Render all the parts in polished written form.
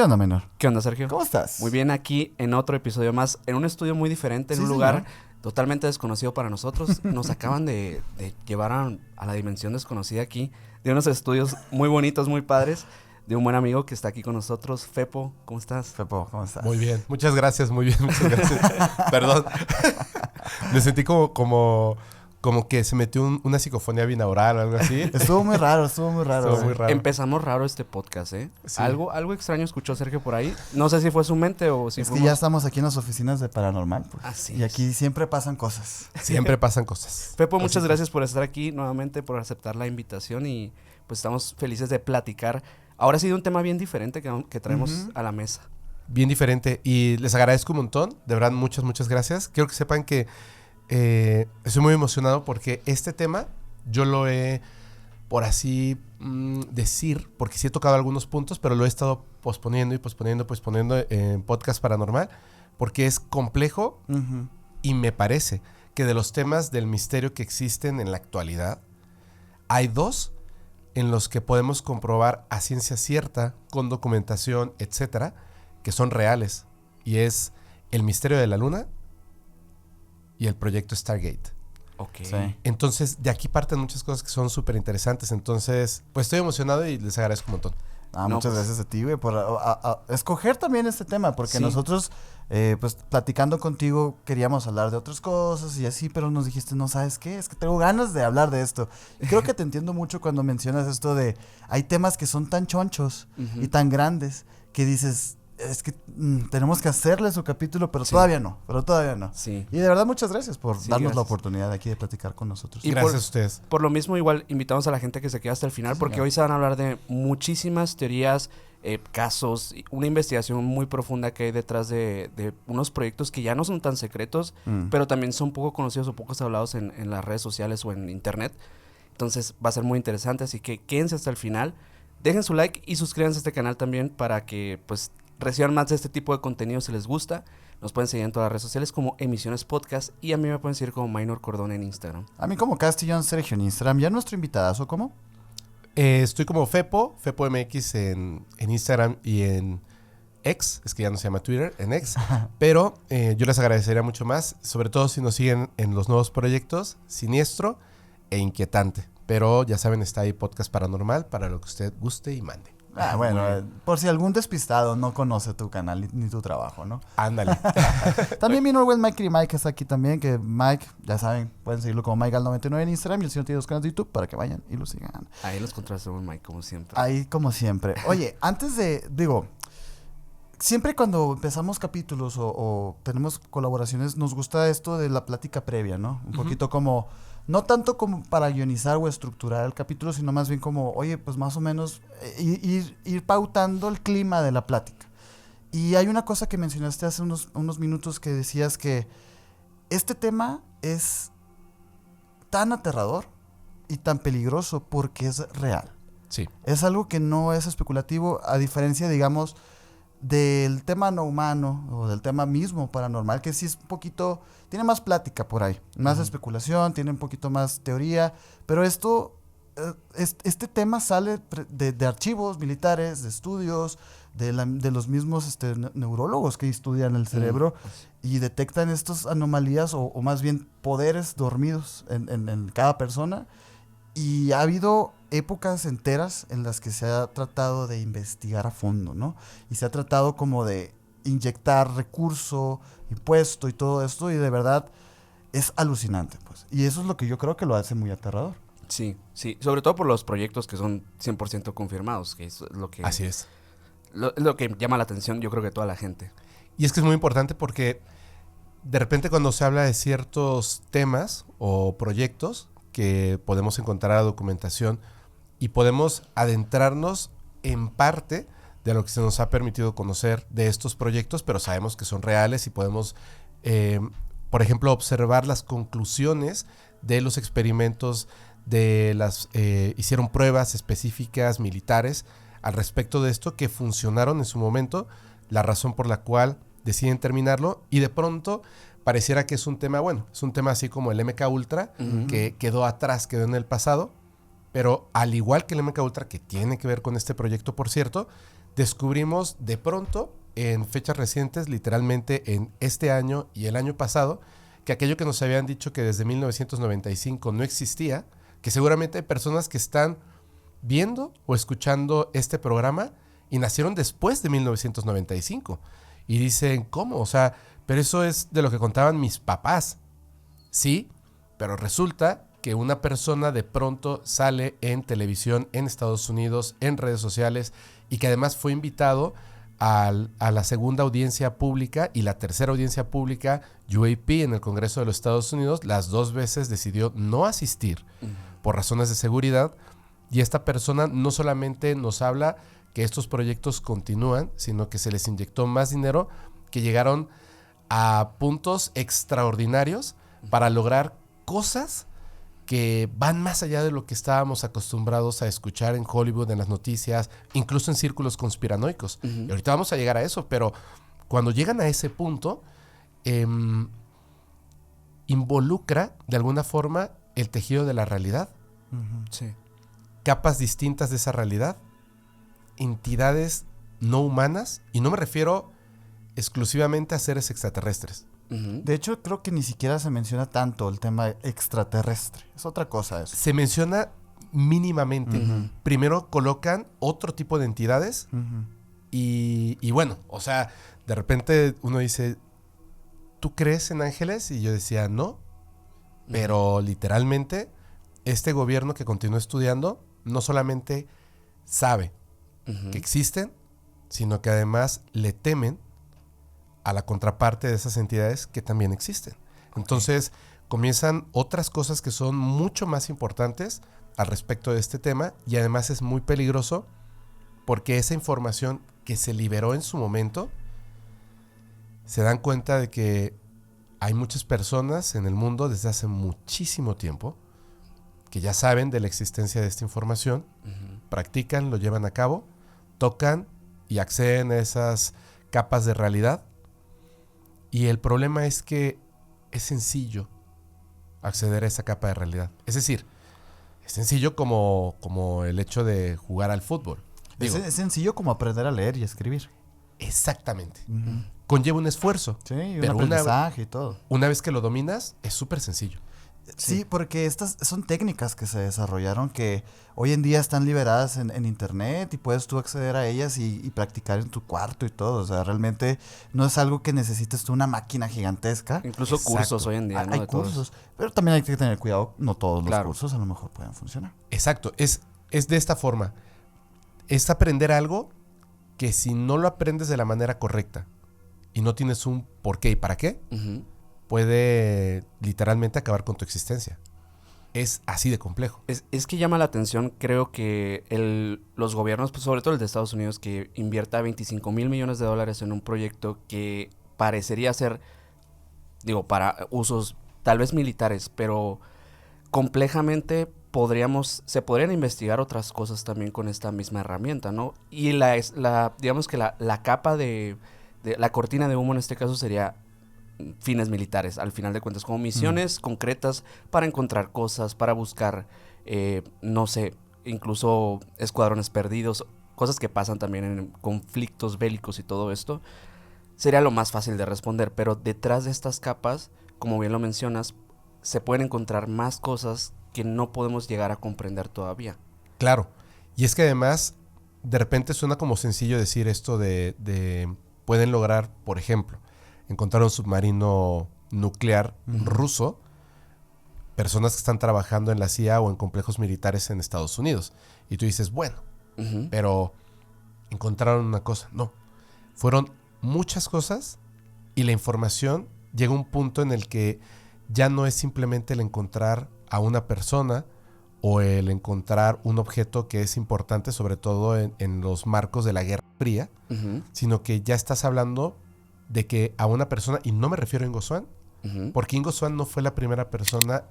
onda, menor? ¿Qué onda, Sergio? ¿Cómo estás? Muy bien, aquí en otro episodio más, en un estudio muy diferente, en Sí, un lugar señor. totalmente desconocido para nosotros. Nos acaban de llevar a la dimensión desconocida aquí, de unos estudios muy bonitos, muy padres, de un buen amigo que está aquí con nosotros. Fepo, ¿cómo estás? Fepo, ¿cómo estás? Muy bien, muchas gracias, muy bien, muchas gracias. Perdón. Me sentí como que se metió una psicofonía binaural o algo así. Estuvo muy raro. Estuvo muy raro. Empezamos raro este podcast, ¿eh? Sí. Algo extraño escuchó Sergio por ahí. No sé si fue su mente o si Es fue... que ya estamos aquí en las oficinas de Paranormal, pues. Así Y es. aquí siempre pasan cosas. Siempre pasan cosas. Fepo, muchas Cositas. gracias por estar aquí nuevamente, por aceptar la invitación y pues estamos felices de platicar. Ahora sí de un tema bien diferente que traemos a la mesa. Bien diferente. Y les agradezco un montón. De verdad, muchas gracias. Quiero que sepan que estoy muy emocionado porque este tema yo lo he, por así decir, porque sí he tocado algunos puntos, pero lo he estado posponiendo en Podcast Paranormal porque es complejo Ujú. y me parece que de los temas del misterio que existen en la actualidad, hay dos en los que podemos comprobar a ciencia cierta, con documentación, etcétera, que son reales. Y es el misterio de la Luna y el proyecto Stargate. Ok. Sí. Entonces, de aquí parten muchas cosas que son súper interesantes. Entonces, pues estoy emocionado y les agradezco un montón. Ah, No, muchas pues- gracias a ti, güey, por escoger también este tema, porque Sí. nosotros, pues, platicando contigo, queríamos hablar de otras cosas y así, pero nos dijiste, no, ¿sabes qué? Es que tengo ganas de hablar de esto. Y creo que te entiendo mucho cuando mencionas esto de, hay temas que son tan chonchos Ujú. y tan grandes que dices, es que tenemos que hacerle su capítulo, pero Sí. todavía no. Sí. Y de verdad, muchas gracias por Sí, darnos la gracias. oportunidad aquí de platicar con nosotros. Y Gracias por- a ustedes. Por lo mismo, igual invitamos a la gente que se quede hasta el final, Sí, porque señor. hoy se van a hablar de muchísimas teorías, casos, y una investigación muy profunda que hay detrás de unos proyectos que ya no son tan secretos, Mm. pero también son poco conocidos o pocos hablados en las redes sociales o en internet. Entonces va a ser muy interesante, así que quédense hasta el final, dejen su like y suscríbanse a este canal también para que pues reciban más de este tipo de contenido si les gusta. Nos pueden seguir en todas las redes sociales como Emisiones Podcast y a mí me pueden seguir como Minor Cordón en Instagram. A mí como Castillón Sergio en Instagram, ¿ya nuestro invitadazo cómo? Estoy como Fepo MX en Instagram y en X, es que ya no se llama Twitter, en X. Pero yo les agradecería mucho más, sobre todo si nos siguen en los nuevos proyectos, Siniestro e Inquietante. Pero ya saben, está ahí Podcast Paranormal para lo que usted guste y mande. Ah, bueno, por si algún despistado no conoce tu canal ni tu trabajo, ¿no? Ándale. También vino el buen Mike y Mike está aquí también, que Mike, ya saben, pueden seguirlo como MikeAl99 en Instagram y el señor tiene 2 canales de YouTube para que vayan y lo sigan. Ahí los contrastamos, Mike, como siempre. Ahí como siempre. Oye, antes de, digo, siempre cuando empezamos capítulos o tenemos colaboraciones, nos gusta esto de la plática previa, ¿no? Un poquito como, no tanto como para guionizar o estructurar el capítulo, sino más bien como, oye, pues más o menos ir pautando el clima de la plática. Y hay una cosa que mencionaste hace unos minutos que decías que este tema es tan aterrador y tan peligroso porque es real. Sí. Es algo que no es especulativo, a diferencia, digamos, del tema no humano o del tema mismo paranormal, que sí es un poquito, tiene más plática por ahí, más especulación, tiene un poquito más teoría, pero esto, este tema sale de archivos militares, de estudios, de los mismos neurólogos que estudian el cerebro y detectan estas anomalías o más bien poderes dormidos en cada persona. Y ha habido épocas enteras en las que se ha tratado de investigar a fondo, ¿no? Y se ha tratado como de inyectar recurso, impuesto y todo esto, y de verdad es alucinante, pues. Y eso es lo que yo creo que lo hace muy aterrador. Sí, sí, sobre todo por los proyectos que son 100% confirmados, que es lo que, Así es. lo que llama la atención, yo creo que toda la gente. Y es que es muy importante porque de repente cuando se habla de ciertos temas o proyectos que podemos encontrar a documentación y podemos adentrarnos en parte de lo que se nos ha permitido conocer de estos proyectos, pero sabemos que son reales y podemos, por ejemplo, observar las conclusiones de los experimentos hicieron pruebas específicas militares al respecto de esto que funcionaron en su momento, la razón por la cual deciden terminarlo y de pronto pareciera que es un tema, bueno, es un tema así como el MK Ultra, que quedó atrás, quedó en el pasado, pero al igual que el MK Ultra, que tiene que ver con este proyecto, por cierto, descubrimos de pronto, en fechas recientes, literalmente en este año y el año pasado, que aquello que nos habían dicho que desde 1995 no existía, que seguramente hay personas que están viendo o escuchando este programa y nacieron después de 1995. Y dicen, ¿cómo? O sea, pero eso es de lo que contaban mis papás. Sí, pero resulta que una persona de pronto sale en televisión en Estados Unidos, en redes sociales, y que además fue invitado a la segunda audiencia pública y la tercera audiencia pública, UAP, en el Congreso de los Estados Unidos. Las 2 veces decidió no asistir por razones de seguridad. Y esta persona no solamente nos habla que estos proyectos continúan, sino que se les inyectó más dinero, que llegaron a puntos extraordinarios para lograr cosas que van más allá de lo que estábamos acostumbrados a escuchar en Hollywood, en las noticias, incluso en círculos conspiranoicos. Y ahorita vamos a llegar a eso, pero cuando llegan a ese punto, involucra de alguna forma el tejido de la realidad. Sí. Capas distintas de esa realidad, entidades no humanas, y no me refiero exclusivamente a seres extraterrestres. De hecho, creo que ni siquiera se menciona tanto el tema extraterrestre. Es otra cosa eso. Se menciona mínimamente. Primero colocan otro tipo de entidades y bueno, o sea, de repente uno dice, ¿tú crees en ángeles? Y yo decía, no. Pero literalmente, este gobierno que continúa estudiando no solamente sabe que existen, sino que además le temen a la contraparte de esas entidades que también existen. Entonces, comienzan otras cosas que son mucho más importantes al respecto de este tema, y además es muy peligroso porque esa información que se liberó en su momento, se dan cuenta de que hay muchas personas en el mundo desde hace muchísimo tiempo que ya saben de la existencia de esta información, practican, lo llevan a cabo, tocan y acceden a esas capas de realidad. Y el problema es que es sencillo acceder a esa capa de realidad. Es decir, es sencillo como el hecho de jugar al fútbol. Digo, Es sencillo como aprender a leer y escribir. exactamente. Conlleva un esfuerzo. Sí, y un pero aprendizaje y todo. una vez que lo dominas, es súper sencillo. Sí, porque estas son técnicas que se desarrollaron que hoy en día están liberadas en internet y puedes tú acceder a ellas y practicar en tu cuarto y todo. O sea, realmente no es algo que necesites tú una máquina gigantesca. Incluso Exacto. cursos hoy en día, ¿no? Hay De todo cursos, eso. pero también hay que tener cuidado. No todos Claro. los cursos a lo mejor pueden funcionar. Exacto. Es de esta forma. Es aprender algo que si no lo aprendes de la manera correcta y no tienes un por qué y para qué, puede literalmente acabar con tu existencia. Es así de complejo. Es que llama la atención, creo que los gobiernos, pues sobre todo el de Estados Unidos, que invierta $25,000 millones en un proyecto que parecería ser, digo, para usos tal vez militares, pero complejamente se podrían investigar otras cosas también con esta misma herramienta, ¿no? Y digamos que la capa de la cortina de humo en este caso sería fines militares, al final de cuentas, como misiones concretas para encontrar cosas, para buscar, no sé, incluso escuadrones perdidos, cosas que pasan también en conflictos bélicos y todo esto, sería lo más fácil de responder, pero detrás de estas capas, como bien lo mencionas, se pueden encontrar más cosas que no podemos llegar a comprender todavía. Claro. Y es que además, de repente suena como sencillo decir esto de pueden lograr, por ejemplo, encontrar un submarino nuclear ruso, personas que están trabajando en la CIA o en complejos militares en Estados Unidos. Y tú dices, bueno, pero encontraron una cosa. No, fueron muchas cosas y la información llega a un punto en el que ya no es simplemente el encontrar a una persona o el encontrar un objeto que es importante, sobre todo en los marcos de la Guerra Fría, sino que ya estás hablando de que a una persona, y no me refiero a Ingo Swann, porque Ingo Swann no fue la primera persona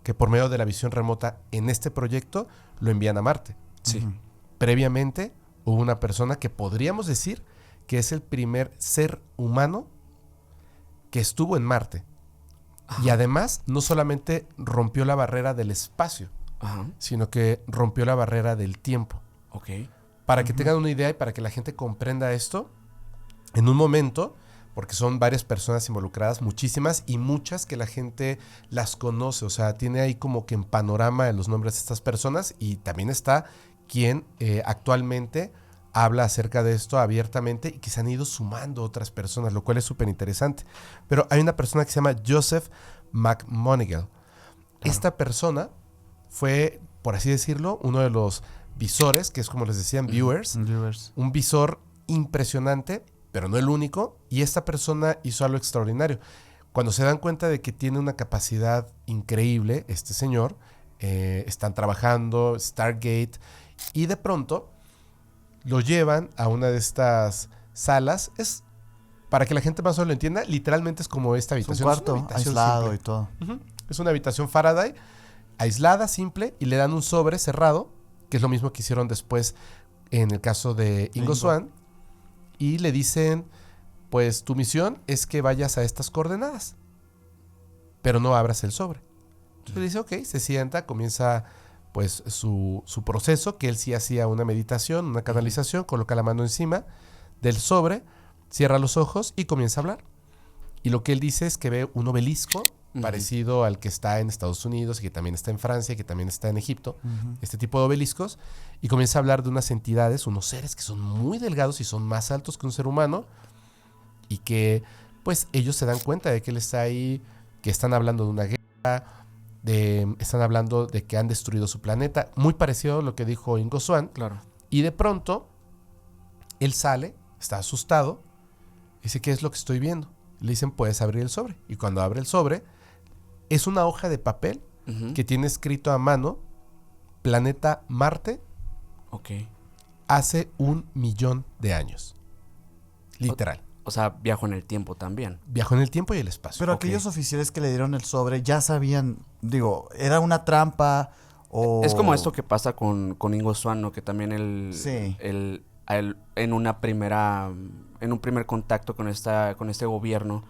que por medio de la visión remota en este proyecto lo envían a Marte. Sí. Previamente hubo una persona que podríamos decir que es el primer ser humano que estuvo en Marte. Y además no solamente rompió la barrera del espacio, sino que rompió la barrera del tiempo. Ok. Para que tengan una idea y para que la gente comprenda esto, en un momento, porque son varias personas involucradas, muchísimas y muchas que la gente las conoce, o sea, tiene ahí como que en panorama los nombres de estas personas y también está quien actualmente habla acerca de esto abiertamente y que se han ido sumando otras personas, lo cual es súper interesante. Pero hay una persona que se llama Joseph McMoneagle. Claro. Esta persona fue, por así decirlo, uno de los visores, que es como les decían, viewers. Un visor impresionante, pero no el único. Y esta persona hizo algo extraordinario. Cuando se dan cuenta de que tiene una capacidad increíble, este señor, están trabajando, Stargate, y de pronto lo llevan a una de estas salas. Es, para que la gente más o menos lo entienda, literalmente es como esta habitación. Es un cuarto aislado simple. Y todo. Es una habitación Faraday, aislada, simple, y le dan un sobre cerrado, que es lo mismo que hicieron después en el caso de Ingo Swann, y le dicen, pues tu misión es que vayas a estas coordenadas, pero no abras el sobre. Entonces le dice, ok, se sienta, comienza pues su proceso, que él sí hacía una meditación, una canalización, coloca la mano encima del sobre, cierra los ojos y comienza a hablar. Y lo que él dice es que ve un obelisco parecido al que está en Estados Unidos, y que también está en Francia, y que también está en Egipto, este tipo de obeliscos, y comienza a hablar de unas entidades, unos seres que son muy delgados y son más altos que un ser humano, y que pues ellos se dan cuenta de que él está ahí, que están hablando de una guerra, están hablando de que han destruido su planeta, muy parecido a lo que dijo Ingo Swann. Claro. Y de pronto él sale, está asustado, dice, ¿qué es lo que estoy viendo? Le dicen, puedes abrir el sobre. Y cuando abre el sobre, es una hoja de papel que tiene escrito a mano planeta Marte hace 1,000,000 de años. Literal. O sea, viajó en el tiempo también. Viajó en el tiempo y el espacio. Pero aquellos oficiales que le dieron el sobre ya sabían, digo, ¿era una trampa o...? Es como esto que pasa con Ingo Swann, ¿no? Que también en un primer contacto con este gobierno,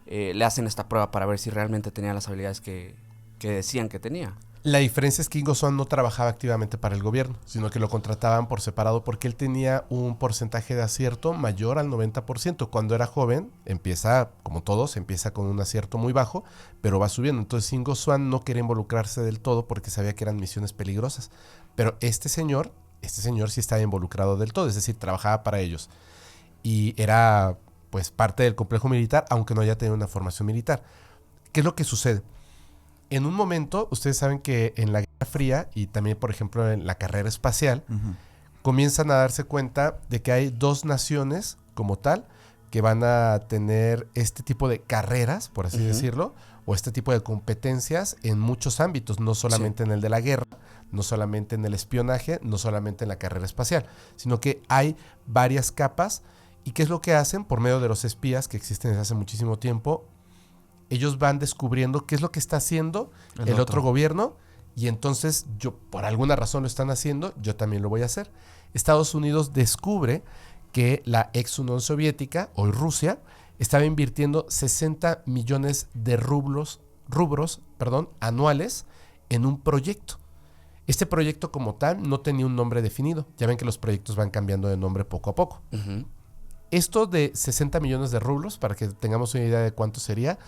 le hacen esta prueba para ver si realmente tenía las habilidades que decían que tenía. La diferencia es que Ingo Swann no trabajaba activamente para el gobierno, sino que lo contrataban por separado porque él tenía un porcentaje de acierto mayor al 90%. Cuando era joven, empieza, como todos, empieza con un acierto muy bajo, pero va subiendo. Entonces Ingo Swann no quería involucrarse del todo porque sabía que eran misiones peligrosas. Pero este señor sí estaba involucrado del todo, es decir, trabajaba para ellos. Y era pues parte del complejo militar, aunque no haya tenido una formación militar. ¿Qué es lo que sucede? En un momento, ustedes saben que en la Guerra Fría y también, por ejemplo, en la carrera espacial, comienzan a darse cuenta de que hay dos naciones como tal que van a tener este tipo de carreras, por así decirlo, o este tipo de competencias en muchos ámbitos, no solamente en el de la guerra, no solamente en el espionaje, no solamente en la carrera espacial, sino que hay varias capas. ¿Y qué es lo que hacen? Por medio de los espías que existen desde hace muchísimo tiempo, ellos van descubriendo qué es lo que está haciendo el otro gobierno, y entonces por alguna razón lo están haciendo, yo también lo voy a hacer. Estados Unidos descubre que la ex Unión Soviética, hoy Rusia, estaba invirtiendo 60 millones de rubros anuales en un proyecto. Este proyecto como tal no tenía un nombre definido. Ya ven que los proyectos van cambiando de nombre poco a poco. Esto de 60 millones de rublos, para que tengamos una idea de cuánto serían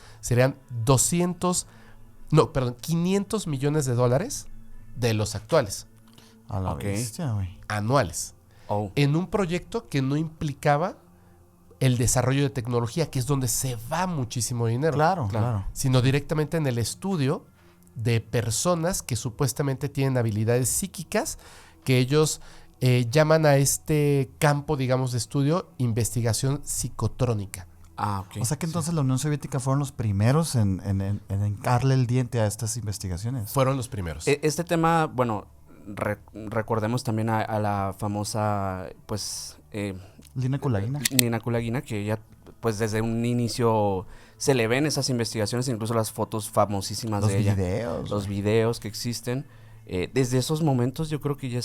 500 millones de dólares de los actuales. A la bestia, güey. Anuales. En un proyecto que no implicaba el desarrollo de tecnología, que es donde se va muchísimo dinero. Claro. Sino directamente en el estudio de personas que supuestamente tienen habilidades psíquicas, que ellos llaman a este campo, digamos, de estudio, investigación psicotrónica. O sea que entonces la Unión Soviética fueron los primeros en hincarle el diente a estas investigaciones. Fueron los primeros. Este tema, bueno, recordemos también a la famosa, pues... Nina Kulagina, que ella, pues desde un inicio se le ven esas investigaciones, incluso las fotos famosísimas de ella. Los videos que existen. Desde esos momentos yo creo que ya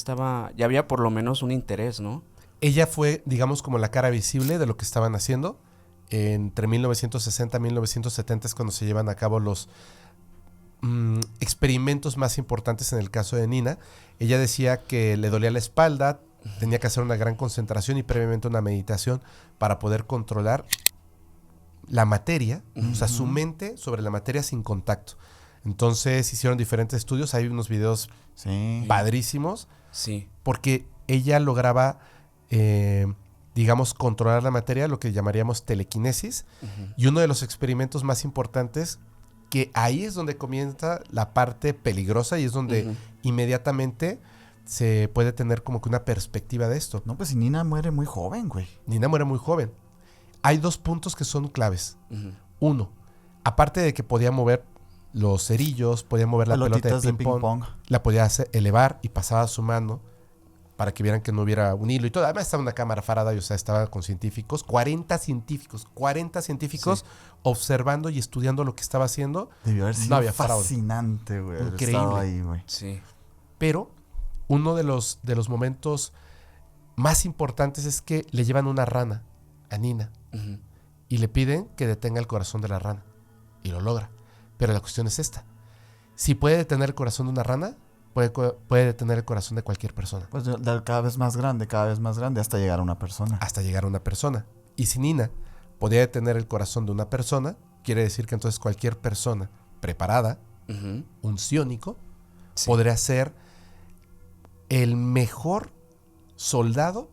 había por lo menos un interés, ¿no? Ella fue, digamos, como la cara visible de lo que estaban haciendo. Entre 1960 y 1970 es cuando se llevan a cabo los experimentos más importantes en el caso de Nina. Ella decía que le dolía la espalda, Tenía que hacer una gran concentración y previamente una meditación para poder controlar la materia, o sea, su mente sobre la materia sin contacto. Entonces hicieron diferentes estudios, hay unos videos padrísimos, Sí. porque ella lograba, digamos, controlar la materia, lo que llamaríamos telequinesis, y uno de los experimentos más importantes, que ahí es donde comienza la parte peligrosa y es donde inmediatamente se puede tener como que una perspectiva de esto. No, pues si Nina muere muy joven, güey. Nina muere muy joven. Hay 2 puntos que son claves. Uno, aparte de que podía mover los cerillos, podía mover la pelota Pelotitas de ping-pong, la podía elevar y pasaba a su mano para que vieran que no hubiera un hilo y todo. Además estaba una cámara Faraday, o sea, estaba con científicos, 40 científicos observando y estudiando lo que estaba haciendo. Debió haber sido había fraude. fascinante, güey. haber Increíble. estado ahí, güey. Sí. Pero uno de los momentos más importantes es que le llevan una rana a Nina y le piden que detenga el corazón de la rana. Y lo logra. Pero la cuestión es esta. Si puede detener el corazón de una rana, puede detener el corazón de cualquier persona. Pues cada vez más grande, hasta llegar a una persona. Hasta llegar a una persona. Y si Nina podía detener el corazón de una persona, quiere decir que entonces cualquier persona preparada, un psiónico, podría ser el mejor soldado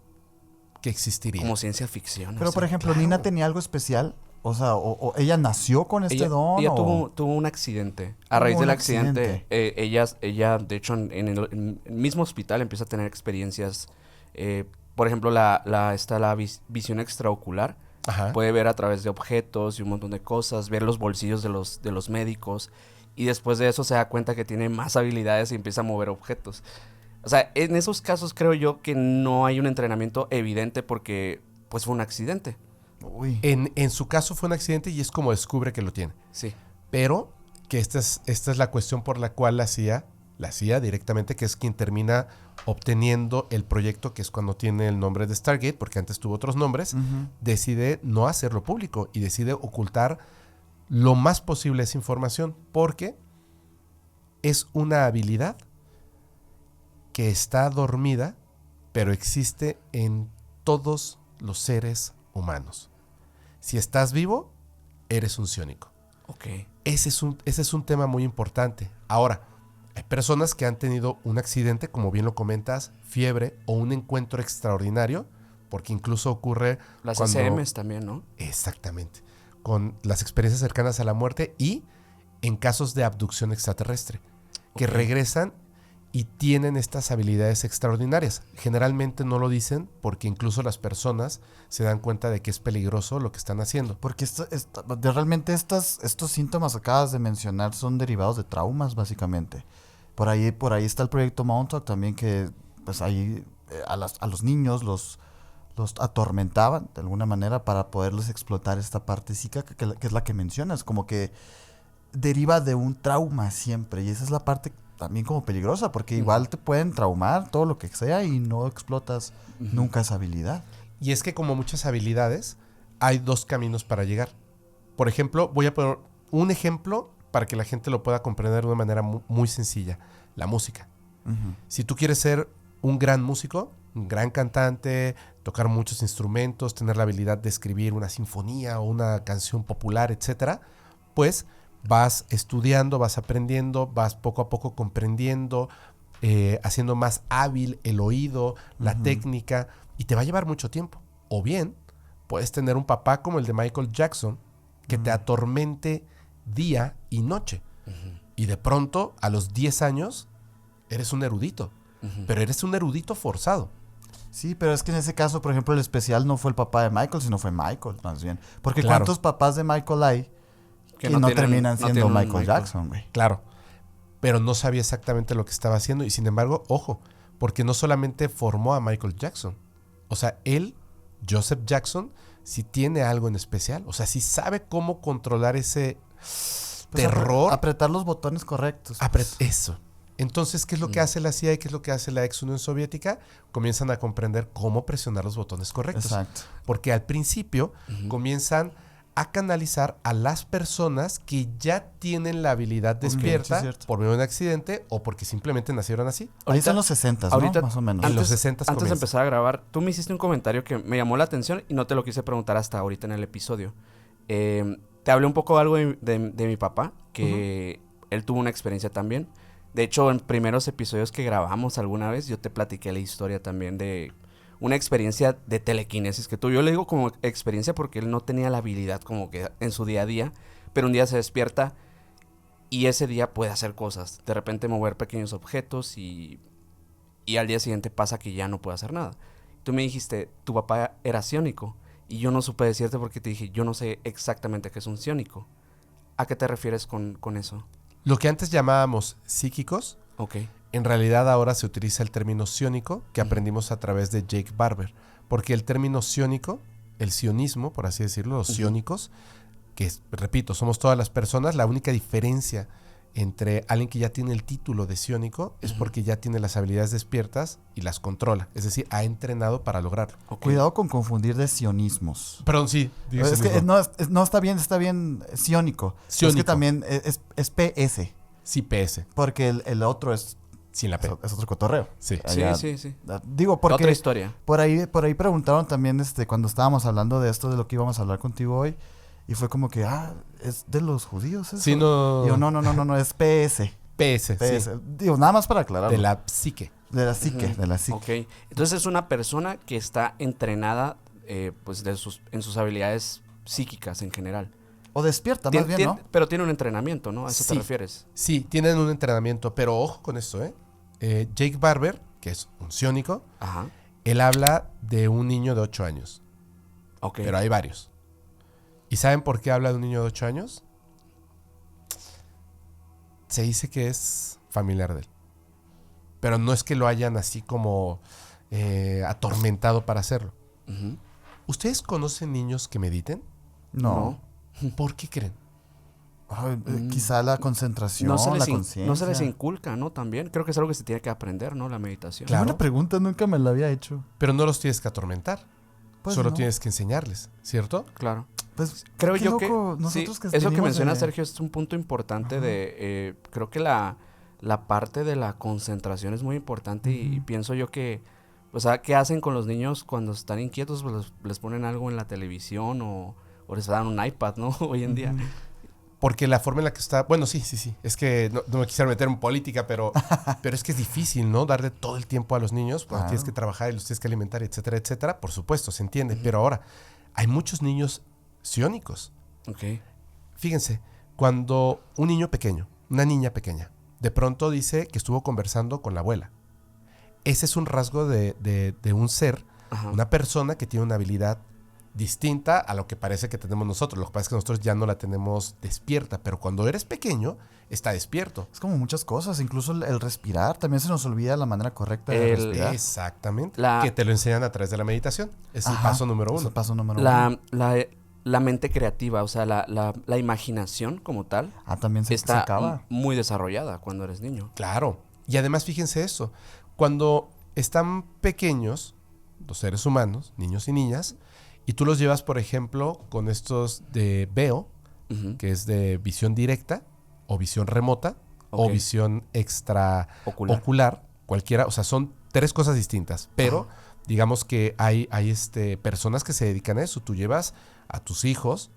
que existiría. Como ciencia ficción. Pero, así. por ejemplo, claro. ¿Nina tenía algo especial? O sea, o ella nació con este don. Ella o... tuvo un accidente. A raíz del un accidente, ella, de hecho, en el mismo hospital empieza a tener experiencias. Por ejemplo, está la visión extraocular. Ajá. Puede ver a través de objetos y un montón de cosas, ver los bolsillos de los médicos. Y después de eso se da cuenta que tiene más habilidades y empieza a mover objetos. O sea, en esos casos creo yo que no hay un entrenamiento evidente porque pues fue un accidente. Uy. En su caso fue un accidente y es como descubre que lo tiene. Sí. Pero que esta es la cuestión por la cual la CIA directamente, que es quien termina obteniendo el proyecto, que es cuando tiene el nombre de Stargate, porque antes tuvo otros nombres, decide no hacerlo público y decide ocultar lo más posible esa información, porque es una habilidad que está dormida, pero existe en todos los seres humanos. Si estás vivo, eres un psiónico. Ok. Ese es un tema muy importante. Ahora, hay personas que han tenido un accidente, como bien lo comentas, fiebre o un encuentro extraordinario, porque incluso ocurre Las cuando... SMs también, ¿no? Exactamente. Con las experiencias cercanas a la muerte y en casos de abducción extraterrestre, que regresan y tienen estas habilidades extraordinarias. Generalmente no lo dicen porque incluso las personas se dan cuenta de que es peligroso lo que están haciendo. Porque realmente estos síntomas que acabas de mencionar son derivados de traumas, básicamente. Por ahí está el proyecto Montauk también, que pues ahí a los niños los atormentaban de alguna manera para poderles explotar esta parte psíquica que es la que mencionas, como que deriva de un trauma siempre. Y esa es la parte también como peligrosa, porque igual te pueden traumar todo lo que sea y no explotas nunca esa habilidad. Y es que como muchas habilidades, hay 2 caminos para llegar. Por ejemplo, voy a poner un ejemplo para que la gente lo pueda comprender de una manera muy sencilla. La música. Si tú quieres ser un gran músico, un gran cantante, tocar muchos instrumentos, tener la habilidad de escribir una sinfonía o una canción popular, etcétera, pues vas estudiando, vas aprendiendo, vas poco a poco comprendiendo, haciendo más hábil el oído, la técnica, y te va a llevar mucho tiempo. O bien, puedes tener un papá como el de Michael Jackson, que te atormente día y noche. Y de pronto, a los 10 años, eres un erudito. Pero eres un erudito forzado. Sí, pero es que en ese caso, por ejemplo, el especial no fue el papá de Michael, sino fue Michael, más bien. Porque Claro. ¿cuántos papás de Michael hay que no terminan siendo Michael Jackson, güey? Claro. Pero no sabía exactamente lo que estaba haciendo. Y sin embargo, ojo, porque no solamente formó a Michael Jackson. O sea, él, Joseph Jackson, sí tiene algo en especial. O sea, sí sabe cómo controlar ese terror. Apretar los botones correctos. Eso. Entonces, ¿qué es lo que hace la CIA y qué es lo que hace la ex Unión Soviética? Comienzan a comprender cómo presionar los botones correctos. Exacto. Porque al principio comienzan a canalizar a las personas que ya tienen la habilidad despierta sí, cierto. por medio de un accidente o porque simplemente nacieron así. Ahí son los 60, ¿no? ahorita- Más o menos. En los 60 Antes de comienza. empezar a grabar, tú me hiciste un comentario que me llamó la atención y no te lo quise preguntar hasta ahorita en el episodio. Te hablé un poco algo de mi papá, que él tuvo una experiencia también. De hecho, en primeros episodios que grabamos alguna vez, yo te platiqué la historia también de una experiencia de telequinesis que tuvo. Yo le digo como experiencia porque él no tenía la habilidad como que en su día a día, pero un día se despierta y ese día puede hacer cosas. De repente mover pequeños objetos y al día siguiente pasa que ya no puede hacer nada. Tú me dijiste, tu papá era psiónico y yo no supe decirte porque te dije, yo no sé exactamente qué es un psiónico. ¿A qué te refieres con eso? Lo que antes llamábamos psíquicos, Ok. en realidad ahora se utiliza el término psiónico que aprendimos a través de Jake Barber. Porque el término psiónico, el sionismo, por así decirlo, los psiónicos, que repito, somos todas las personas, la única diferencia entre alguien que ya tiene el título de psiónico es porque ya tiene las habilidades despiertas y las controla. Es decir, ha entrenado para lograrlo. Ok. Cuidado con confundir de sionismos. Perdón, sí. Es que no está bien sionio. Es Siónico. que también es PS, Sí, PS, porque el otro es sin la P. es otro cotorreo. Sí. Sí, Allá- sí. Digo, Otra porque historia. por ahí preguntaron también cuando estábamos hablando de esto, de lo que íbamos a hablar contigo hoy, y fue como que, es de los judíos eso. Sí, no. Digo, no, es PS. PS, PS. sí. Digo, nada más para aclarar. De la psique. De la psique, Ujú. de la psique. Ok. Entonces es una persona que está entrenada pues en sus habilidades psíquicas en general. O despierta, más bien, ¿no? Pero tiene un entrenamiento, ¿no? ¿A eso te Sí. refieres? Sí, tienen un entrenamiento, pero ojo con esto, ¿eh? Jake Barber, que es un psiónico, Ajá. él habla de un niño de 8 años, Ok. pero hay varios. ¿Y saben por qué habla de un niño de 8 años? Se dice que es familiar de él. Pero no es que lo hayan así como atormentado para hacerlo. Ujú. ¿Ustedes conocen niños que mediten? No. ¿Por qué creen? Ay, quizá la concentración, No se la les conciencia. no se les inculca, ¿no? También. Creo que es algo que se tiene que aprender, ¿no? La meditación. Qué Claro. buena pregunta, nunca me la había hecho. Pero no los tienes que atormentar. Pues Solo no. tienes que enseñarles, ¿cierto? Claro. Pues Creo qué yo que, loco, sí, nosotros que eso que venimos menciona de- Sergio es un punto importante Ajá. de, creo que la parte de la concentración es muy importante y Ujú. pienso yo que, o sea, ¿qué hacen con los niños cuando están inquietos? Pues les ponen algo en la televisión o les dan un iPad, ¿no? Hoy en día. Ujú. Porque la forma en la que está... Bueno, sí. Es que no me quisiera meter en política, pero es que es difícil, ¿no? Darle todo el tiempo a los niños cuando Claro. tienes que trabajar y los tienes que alimentar, etcétera, etcétera. Por supuesto, se entiende. Ujú. Pero ahora, hay muchos niños psiónicos. Ok. Fíjense, cuando un niño pequeño, una niña pequeña, de pronto dice que estuvo conversando con la abuela. Ese es un rasgo de un ser, Ajá. una persona que tiene una habilidad distinta a lo que parece que tenemos nosotros. Lo que pasa es que nosotros ya no la tenemos despierta, pero cuando eres pequeño, está despierto. Es como muchas cosas, incluso el respirar. También se nos olvida la manera correcta de El- respirar. Exactamente. La- Que te lo enseñan a través de la meditación. Es el Ajá, paso número es el uno. paso número uno. La mente creativa, o sea, la imaginación como tal, También se está acaba. muy desarrollada cuando eres niño. Claro. Y además, fíjense eso. Cuando están pequeños, los seres humanos, niños y niñas, y tú los llevas, por ejemplo, con estos de VEO, Ujú. que es de visión directa o visión remota o Ok. visión extraocular, Ocular. cualquiera, o sea, son 3 cosas distintas, pero digamos que hay personas que se dedican a eso. Tú llevas a tus hijos,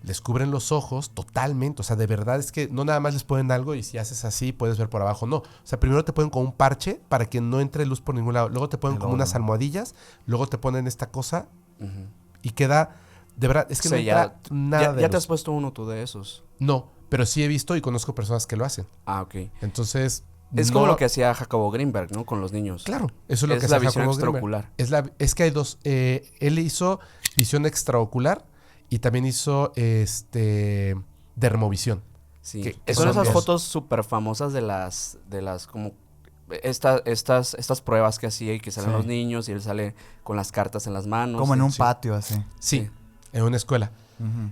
les cubren los ojos totalmente, o sea, de verdad es que no nada más les ponen algo y si haces así puedes ver por abajo, no. O sea, primero te ponen con un parche para que no entre luz por ningún lado, luego te ponen Y como luego unas no. almohadillas, luego te ponen esta cosa Ujú. y queda, de verdad, es que no Sí, entra nada ya de te has luz. puesto uno tú de esos. No, pero sí he visto y conozco personas que lo hacen. Ah, ok. Entonces, Es no- como lo que hacía Jacobo Greenberg, ¿no? Con los niños. Claro, eso es lo que la hace visión Jacobo Grimberg. extraocular. Es que hay dos. Él hizo visión extraocular y también hizo dermovisión. Sí. que Son son esas dos. fotos súper famosas de las como estas pruebas que hacía y que salen Sí. los niños y él sale con las cartas en las manos. Como en un sí. patio, así. Sí, Sí. en una escuela. Ujú.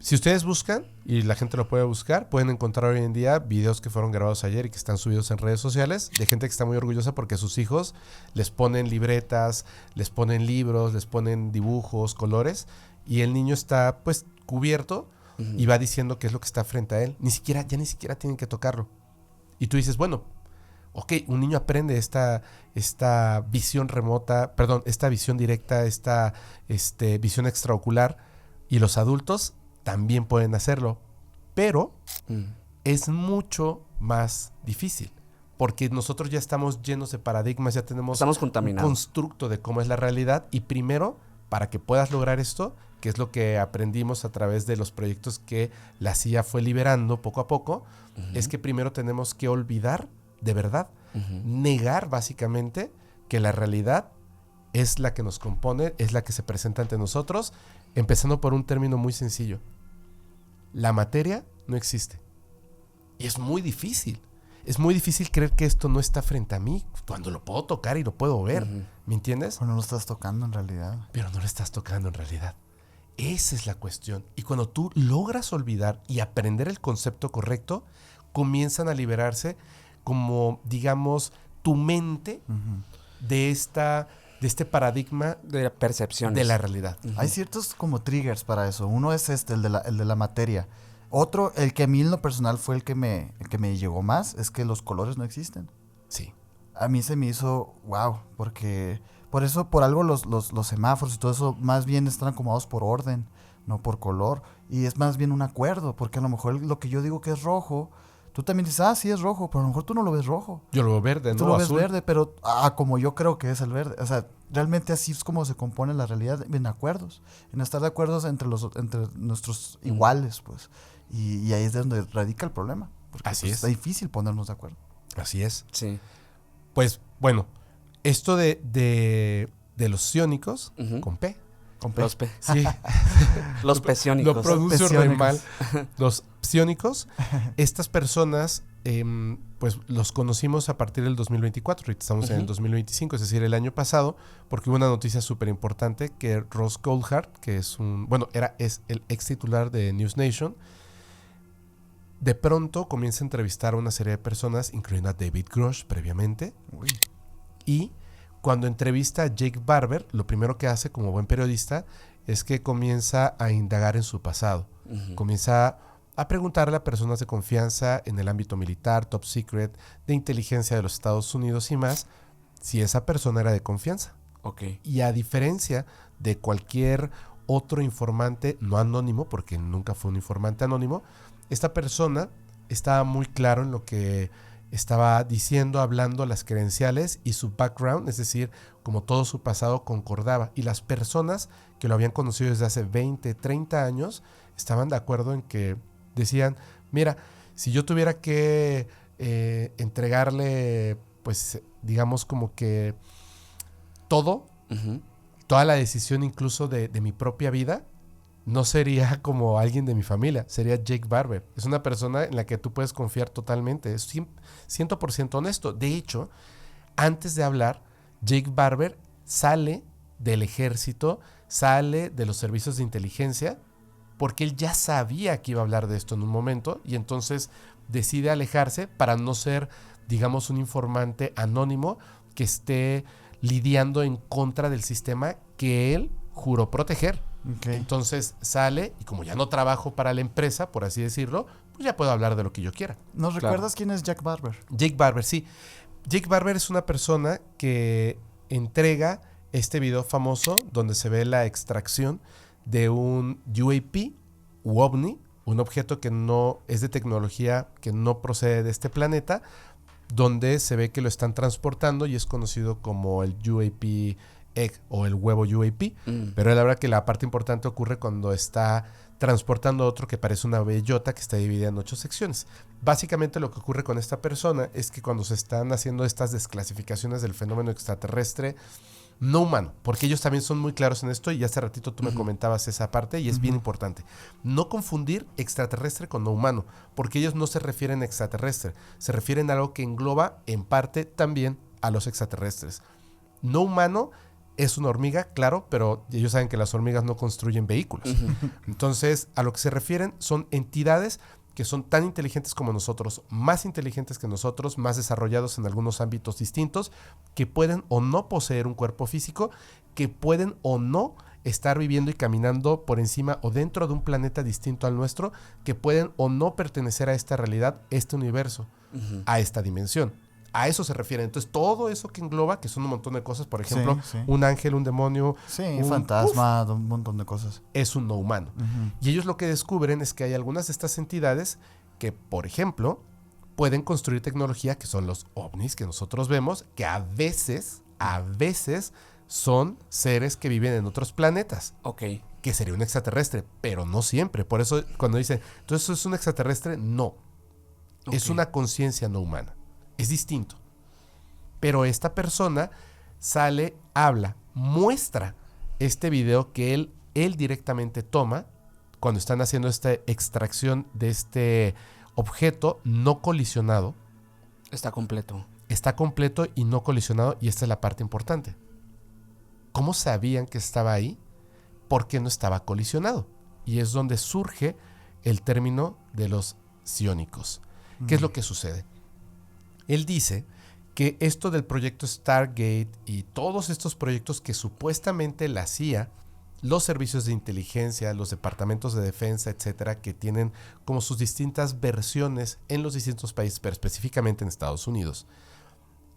Si ustedes buscan, y la gente lo puede buscar, pueden encontrar hoy en día videos que fueron grabados ayer y que están subidos en redes sociales de gente que está muy orgullosa porque a sus hijos les ponen libretas, les ponen libros, les ponen dibujos, colores, y el niño está pues cubierto y va diciendo qué es lo que está frente a él. Ni siquiera tienen que tocarlo. Y tú dices, bueno, ok, un niño aprende esta visión remota, perdón, esta visión directa, esta visión extraocular, y los adultos también pueden hacerlo, pero es mucho más difícil, porque nosotros ya estamos llenos de paradigmas, ya tenemos Estamos un contaminados. constructo de cómo es la realidad, y primero, para que puedas lograr esto, que es lo que aprendimos a través de los proyectos que la CIA fue liberando poco a poco, es que primero tenemos que olvidar, de verdad, negar básicamente que la realidad es la que nos compone, es la que se presenta ante nosotros, empezando por un término muy sencillo. La materia no existe. Y es muy difícil. Es muy difícil creer que esto no está frente a mí cuando lo puedo tocar y lo puedo ver. ¿Me entiendes? Pero no lo estás tocando en realidad. Pero no lo estás tocando en realidad. Esa es la cuestión. Y cuando tú logras olvidar y aprender el concepto correcto, comienzan a liberarse como, digamos, tu mente de este paradigma De percepciones. de la realidad. Hay ciertos como triggers para eso. Uno es el de la materia. Otro, el que a mí en lo personal fue el que me llegó más, es que los colores no existen. Sí. A mí se me hizo wow, porque por algo los semáforos y todo eso más bien están acomodados por orden, no por color. Y es más bien un acuerdo, porque a lo mejor lo que yo digo que es rojo, tú también dices, sí es rojo, pero a lo mejor tú no lo ves rojo. Yo lo veo verde, Tú no lo ves azul. verde, pero como yo creo que es el verde. O sea, realmente así es como se compone la realidad, en acuerdos, en estar de acuerdo entre nuestros iguales, pues. Y ahí es donde radica el problema. Porque Así pues, es. está difícil ponernos de acuerdo. Así es. Sí. Pues bueno, esto de los psiónicos, con P. Con P. Sí, Los pesiónicos. lo pronuncio re Psiónicos. mal. Los psiónicos, estas personas, pues los conocimos a partir del 2024. Ahorita estamos en el 2025, es decir, el año pasado, porque hubo una noticia súper importante que Ross Coulthart, que es es el ex titular de News Nation, de pronto comienza a entrevistar a una serie de personas, incluyendo a David Grush previamente. Uy. Y cuando entrevista a Jake Barber, lo primero que hace como buen periodista es que comienza a indagar en su pasado. Comienza a preguntarle a personas de confianza en el ámbito militar, top secret, de inteligencia de los Estados Unidos y más, si esa persona era de confianza. Ok. Y a diferencia de cualquier otro informante no anónimo, porque nunca fue un informante anónimo, esta persona estaba muy claro en lo que estaba diciendo, hablando, las credenciales y su background, es decir, como todo su pasado concordaba. Y las personas que lo habían conocido desde hace 20, 30 años estaban de acuerdo en que decían, mira, si yo tuviera que entregarle, pues, digamos como que todo, toda la decisión incluso de mi propia vida, no sería como alguien de mi familia, sería Jake Barber. Es una persona en la que tú puedes confiar totalmente, es 100% honesto. De hecho, antes de hablar, Jake Barber sale del ejército, sale de los servicios de inteligencia, porque él ya sabía que iba a hablar de esto en un momento, y entonces decide alejarse para no ser, digamos, un informante anónimo que esté lidiando en contra del sistema que él juró proteger. Okay. Entonces sale y como ya no trabajo para la empresa, por así decirlo, pues ya puedo hablar de lo que yo quiera. ¿Nos recuerdas quién es Jack Barber? Jake Barber, sí. Jake Barber es una persona que entrega este video famoso donde se ve la extracción de un UAP u OVNI, un objeto que no es de tecnología, que no procede de este planeta, donde se ve que lo están transportando y es conocido como el UAP Egg o el huevo UAP, pero la verdad que la parte importante ocurre cuando está transportando otro que parece una bellota que está dividida en 8 secciones. Básicamente lo que ocurre con esta persona es que cuando se están haciendo estas desclasificaciones del fenómeno extraterrestre no humano, porque ellos también son muy claros en esto y hace ratito tú me comentabas esa parte y es bien importante. No confundir extraterrestre con no humano, porque ellos no se refieren a extraterrestre, se refieren a algo que engloba en parte también a los extraterrestres. No humano Es una hormiga, claro, pero ellos saben que las hormigas no construyen vehículos. Entonces, a lo que se refieren son entidades que son tan inteligentes como nosotros, más inteligentes que nosotros, más desarrollados en algunos ámbitos distintos, que pueden o no poseer un cuerpo físico, que pueden o no estar viviendo y caminando por encima o dentro de un planeta distinto al nuestro, que pueden o no pertenecer a esta realidad, este universo, a esta dimensión. A eso se refiere. Entonces, todo eso que engloba, que son un montón de cosas, por ejemplo, Sí. un ángel, un demonio, Sí, un fantasma, un montón de cosas. es un no humano. Y ellos lo que descubren es que hay algunas de estas entidades que, por ejemplo, pueden construir tecnología, que son los ovnis que nosotros vemos, que a veces son seres que viven en otros planetas. Ok. Que sería un extraterrestre, pero no siempre. Por eso cuando dicen, ¿entonces eso es un extraterrestre? No. Es una conciencia no humana. Es distinto. Pero esta persona sale, habla, muestra este video que él directamente toma cuando están haciendo esta extracción de este objeto no colisionado. Está completo. Está completo y no colisionado, y esta es la parte importante. ¿Cómo sabían que estaba ahí? Porque no estaba colisionado. Y es donde surge el término de los psiónicos. ¿Qué es lo que sucede? Él dice que esto del proyecto Stargate y todos estos proyectos que supuestamente la CIA, los servicios de inteligencia, los departamentos de defensa, etcétera, que tienen como sus distintas versiones en los distintos países, pero específicamente en Estados Unidos,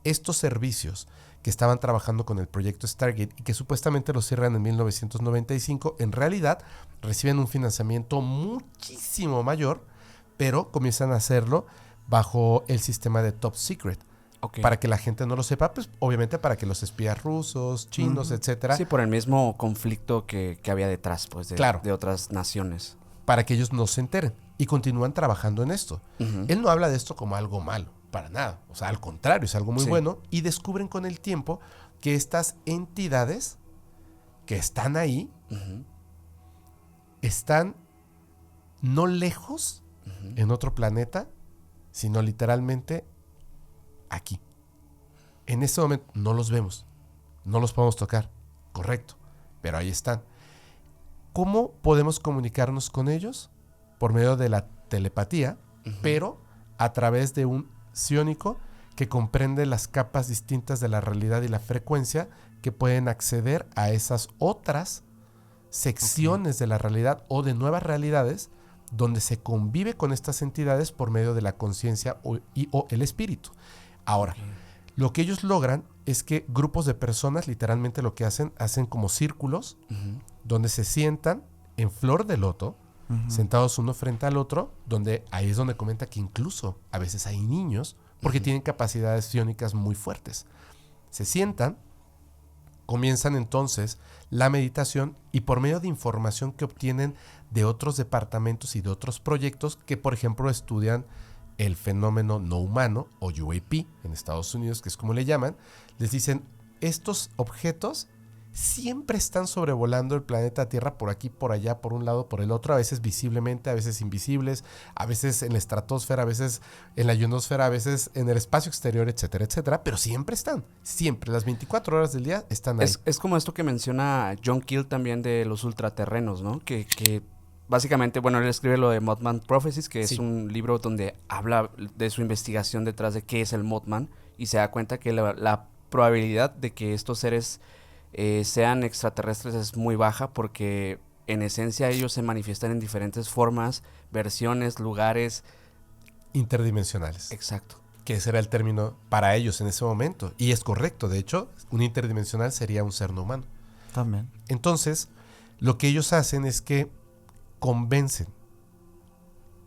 estos servicios que estaban trabajando con el proyecto Stargate y que supuestamente lo cierran en 1995, en realidad reciben un financiamiento muchísimo mayor, pero comienzan a hacerlo bajo el sistema de Top Secret. Okay. Para que la gente no lo sepa, pues obviamente para que los espías rusos, chinos, etcétera. Sí, por el mismo conflicto que había detrás, pues, de otras naciones. Para que ellos no se enteren y continúan trabajando en esto. Él no habla de esto como algo malo, para nada. O sea, al contrario, es algo muy bueno. Y descubren con el tiempo que estas entidades que están ahí están no lejos en otro planeta, sino literalmente aquí. En este momento no los vemos, no los podemos tocar, correcto, pero ahí están. ¿Cómo podemos comunicarnos con ellos? Por medio de la telepatía, pero a través de un psiónico que comprende las capas distintas de la realidad y la frecuencia que pueden acceder a esas otras secciones de la realidad o de nuevas realidades donde se convive con estas entidades por medio de la conciencia o el espíritu. Ahora, lo que ellos logran es que grupos de personas, literalmente lo que hacen como círculos, donde se sientan en flor de loto, sentados uno frente al otro, donde ahí es donde comenta que incluso a veces hay niños, porque tienen capacidades psiónicas muy fuertes. Se sientan, comienzan entonces la meditación y por medio de información que obtienen de otros departamentos y de otros proyectos que, por ejemplo, estudian el fenómeno no humano o UAP en Estados Unidos, que es como le llaman, les dicen, estos objetos siempre están sobrevolando el planeta Tierra por aquí, por allá, por un lado, por el otro, a veces visiblemente, a veces invisibles, a veces en la estratosfera, a veces en la ionosfera, a veces en el espacio exterior, etcétera, etcétera, pero siempre están, siempre, las 24 horas del día están ahí. Es como esto que menciona John Keel también de los ultraterrenos, ¿no? Que básicamente, bueno, él escribe lo de Mothman Prophecies, que es un libro donde habla de su investigación detrás de qué es el Mothman y se da cuenta que la probabilidad de que estos seres sean extraterrestres es muy baja porque en esencia ellos se manifiestan en diferentes formas, versiones, lugares. Interdimensionales. Exacto. Que ese era el término para ellos en ese momento. Y es correcto, de hecho, un interdimensional sería un ser no humano. También. Entonces, lo que ellos hacen es que convencen,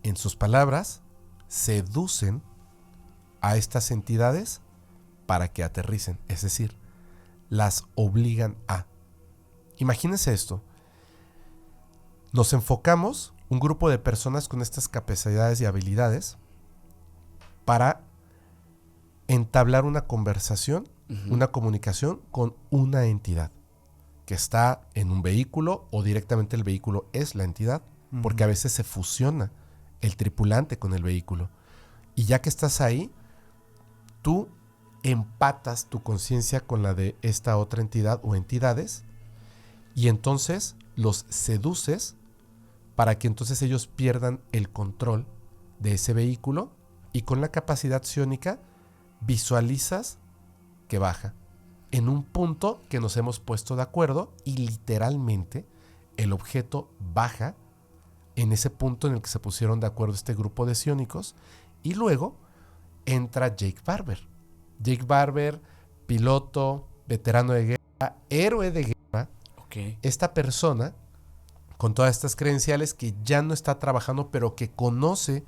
en sus palabras, seducen a estas entidades para que aterricen, es decir, las obligan a. Imagínense esto. Nos enfocamos, un grupo de personas con estas capacidades y habilidades, para entablar una conversación, una comunicación con una entidad que está en un vehículo o directamente el vehículo es la entidad, porque a veces se fusiona el tripulante con el vehículo. Y ya que estás ahí, tú empatas tu conciencia con la de esta otra entidad o entidades y entonces los seduces para que entonces ellos pierdan el control de ese vehículo y con la capacidad psiónica visualizas que baja en un punto que nos hemos puesto de acuerdo y literalmente el objeto baja en ese punto en el que se pusieron de acuerdo este grupo de psiónicos y luego entra Jake Barber. Jake Barber, piloto, veterano de guerra, héroe de guerra. Ok. Esta persona con todas estas credenciales que ya no está trabajando pero que conoce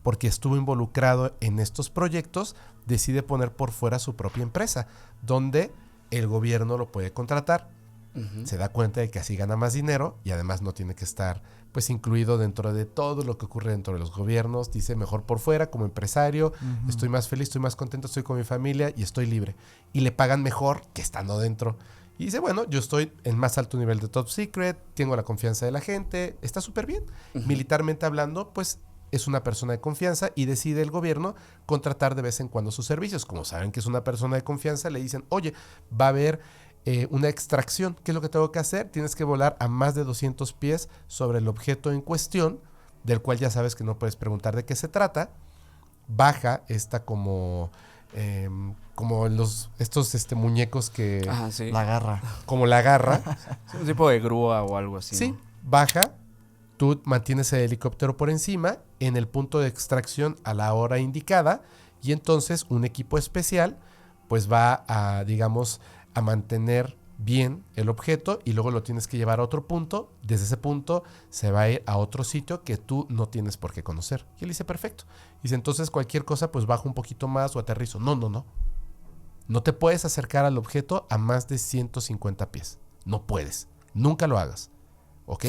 porque estuvo involucrado en estos proyectos, decide poner por fuera su propia empresa, donde el gobierno lo puede contratar. Ujú. Se da cuenta de que así gana más dinero y además no tiene que estar pues incluido dentro de todo lo que ocurre dentro de los gobiernos. Dice mejor por fuera como empresario, estoy más feliz, estoy más contento, estoy con mi familia y estoy libre. Y le pagan mejor que estando dentro. Y dice, bueno, yo estoy en más alto nivel de top secret, tengo la confianza de la gente, está súper bien. Militarmente hablando, pues es una persona de confianza y decide el gobierno contratar de vez en cuando sus servicios. Como saben que es una persona de confianza, le dicen, oye, va a haber una extracción. ¿Qué es lo que tengo que hacer? Tienes que volar a más de 200 pies sobre el objeto en cuestión, del cual ya sabes que no puedes preguntar de qué se trata. Baja esta como estos muñecos que... Ajá, sí. La garra. Como la garra. Sí, un tipo de grúa o algo así. Sí, ¿no? baja, tú mantienes el helicóptero por encima, en el punto de extracción a la hora indicada, y entonces un equipo especial pues va a, digamos, a mantener bien el objeto y luego lo tienes que llevar a otro punto. Desde ese punto se va a ir a otro sitio que tú no tienes por qué conocer. Y él dice, perfecto. Dice, entonces cualquier cosa pues bajo un poquito más o aterrizo. No. No te puedes acercar al objeto a más de 150 pies. No puedes. Nunca lo hagas. ¿Ok?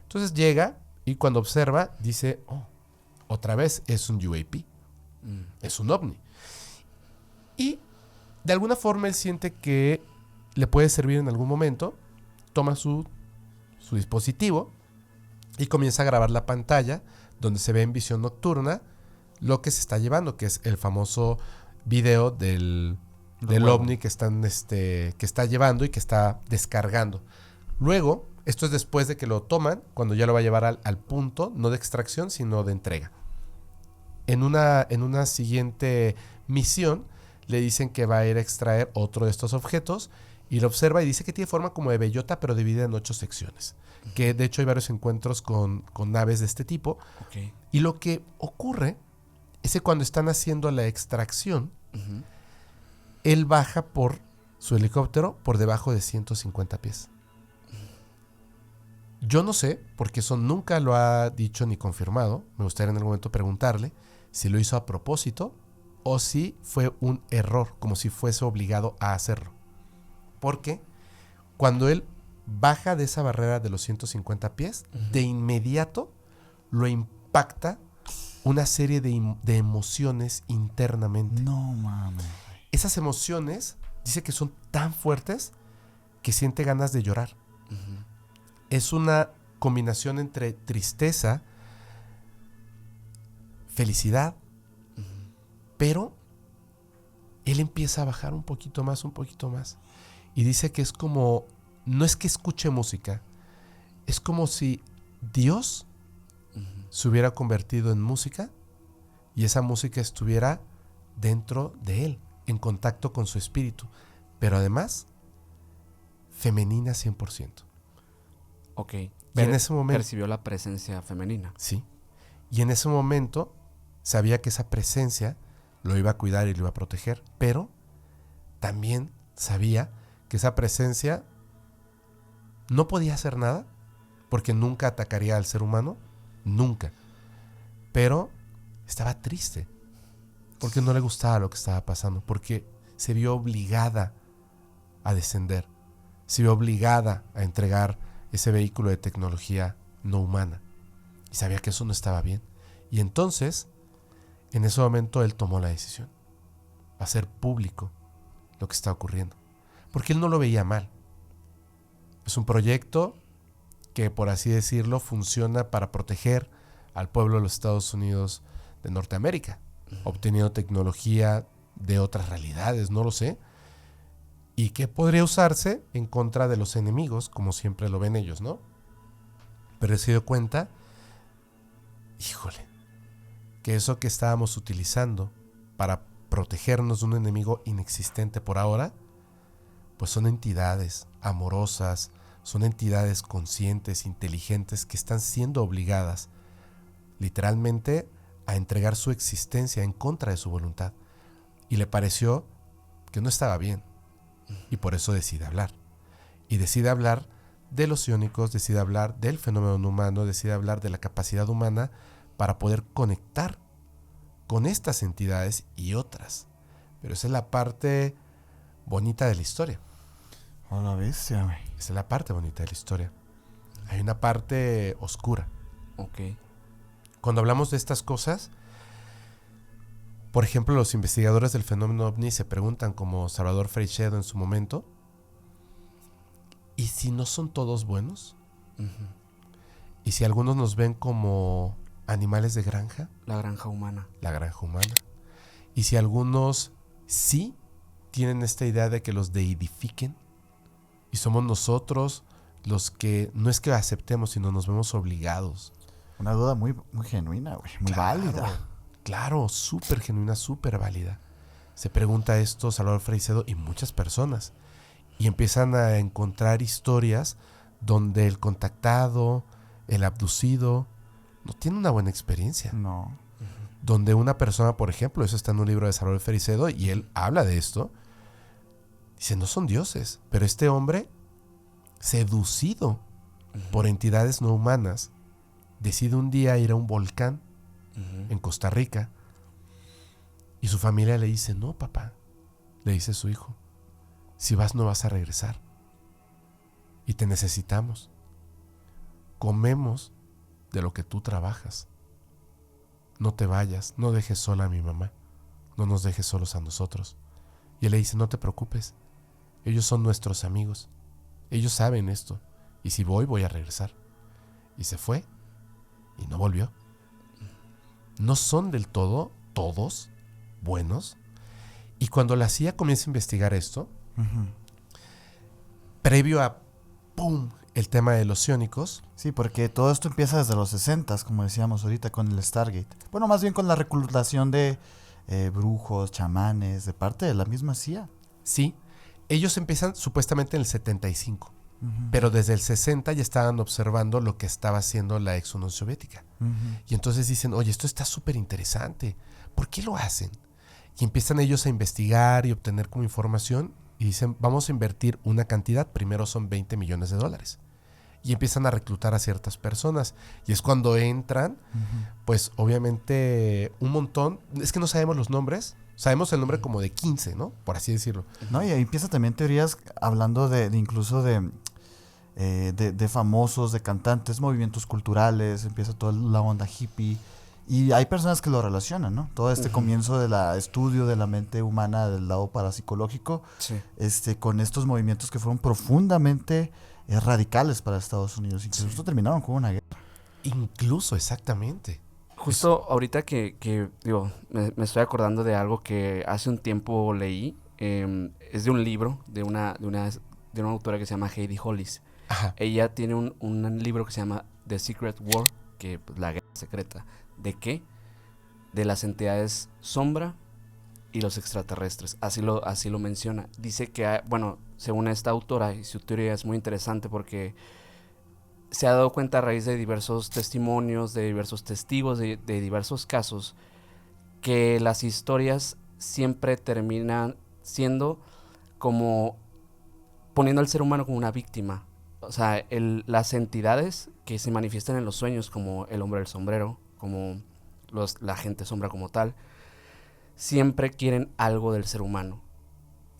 Entonces llega y cuando observa dice, oh, otra vez es un UAP. Es un ovni. Y de alguna forma él siente que le puede servir en algún momento. Toma su dispositivo y comienza a grabar la pantalla donde se ve en visión nocturna lo que se está llevando, que es el famoso video del ovni que está llevando y que está descargando. Luego, esto es después de que lo toman, cuando ya lo va a llevar al punto, no de extracción, sino de entrega. En una siguiente misión, le dicen que va a ir a extraer otro de estos objetos y lo observa y dice que tiene forma como de bellota, pero dividida en 8 secciones. Que de hecho hay varios encuentros con naves de este tipo. Ok. Y lo que ocurre es que cuando están haciendo la extracción, él baja por su helicóptero por debajo de 150 pies. Yo no sé, porque eso nunca lo ha dicho ni confirmado. Me gustaría en algún momento preguntarle si lo hizo a propósito o si fue un error, como si fuese obligado a hacerlo. Porque cuando él baja de esa barrera de los 150 pies, de inmediato lo impacta una serie de emociones internamente. No mames. Esas emociones, dice que son tan fuertes que siente ganas de llorar. Es una combinación entre tristeza, felicidad, pero él empieza a bajar un poquito más. Y dice que es como, no es que escuche música, es como si Dios se hubiera convertido en música y esa música estuviera dentro de él, en contacto con su espíritu, pero además femenina 100%. Ok. Y en ese momento percibió la presencia femenina. Sí. Y en ese momento sabía que esa presencia lo iba a cuidar y lo iba a proteger, pero también sabía que esa presencia no podía hacer nada porque nunca atacaría al ser humano, nunca. Pero estaba triste porque no le gustaba lo que estaba pasando, porque se vio obligada a descender, se vio obligada a entregar ese vehículo de tecnología no humana y sabía que eso no estaba bien. Y entonces, en ese momento él tomó la decisión, hacer público lo que está ocurriendo, porque él no lo veía mal. Es un proyecto que, por así decirlo, funciona para proteger al pueblo de los Estados Unidos de Norteamérica, obteniendo tecnología de otras realidades, no lo sé. Y que podría usarse en contra de los enemigos, como siempre lo ven ellos, ¿no? Pero se dio cuenta, híjole, que eso que estábamos utilizando para protegernos de un enemigo inexistente por ahora, pues son entidades amorosas, son entidades conscientes, inteligentes, que están siendo obligadas literalmente a entregar su existencia en contra de su voluntad. Y le pareció que no estaba bien. Y por eso decide hablar. Y decide hablar de los iónicos, decide hablar del fenómeno humano, decide hablar de la capacidad humana para poder conectar con estas entidades y otras. Pero esa es la parte bonita de la historia. A la bestia, güey. Esa es la parte bonita de la historia. Hay una parte oscura. Ok. Cuando hablamos de estas cosas, por ejemplo, los investigadores del fenómeno ovni se preguntan, como Salvador Freixedo en su momento, ¿y si no son todos buenos? Ujú. ¿Y si algunos nos ven como animales de granja? La granja humana. La granja humana. ¿Y si algunos sí tienen esta idea de que los deidifiquen? Y somos nosotros los que no es que aceptemos, sino nos vemos obligados. Una duda muy, muy genuina, güey. Muy válida. Claro, súper genuina, súper válida. Se pregunta esto Salvador Freixedo y muchas personas. Y empiezan a encontrar historias donde el contactado, el abducido, no tiene una buena experiencia. No. Donde una persona, por ejemplo, eso está en un libro de Salvador Freixedo y él habla de esto, dice, no son dioses, pero este hombre, seducido por entidades no humanas, decide un día ir a un volcán en Costa Rica y su familia le dice, no, papá, le dice su hijo, si vas no vas a regresar y te necesitamos. Comemos de lo que tú trabajas. No te vayas, no dejes sola a mi mamá, no nos dejes solos a nosotros. Y él le dice, no te preocupes, ellos son nuestros amigos, ellos saben esto, y si voy a regresar. Y se fue y no volvió. No son del todo todos buenos. Y cuando la CIA comienza a investigar esto, previo a ¡pum!, el tema de los iónicos. Sí, porque todo esto empieza desde los 60s, como decíamos ahorita, con el Stargate. Bueno, más bien con la reclutación de brujos, chamanes, de parte de la misma CIA. Sí, ellos empiezan supuestamente en el 75, pero desde el 60 ya estaban observando lo que estaba haciendo la ex Unión Soviética. Y entonces dicen, oye, esto está súper interesante, ¿por qué lo hacen? Y empiezan ellos a investigar y obtener como información y dicen, vamos a invertir una cantidad, primero son $20 millones. Y empiezan a reclutar a ciertas personas. Y es cuando entran, pues obviamente un montón, es que no sabemos los nombres, sabemos el nombre como de 15, ¿no? Por así decirlo. No, y ahí empieza también teorías hablando de incluso de famosos, de cantantes, movimientos culturales, empieza toda la onda hippie. Y hay personas que lo relacionan, ¿no? Todo este comienzo del estudio de la mente humana del lado parapsicológico, Sí. con estos movimientos que fueron profundamente radicales para Estados Unidos. Incluso terminaron con una guerra. Incluso, exactamente. Justo ahorita que digo, me estoy acordando de algo que hace un tiempo leí. Es de un libro de una autora que se llama Heidi Hollis. Ajá. Ella tiene un libro que se llama The Secret War, que pues, la guerra secreta. ¿De qué? De las entidades sombra y los extraterrestres. Así lo menciona. Dice que, bueno, según esta autora, y su teoría es muy interesante porque se ha dado cuenta a raíz de diversos testimonios, de diversos testigos, de diversos casos, que las historias siempre terminan siendo como poniendo al ser humano como una víctima. O sea, las entidades que se manifiestan en los sueños, como el hombre del sombrero, como la gente sombra como tal, siempre quieren algo del ser humano.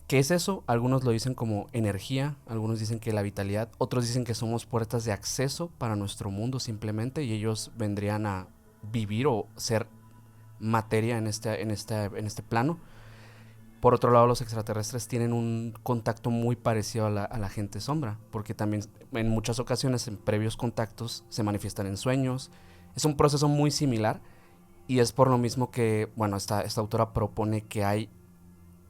¿Qué es eso? Algunos lo dicen como energía, algunos dicen que la vitalidad, otros dicen que somos puertas de acceso para nuestro mundo simplemente, y ellos vendrían a vivir o ser materia en este plano. Por otro lado, los extraterrestres tienen un contacto muy parecido a la gente sombra, porque también en muchas ocasiones en previos contactos se manifiestan en sueños. Es un proceso muy similar y es por lo mismo que, bueno, esta autora propone que hay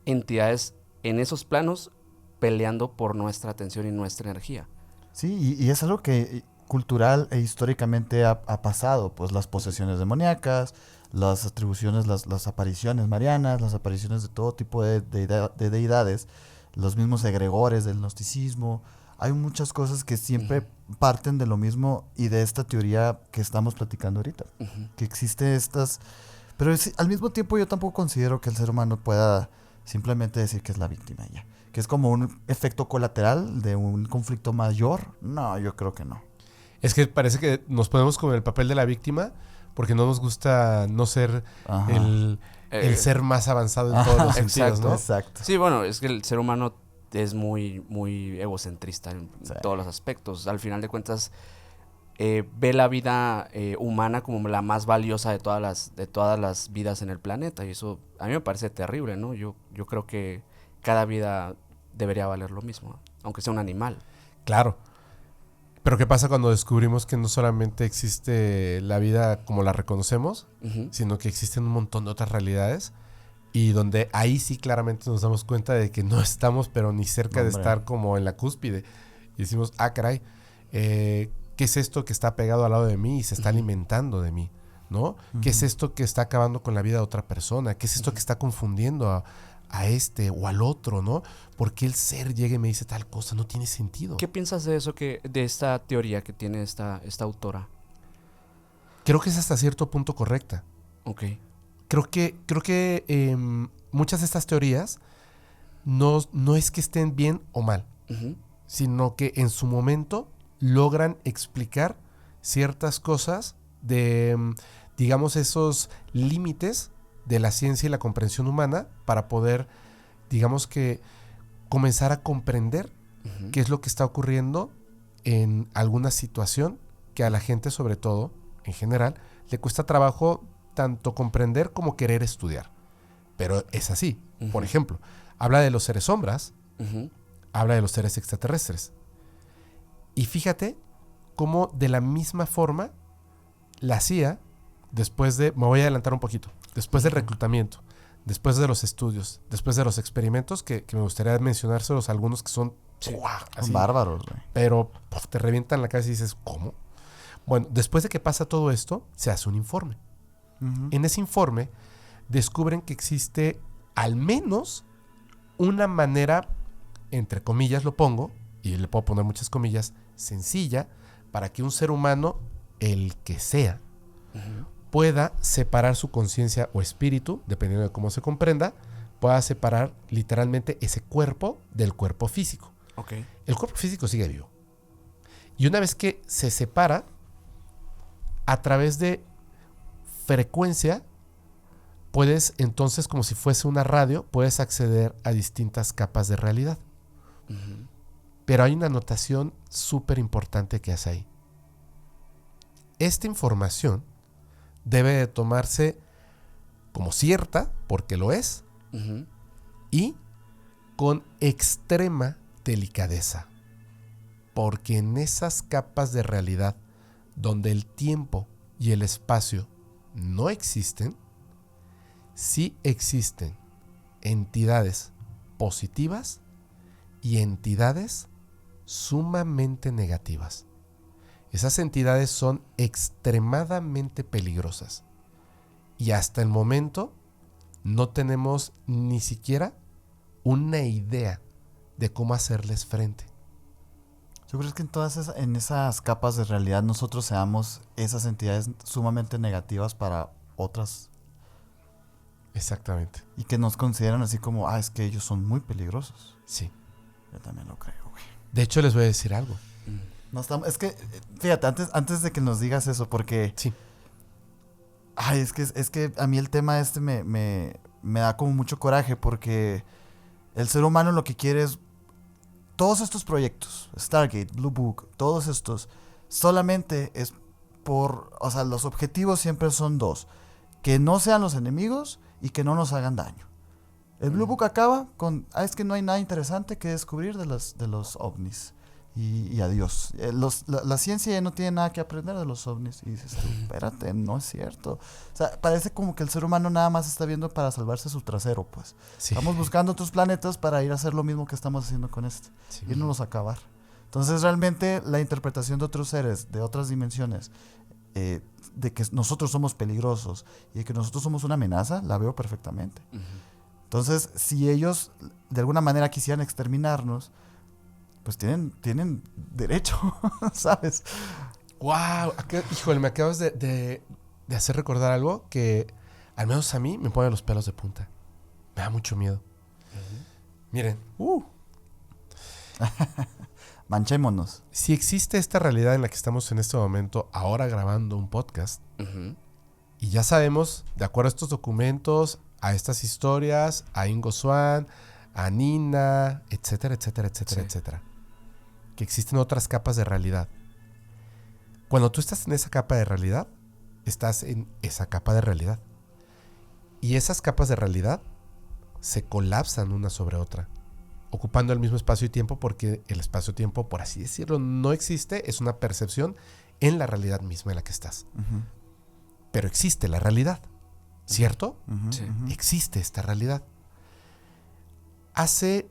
entidades en esos planos peleando por nuestra atención y nuestra energía. Sí, y es algo que cultural e históricamente ha pasado, pues las posesiones demoníacas, las atribuciones, las apariciones marianas, las apariciones de todo tipo de deidades, los mismos egregores del gnosticismo. Hay muchas cosas que siempre parten de lo mismo y de esta teoría que estamos platicando ahorita. Que existe estas... Pero al mismo tiempo yo tampoco considero que el ser humano pueda simplemente decir que es la víctima ya. Que es como un efecto colateral de un conflicto mayor. No, yo creo que no. Es que parece que nos ponemos como en el papel de la víctima porque no nos gusta no ser el ser más avanzado en todos los sentidos, ¿no? Exacto. Sí, bueno, es que el ser humano es muy, muy egocentrista en todos los aspectos. Al final de cuentas, ve la vida humana como la más valiosa de todas las vidas en el planeta. Y eso a mí me parece terrible, ¿no? Yo creo que cada vida debería valer lo mismo, aunque sea un animal. Claro. Pero ¿qué pasa cuando descubrimos que no solamente existe la vida como la reconocemos, sino que existen un montón de otras realidades? Y donde ahí sí claramente nos damos cuenta de que no estamos, pero ni cerca de estar como en la cúspide. Y decimos, caray, ¿qué es esto que está pegado al lado de mí y se está alimentando de mí? ¿No? ¿Qué es esto que está acabando con la vida de otra persona? ¿Qué es esto que está confundiendo a este o al otro, ¿no? Porque el ser llega y me dice tal cosa, no tiene sentido. ¿Qué piensas de eso, de esta teoría que tiene esta autora? Creo que es hasta cierto punto correcta. Ok. Creo que muchas de estas teorías no es que estén bien o mal, sino que en su momento logran explicar ciertas cosas de, digamos, esos límites de la ciencia y la comprensión humana para poder, digamos que, comenzar a comprender qué es lo que está ocurriendo en alguna situación que a la gente, sobre todo, en general, le cuesta trabajo tanto comprender como querer estudiar. Pero es así. Por ejemplo, habla de los seres sombras, habla de los seres extraterrestres. Y fíjate cómo de la misma forma la CIA, después de, me voy a adelantar un poquito, después del reclutamiento, después de los estudios, después de los experimentos, que me gustaría mencionárselos algunos que son así, bárbaros, güey. Pero te revientan la cabeza y dices, ¿cómo? Bueno, después de que pasa todo esto, se hace un informe. En ese informe descubren que existe al menos una manera, entre comillas lo pongo, y le puedo poner muchas comillas, sencilla, para que un ser humano, el que sea, pueda separar su conciencia o espíritu, dependiendo de cómo se comprenda, pueda separar literalmente ese cuerpo del cuerpo físico. Okay. El cuerpo físico sigue vivo. Y una vez que se separa, a través de frecuencia, puedes entonces, como si fuese una radio, puedes acceder a distintas capas de realidad. Pero hay una anotación súper importante que hace ahí. Esta información debe de tomarse como cierta, porque lo es, y con extrema delicadeza. Porque en esas capas de realidad donde el tiempo y el espacio no existen, sí existen entidades positivas y entidades sumamente negativas. Esas entidades son extremadamente peligrosas y hasta el momento no tenemos ni siquiera una idea de cómo hacerles frente. ¿Tú crees que en esas capas de realidad nosotros seamos esas entidades sumamente negativas para otras? Exactamente. Y que nos consideran así como, es que ellos son muy peligrosos. Sí. Yo también lo creo, güey. De hecho, les voy a decir algo. No estamos, es que, fíjate, antes de que nos digas eso, porque... Sí. Es que a mí el tema me da como mucho coraje, porque el ser humano lo que quiere es... Todos estos proyectos, Stargate, Blue Book, todos estos, solamente es por... O sea, los objetivos siempre son dos. Que no sean los enemigos y que no nos hagan daño. El Blue Book acaba con... es que no hay nada interesante que descubrir de los ovnis. y adiós. La ciencia ya no tiene nada que aprender de los ovnis. Y dices tú, espérate, no es cierto. O sea, parece como que el ser humano nada más está viendo para salvarse su trasero, pues. Sí. Estamos buscando otros planetas para ir a hacer lo mismo que estamos haciendo con este. Sí. Irnos a acabar. Entonces, realmente, la interpretación de otros seres, de otras dimensiones, de que nosotros somos peligrosos y de que nosotros somos una amenaza, la veo perfectamente. Entonces, si ellos de alguna manera quisieran exterminarnos, pues tienen derecho, ¿sabes? ¡Wow! Híjole, me acabas de hacer recordar algo que al menos a mí me pone los pelos de punta. Me da mucho miedo. Miren, Manchémonos. si existe esta realidad en la que estamos en este momento, ahora grabando un podcast, y ya sabemos, de acuerdo a estos documentos, a estas historias, a Ingo Swann, a Nina, etcétera, etcétera, etcétera, Sí. etcétera, que existen otras capas de realidad. Cuando tú estás en esa capa de realidad, estás en esa capa de realidad. Y esas capas de realidad se colapsan una sobre otra, ocupando el mismo espacio y tiempo, porque el espacio-tiempo, por así decirlo, no existe, es una percepción en la realidad misma en la que estás. Pero existe la realidad, ¿cierto? Sí. Existe esta realidad. Hace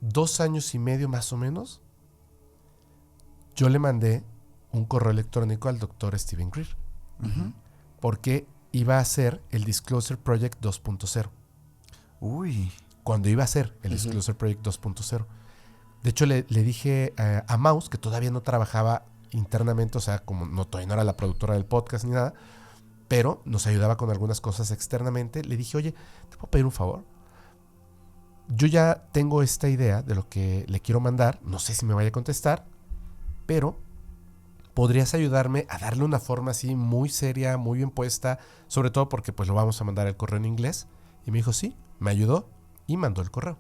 2 años y medio más o menos, yo le mandé un correo electrónico al doctor Steven Greer, porque iba a hacer el Disclosure Project 2.0. Uy. Cuando iba a hacer el Disclosure Project 2.0. De hecho, le dije a Maus, que todavía no trabajaba internamente, o sea, como todavía no era la productora del podcast ni nada, pero nos ayudaba con algunas cosas externamente. Le dije, oye, ¿te puedo pedir un favor? Yo ya tengo esta idea de lo que le quiero mandar. No sé si me vaya a contestar, pero ¿podrías ayudarme a darle una forma así muy seria, muy bien puesta? Sobre todo porque pues lo vamos a mandar el correo en inglés. Y me dijo, sí, me ayudó y mandó el correo.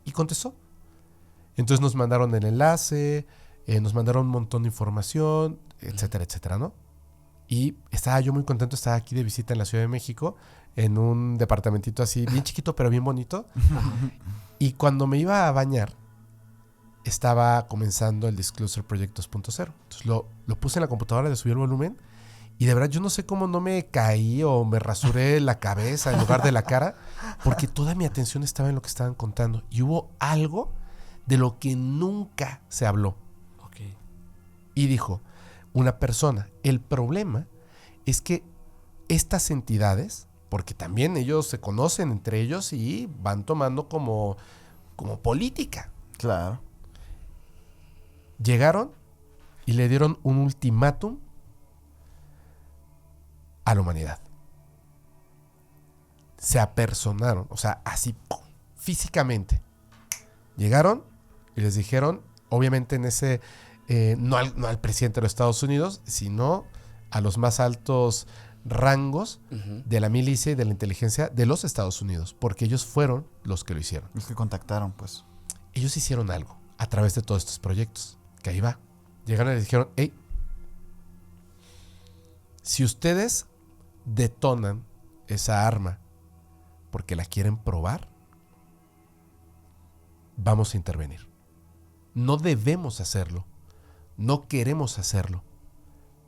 Y contestó. Entonces nos mandaron el enlace, nos mandaron un montón de información, etcétera, etcétera, ¿no? Y estaba yo muy contento, estaba aquí de visita en la Ciudad de México, en un departamentito así, bien chiquito, pero bien bonito. Y cuando me iba a bañar, estaba comenzando el Disclosure Project 2.0. Entonces lo puse en la computadora, le subí el volumen, y de verdad yo no sé cómo no me caí o me rasuré la cabeza en lugar de la cara, porque toda mi atención estaba en lo que estaban contando. Y hubo algo de lo que nunca se habló. Ok. Y dijo una persona, el problema es que estas entidades, porque también ellos se conocen entre ellos y van tomando como política. Claro. Llegaron y le dieron un ultimátum a la humanidad. Se apersonaron, o sea, así, ¡pum!, físicamente. Llegaron y les dijeron, obviamente en ese, no al presidente de los Estados Unidos, sino a los más altos rangos de la milicia y de la inteligencia de los Estados Unidos, porque ellos fueron los que lo hicieron. Los que contactaron, pues. Ellos hicieron algo a través de todos estos proyectos, que ahí va. Llegaron y les dijeron, hey, si ustedes detonan esa arma porque la quieren probar, vamos a intervenir. No debemos hacerlo, no queremos hacerlo,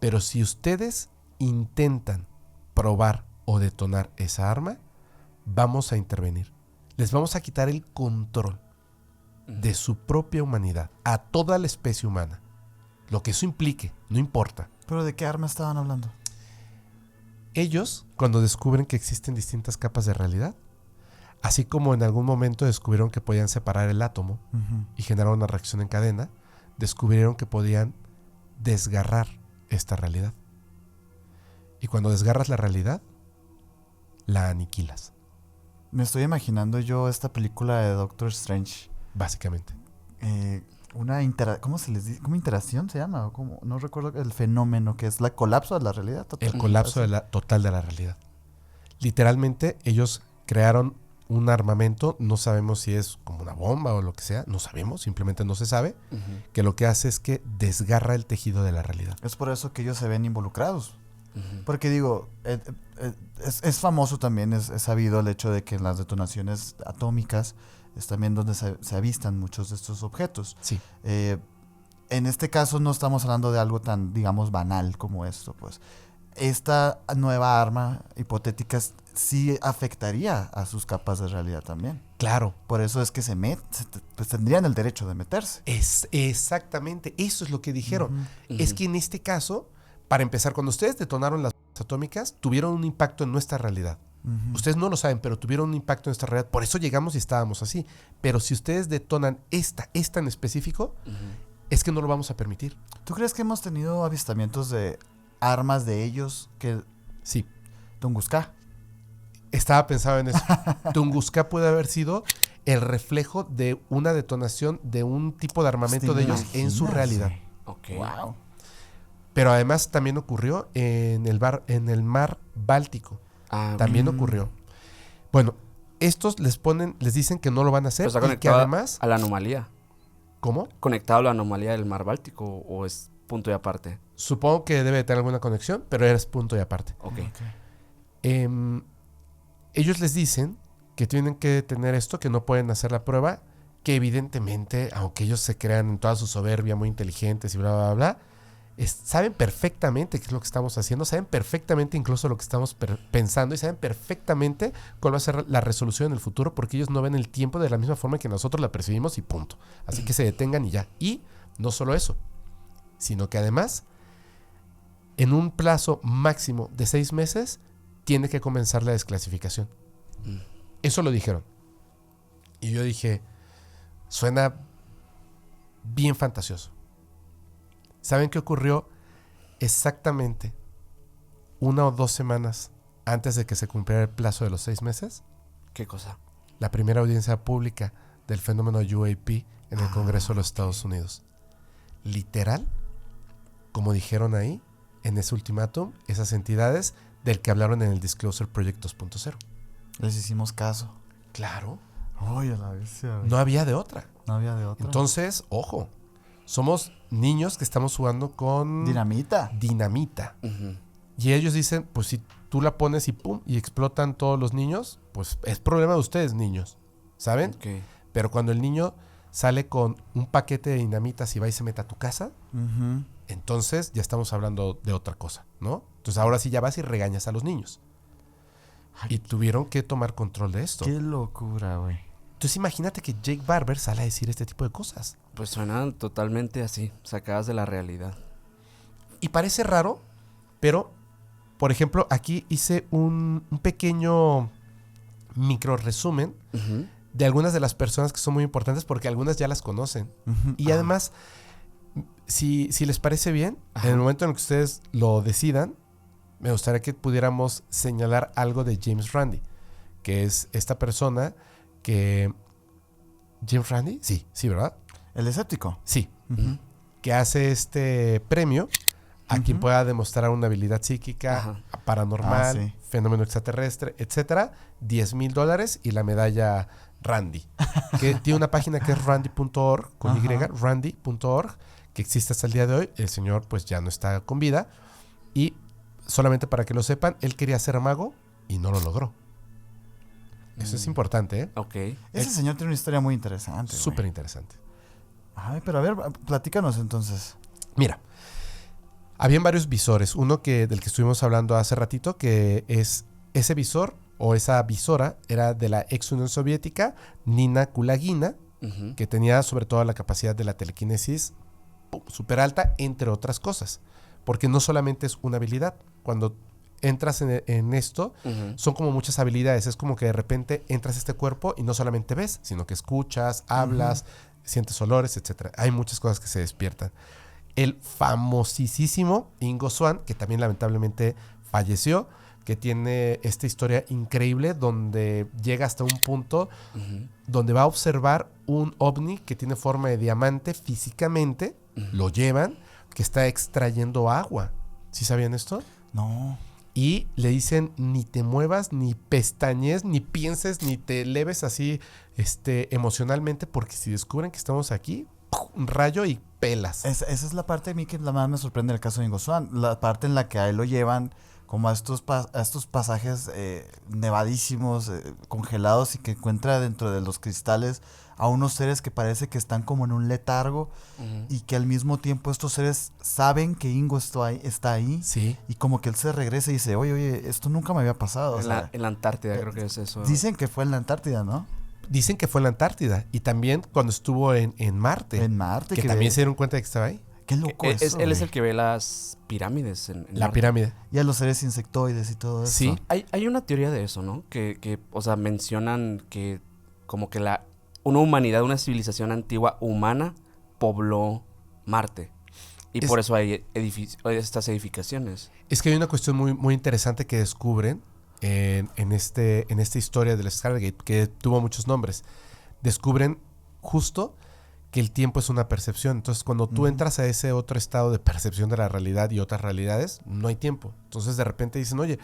pero si ustedes intentan probar o detonar esa arma, vamos a intervenir. Les vamos a quitar el control de su propia humanidad a toda la especie humana. Lo que eso implique, no importa. ¿Pero de qué arma estaban hablando? Ellos, cuando descubren que existen distintas capas de realidad, así como en algún momento descubrieron que podían separar el átomo y generar una reacción en cadena, descubrieron que podían desgarrar esta realidad. Y cuando desgarras la realidad, la aniquilas, Me estoy imaginando yo esta película de Doctor Strange. básicamente. ¿Cómo se les dice? ¿Cómo interacción se llama? ¿O cómo? No recuerdo el fenómeno que es el colapso de la realidad total. El colapso total de la realidad. Literalmente, ellos crearon un armamento, no sabemos si es como una bomba o lo que sea, no sabemos, simplemente no se sabe, que lo que hace es que desgarra el tejido de la realidad. Es por eso que ellos se ven involucrados. Porque digo, es famoso también, es sabido el hecho de que en las detonaciones atómicas es también donde se avistan muchos de estos objetos. Sí. En este caso no estamos hablando de algo tan, digamos, banal como esto, pues. Esta nueva arma hipotética sí afectaría a sus capas de realidad también. Claro. Por eso es que pues tendrían el derecho de meterse. Es exactamente, eso es lo que dijeron. Es que en este caso, para empezar, cuando ustedes detonaron las bombas atómicas, tuvieron un impacto en nuestra realidad. Ustedes no lo saben, pero tuvieron un impacto en nuestra realidad. Por eso llegamos y estábamos así. Pero si ustedes detonan esta en específico, es que no lo vamos a permitir. ¿Tú crees que hemos tenido avistamientos de armas de ellos que... Sí. Tunguska? Estaba pensando en eso. Tunguska puede haber sido el reflejo de una detonación de un tipo de armamento de ellos en su realidad. Okay. Wow. Pero además también ocurrió en el mar Báltico. También ocurrió. Bueno, estos les dicen que no lo van a hacer. Pero está y que conectado además, a la anomalía. ¿cómo? ¿Conectado a la anomalía del mar Báltico o es punto y aparte? Supongo que debe de tener alguna conexión, pero es punto y aparte. Ok. Ellos les dicen que tienen que tener esto, que no pueden hacer la prueba, que evidentemente, aunque ellos se crean en toda su soberbia, muy inteligentes y bla, bla, bla, saben perfectamente qué es lo que estamos haciendo, saben perfectamente incluso lo que estamos pensando y saben perfectamente cuál va a ser la resolución en el futuro, porque ellos no ven el tiempo de la misma forma que nosotros la percibimos y punto. Así que se detengan y ya. Y no solo eso, sino que además, en un plazo máximo de 6 meses, tiene que comenzar la desclasificación. Eso lo dijeron. Y yo dije, suena bien fantasioso. ¿Saben qué ocurrió exactamente 1 o 2 semanas antes de que se cumpliera el plazo de los 6 meses? ¿Qué cosa? La primera audiencia pública del fenómeno UAP en el Congreso de los Estados Unidos. Literal, como dijeron ahí, en ese ultimátum, esas entidades del que hablaron en el Disclosure Project 2.0. Les hicimos caso. Claro. Oye, a la vez. No había de otra. No había de otra. Entonces, ojo, somos niños que estamos jugando con... Dinamita. Y ellos dicen, pues si tú la pones y pum, y explotan todos los niños, pues es problema de ustedes, niños. ¿Saben? Okay. Pero cuando el niño sale con un paquete de dinamitas y va y se mete a tu casa, entonces ya estamos hablando de otra cosa, ¿no? Entonces ahora sí ya vas y regañas a los niños. Y tuvieron que tomar control de esto. Qué locura, güey. Entonces imagínate que Jake Barber sale a decir este tipo de cosas. Pues suenan totalmente así, sacadas de la realidad. Y parece raro, pero, por ejemplo, aquí hice un pequeño micro resumen de algunas de las personas que son muy importantes, porque algunas ya las conocen. Y además, si les parece bien, en el momento en el que ustedes lo decidan, me gustaría que pudiéramos señalar algo de James Randi, que es esta persona que... ¿James Randi? Sí, ¿verdad? ¿El escéptico? Sí. Que hace este premio a quien pueda demostrar una habilidad psíquica, paranormal, fenómeno extraterrestre, etcétera. $10,000 y la medalla Randi. Que tiene una página que es randy.org, con Y, randy.org, que existe hasta el día de hoy. El señor pues ya no está con vida. Y solamente para que lo sepan, él quería ser mago y no lo logró. Eso es importante, ¿eh? Ok. Ese señor tiene una historia muy interesante. Súper interesante. Ay, pero a ver, platícanos entonces. Mira, habían varios visores. Uno del que estuvimos hablando hace ratito, que es ese visor o esa visora, era de la ex Unión Soviética, Nina Kulagina, que tenía sobre todo la capacidad de la telequinesis súper alta, entre otras cosas. Porque no solamente es una habilidad. Cuando entras en esto, son como muchas habilidades. Es como que de repente entras a este cuerpo y no solamente ves, sino que escuchas, hablas, sientes olores, etcétera. Hay muchas cosas que se despiertan. El famosísimo Ingo Swann, que también lamentablemente falleció, que tiene esta historia increíble donde llega hasta un punto donde va a observar un ovni que tiene forma de diamante físicamente, lo llevan, que está extrayendo agua. ¿Sí sabían esto? No. Y le dicen, ni te muevas, ni pestañees, ni pienses, ni te eleves así emocionalmente, porque si descubren que estamos aquí, un rayo y pelas. Esa es la parte de mí que la más me sorprende del caso de Ingo Swann. La parte en la que a él lo llevan como a estos pasajes nevadísimos, congelados, y que encuentra dentro de los cristales a unos seres que parece que están como en un letargo, y que al mismo tiempo estos seres saben que Ingo está ahí, Sí. y como que él se regresa y dice, oye, esto nunca me había pasado. En la Antártida creo que es eso. Dicen que fue en la Antártida, ¿no? Dicen que fue en la Antártida y también cuando estuvo en Marte. En Marte. Que también se dieron cuenta de que estaba ahí. Qué loco eso. Él es güey. el que ve las pirámides en La Marte. pirámide. Y a los seres insectoides y todo eso. Sí. Hay una teoría de eso, ¿no? O sea, mencionan que como que una humanidad, una civilización antigua humana pobló Marte. Y por eso hay estas edificaciones. Es que hay una cuestión muy, muy interesante que descubren en esta historia del Stargate, que tuvo muchos nombres. Descubren justo que el tiempo es una percepción. Entonces, cuando tú entras a ese otro estado de percepción de la realidad y otras realidades, no hay tiempo. Entonces, de repente dicen, oye,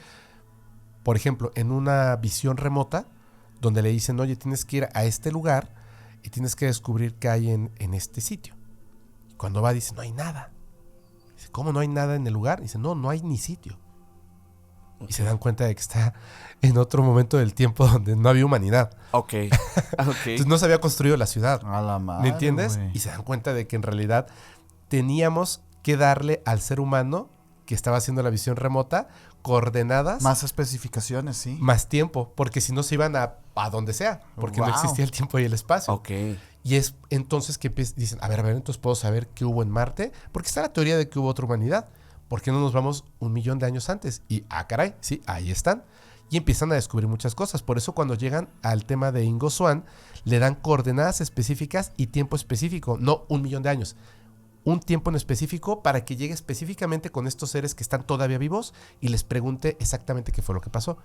por ejemplo, en una visión remota, donde le dicen, oye, tienes que ir a este lugar y tienes que descubrir qué hay en este sitio. Y cuando va, dice, no hay nada. Dice, ¿cómo no hay nada en el lugar? Dice, no hay ni sitio. Y se dan cuenta de que está en otro momento del tiempo donde no había humanidad. Ok. Entonces no se había construido la ciudad. A la madre, ¿Me entiendes? güey. Y se dan cuenta de que en realidad teníamos que darle al ser humano que estaba haciendo la visión remota coordenadas Más especificaciones, sí. más tiempo, porque si no se iban a donde sea, porque no Wow. existía el tiempo y el espacio. Ok. Y es entonces que dicen, a ver, entonces puedo saber qué hubo en Marte, porque está la teoría de que hubo otra humanidad. ¿Por qué no nos vamos 1,000,000 de años antes? Y, caray, sí, ahí están. Y empiezan a descubrir muchas cosas. Por eso cuando llegan al tema de Ingo Swann, le dan coordenadas específicas y tiempo específico, no 1,000,000 de años. Un tiempo en específico para que llegue específicamente con estos seres que están todavía vivos y les pregunte exactamente qué fue lo que pasó.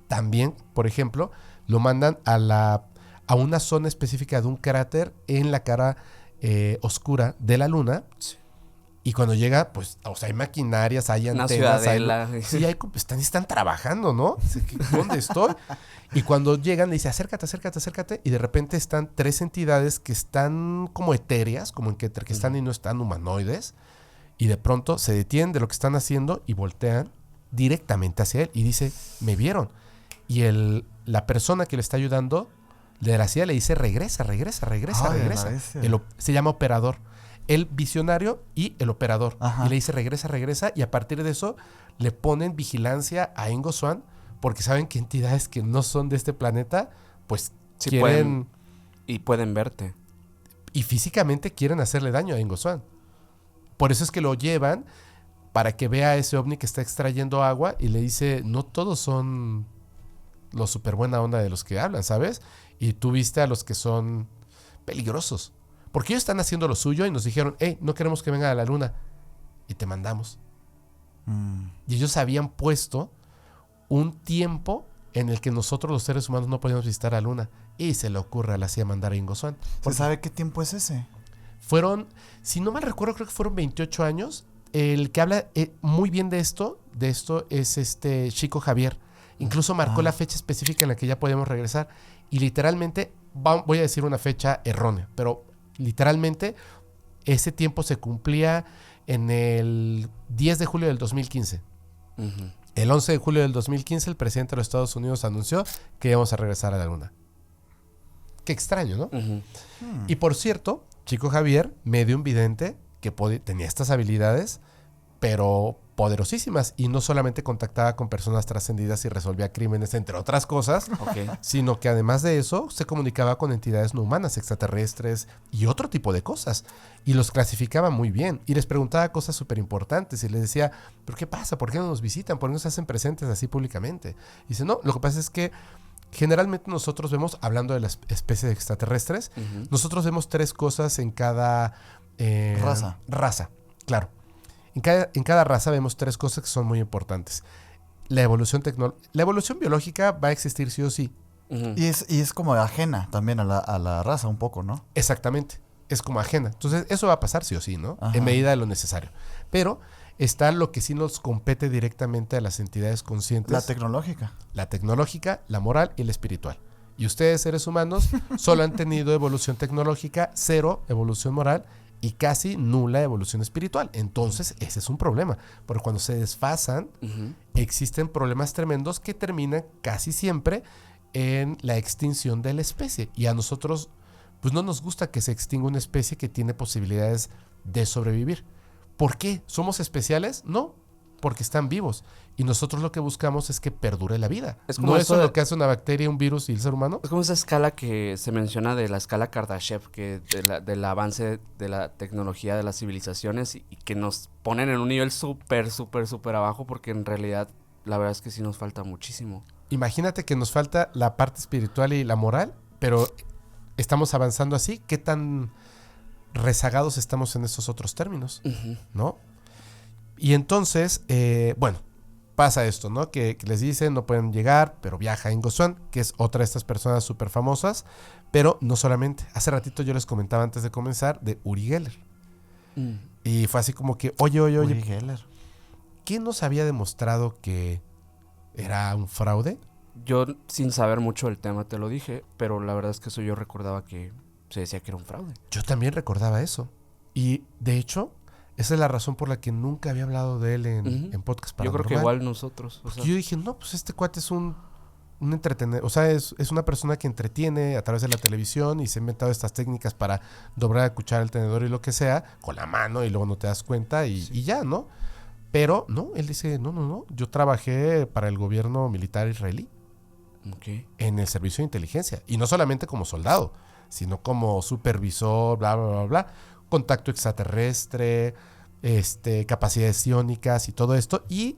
También, por ejemplo, lo mandan a una zona específica de un cráter en la cara oscura de la luna. Sí. Y cuando llega, pues, o sea, hay maquinarias, hay Una antenas. ciudadela. Sí, están trabajando, ¿no? ¿Dónde estoy? Y cuando llegan, le dice, acércate. Y de repente están 3 entidades que están como etéreas, como que están y no están humanoides. Y de pronto se detienen de lo que están haciendo y voltean directamente hacia él. Y dice, me vieron. Y la persona que le está ayudando de la CIA le dice, regresa. Se llama operador. El visionario y el operador. Ajá. Y le dice regresa. Y a partir de eso le ponen vigilancia a Ingo Swann porque saben que entidades que no son de este planeta, pues Sí, quieren... pueden verte. Y físicamente quieren hacerle daño a Ingo Swann. Por eso es que lo llevan para que vea a ese ovni que está extrayendo agua y le dice, no todos son los súper buena onda de los que hablan, ¿sabes? Y tú viste a los que son peligrosos. Porque ellos están haciendo lo suyo y nos dijeron, no queremos que vengan a la luna. Y te mandamos. Y ellos habían puesto un tiempo en el que nosotros los seres humanos no podíamos visitar la luna. Y se le ocurre a la CIA mandar a Ingo Swann. ¿Se sabe qué tiempo es ese? Fueron, si no mal recuerdo, creo que fueron 28 años. El que habla muy bien de esto es Chico Javier. Incluso marcó la fecha específica en la que ya podíamos regresar. Y literalmente, voy a decir una fecha errónea, pero literalmente ese tiempo se cumplía en el 10 de julio del 2015. Uh-huh. El 11 de julio del 2015 el presidente de los Estados Unidos anunció que íbamos a regresar a la luna. Qué extraño, ¿no? Uh-huh. Y por cierto, Chico Javier, medio vidente, que tenía estas habilidades, pero poderosísimas, y no solamente contactaba con personas trascendidas y resolvía crímenes, entre otras cosas, sino que además de eso se comunicaba con entidades no humanas, extraterrestres y otro tipo de cosas, y los clasificaba muy bien, y les preguntaba cosas súper importantes, y les decía, ¿pero qué pasa? ¿Por qué no nos visitan? ¿Por qué no se hacen presentes así públicamente? Y dice, no, lo que pasa es que generalmente nosotros vemos, hablando de las especies extraterrestres, nosotros vemos 3 cosas en cada raza, claro. En cada raza vemos 3 cosas que son muy importantes. La evolución biológica va a existir sí o sí. Uh-huh. Y es como ajena también a la raza un poco, ¿no? Exactamente. Es como ajena. Entonces, eso va a pasar sí o sí, ¿no? Ajá. En medida de lo necesario. Pero está lo que sí nos compete directamente a las entidades conscientes. La tecnológica. La tecnológica, la moral y la espiritual. Y ustedes, seres humanos, solo han tenido evolución tecnológica, 0 evolución moral y casi nula evolución espiritual. Entonces, ese es un problema. Porque cuando se desfasan, existen problemas tremendos que terminan casi siempre en la extinción de la especie. Y a nosotros, pues no nos gusta que se extinga una especie que tiene posibilidades de sobrevivir. ¿Por qué? ¿Somos especiales? No, porque están vivos. Y nosotros lo que buscamos es que perdure la vida. Es como ¿No eso eso es de- lo que hace una bacteria, un virus y el ser humano? Es como esa escala que se menciona de la escala Kardashev, que del avance de la tecnología de las civilizaciones y que nos ponen en un nivel súper, súper, súper abajo porque en realidad la verdad es que sí nos falta muchísimo. Imagínate que nos falta la parte espiritual y la moral, pero estamos avanzando así. ¿Qué tan rezagados estamos en esos otros términos? Ujú. ¿No? Y entonces, bueno, pasa esto, ¿no? Que les dicen no pueden llegar, pero viaja Ingo Swann, que es otra de estas personas súper famosas, pero no solamente. Hace ratito yo les comentaba antes de comenzar de Uri Geller. Mm. Y fue así como que, oye, Uri Geller. ¿quién nos había demostrado que era un fraude? Yo, sin saber mucho del tema, te lo dije, pero la verdad es que eso yo recordaba que se decía que era un fraude. Yo también recordaba eso. Y de hecho, esa es la razón por la que nunca había hablado de él Ujú. en Podcast Yo Paranormal. creo que igual nosotros. O Porque sea, yo dije, no, pues este cuate es un entretener, o sea, es una persona que entretiene a través de la televisión y se ha inventado estas técnicas para doblar la cuchara, el tenedor y lo que sea, con la mano y luego no te das cuenta y ya, ¿no? Pero no, él dice, no, yo trabajé para el gobierno militar israelí ok. en el servicio de inteligencia. Y no solamente como soldado, sino como supervisor, bla, bla, bla, bla. Contacto extraterrestre, capacidades psiónicas y todo esto. Y